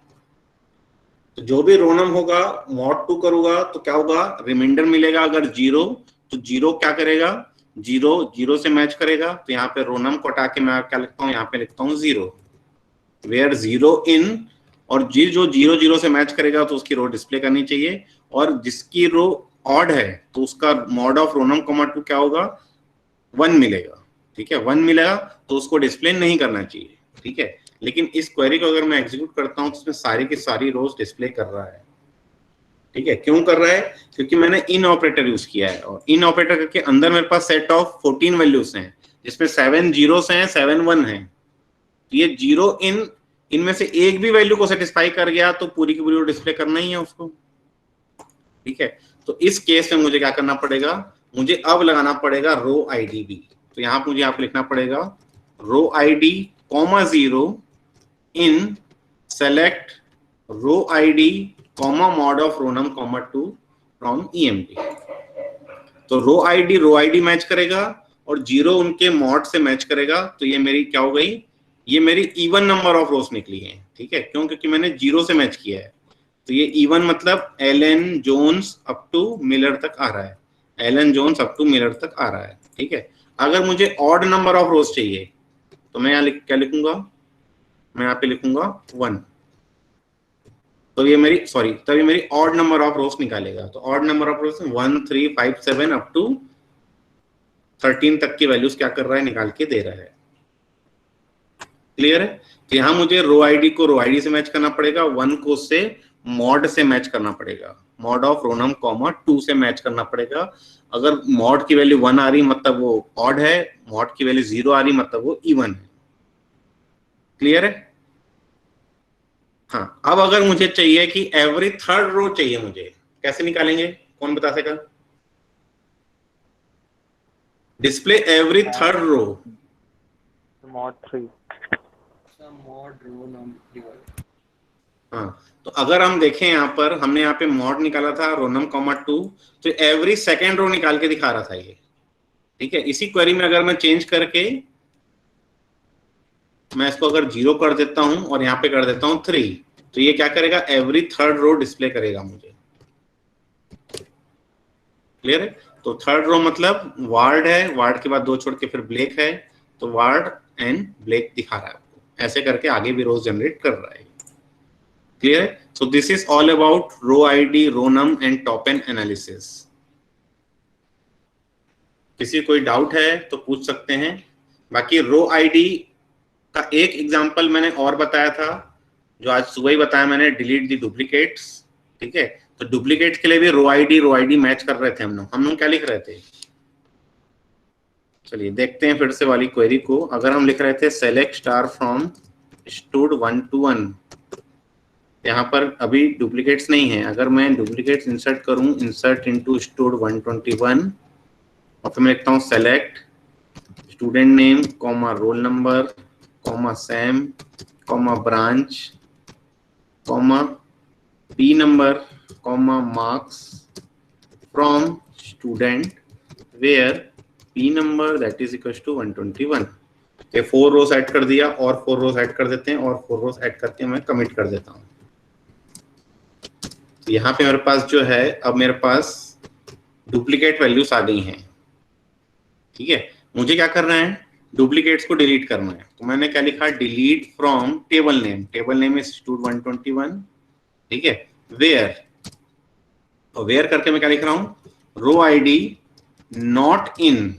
तो जो भी रो नम होगा मॉड 2 करूंगा तो क्या होगा, रिमाइंडर मिलेगा। अगर 0 तो 0 क्या करेगा, 0 से मैच करेगा। तो यहाँ पे रो नम को हटा के मैं क्या लिखता हूँ, यहाँ पे लिखता हूँ 0 वेयर 0 इन, और जो 0 से मैच करेगा तो उसकी रो डिस्प्ले करनी चाहिए, और जिसकी रो ऑड है तो उसका mod of row num comma 2 क्या होगा, 1 मिलेगा, ठीक है, 1 मिलेगा तो उसको डिस्प्ले नहीं करना चाहिए, ठीक है। लेकिन इस क्वेरी को अगर मैं एग्जीक्यूट करता हूं तो उसमें सारी की सारी रोज डिस्प्ले कर रहा है, ठीक है। क्यों कर रहा है, क्योंकि मैंने इन ऑपरेटर यूज किया है, और इन ऑपरेटर के अंदर मेरे पास सेट ऑफ 14 वैल्यूज हैं, जिसमें 7 जीरोस हैं, 7 1 हैं। तो ये 0 इनमें से एक भी वैल्यू को सेटिस्फाई कर गया तो पूरी की पूरी डिस्प्ले करना ही है उसको, ठीक है। तो इस केस में मुझे क्या करना पड़ेगा, मुझे अब लगाना पड़ेगा रो आईडी भी। तो यहाँ मुझे यहाँ पे लिखना पड़ेगा row ID comma 0 in select row ID comma mod of row num comma 2 from EMP. तो रो आईडी मैच करेगा और 0 उनके मॉड से मैच करेगा। तो ये मेरी क्या हो गई, ये मेरी इवन नंबर ऑफ रोज निकली है, ठीक है। क्यों, क्योंकि मैंने 0 से मैच किया है। तो ये इवन मतलब Allen Jones up to Miller तक आ रहा है, Allen Jones up to Miller तक आ रहा है, ठीक है। अगर मुझे ऑड नंबर ऑफ रोज चाहिए तो मैं यहाँ क्या लिखूंगा, मैं यहाँ पे लिखूंगा 1। तो ये मेरी तब ये मेरी ऑड नंबर ऑफ रोज निकालेगा। तो odd number of rows 1 3 5 7 up to 13 तक की वैल्यूज क्या कर रहा है, निकाल के दे रहा है। क्लियर है? तो यहाँ मुझे रो आईडी को रो आईडी से मैच करना पड़ेगा, 1 को से मॉड से मैच करना पड़ेगा, mod of row num comma 2 से मैच करना पड़ेगा। अगर मॉड की वैल्यू 1 आ रही मतलब वो ऑड है, मॉड की वैल्यू 0 आ रही मतलब वो इवन है। क्लियर है? हाँ, अब अगर मुझे चाहिए कि एवरी थर्ड रो चाहिए, मुझे कैसे निकालेंगे, कौन बता सकेगा? Display every third row, mod 3 हाँ। तो अगर हम देखें यहाँ पर, हमने यहाँ पे मॉड निकाला था रोनम कॉमा 2, तो एवरी सेकेंड रो निकाल के दिखा रहा था ये, ठीक है। इसी क्वेरी में अगर मैं चेंज करके मैं इसको अगर 0 कर देता हूं और यहाँ पे कर देता हूं 3, तो ये क्या करेगा, एवरी थर्ड रो डिस्प्ले करेगा मुझे। क्लियर है? तो थर्ड रो मतलब वार्ड है, वार्ड के बाद 2 छोड़ के फिर ब्लैक है, तो वार्ड एंड ब्लैक दिखा रहा है आपको। ऐसे करके आगे भी रोज जनरेट कर रहा है। क्लियर है? So this is all about rowid, rownum and top N analysis. किसी कोई डाउट है तो पूछ सकते हैं। बाकी रो आईडी का एक एग्जांपल मैंने और बताया था, जो आज सुबह ही बताया मैंने, डिलीट दी डुप्लीकेट्स, ठीक है। तो डुप्लीकेट के लिए भी रो आईडी मैच कर रहे थे हम लोग क्या लिख रहे थे, चलिए देखते हैं फिर से वाली क्वेरी को। अगर हम लिख रहे थे select star from stood 1 to 1, यहाँ पर अभी डुप्लीकेट्स नहीं है। अगर मैं डुप्लीकेट्स इंसर्ट करूं, इंसर्ट इनटू स्टूड 121, और फिर मैं लिखता हूँ select student name comma roll number comma sem comma branch comma P number comma marks from student where P number that is equal to 121। ये 4 रोज ऐड कर दिया और 4 रोज ऐड कर देते हैं, और 4 रोज ऐड करके मैं कमिट कर देता हूँ। यहाँ पे मेरे पास जो है, अब मेरे पास डुप्लीकेट वैल्यूज आ गई हैं। ठीक है, मुझे क्या करना है, डुप्लीकेट्स को डिलीट करना है। तो मैंने क्या लिखा, delete from table name, table name is स्टूड121। ठीक है, वेयर, और वेयर करके मैं क्या लिख रहा हूँ, रो आईडी नॉट इन,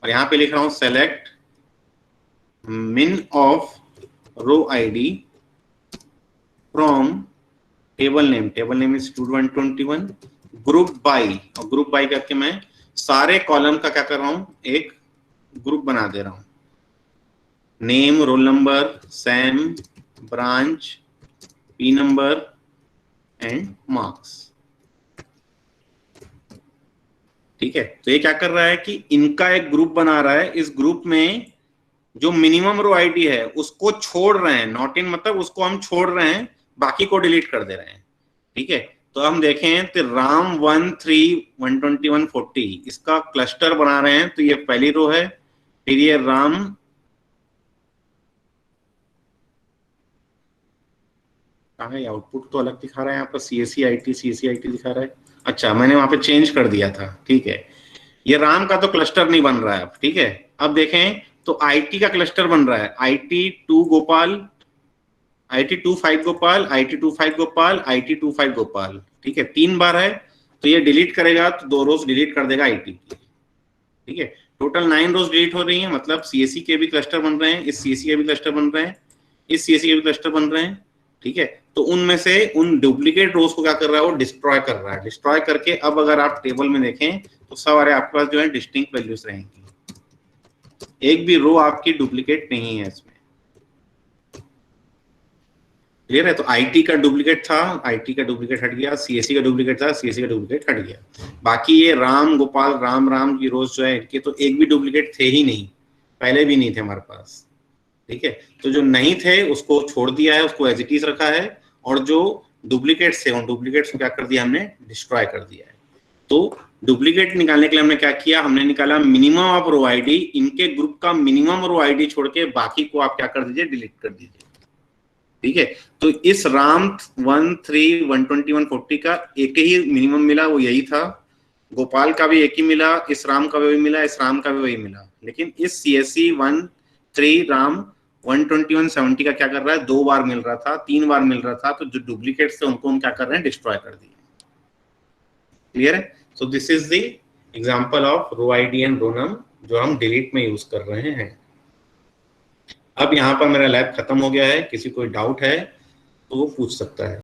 और यहाँ पे लिख रहा हूँ select min of row ID from table name is स्टूड121, ग्रुप बाई, और ग्रुप बाई करके मैं सारे कॉलम का क्या कर रहा हूं, एक ग्रुप बना दे रहा हूं। Name, roll number, Sam, branch, P number and marks. ठीक है, तो ये क्या कर रहा है कि इनका एक ग्रुप बना रहा है। इस ग्रुप में जो मिनिमम रो आईडी है उसको छोड़ रहे हैं, नॉट इन मतलब उसको हम छोड़ रहे हैं, बाकी को डिलीट कर दे रहे हैं। ठीक है, तो हम देखें तो राम 13140 इसका क्लस्टर बना रहे हैं, तो ये पहली रो है। फिर ये राम, कहाँ है आउटपुट, तो अलग दिखा रहा है यहाँ पर, CSE IT दिखा रहा है। अच्छा, मैंने वहां पे चेंज कर दिया था। ठीक है, ये राम का तो क्लस्टर नहीं बन रहा है अब। ठीक है, अब देखें तो IT का क्लस्टर बन रहा है, IT2 Gopal, IT25 Gopal, IT25 Gopal, IT25 Gopal. ठीक है, 3 बार है, तो ये डिलीट करेगा तो 2 रोज डिलीट कर देगा IT की। ठीक है, टोटल 9 रोज डिलीट हो रही हैं, मतलब CSE के भी क्लस्टर बन रहे हैं, इस CSE के भी क्लस्टर बन रहे हैं, इस CSE के भी क्लस्टर बन रहे हैं। ठीक है, तो उनमें से उन डुप्लीकेट रोज को क्या कर रहा है, वो डिस्ट्रॉय कर रहा है। डिस्ट्रॉय करके अब अगर आप टेबल में देखें तो सारे आपके पास जो है डिस्टिंक्ट वैल्यूज रहेंगी, एक भी रो आपकी डुप्लीकेट नहीं है इसमें। क्लियर है, तो IT का डुप्लीकेट था, IT का डुप्लीकेट हट गया, CSE का डुप्लीकेट था, CSE का डुप्लीकेट हट गया। बाकी ये राम गोपाल, राम की रोज जो है इनके तो एक भी डुप्लीकेट थे ही नहीं, पहले भी नहीं थे हमारे पास। ठीक है, तो जो नहीं थे उसको छोड़ दिया है, उसको एज इट इज रखा है, और जो डुप्लीकेट्स थे उन डुप्लीकेट्स को क्या कर दिया हमने, डिस्ट्रॉय कर दिया है। तो डुप्लीकेट निकालने के लिए हमने क्या किया, हमने निकाला मिनिमम ऑफ रो आईडी, इनके ग्रुप का मिनिमम रो आईडी छोड़ के बाकी को आप क्या कर दीजिए, डिलीट कर दीजिए। ठीक है, तो इस राम 13140 का एक ही मिनिमम मिला, वो यही था। गोपाल का भी एक ही मिला, इस राम का भी वही मिला, इस राम का भी वही मिला। लेकिन इस CSE 13 राम 12170 का क्या कर रहा है, 2 बार मिल रहा था, 3 बार मिल रहा था, तो जो डुप्लीकेट्स थे उनको हम क्या कर रहे हैं, डिस्ट्रॉय कर दिए। क्लियर है, so this is the example of row ID and row num जो हम डिलीट में यूज कर रहे हैं। अब यहाँ पर मेरा लैब खत्म हो गया है, किसी कोई डाउट है तो वो पूछ सकता है।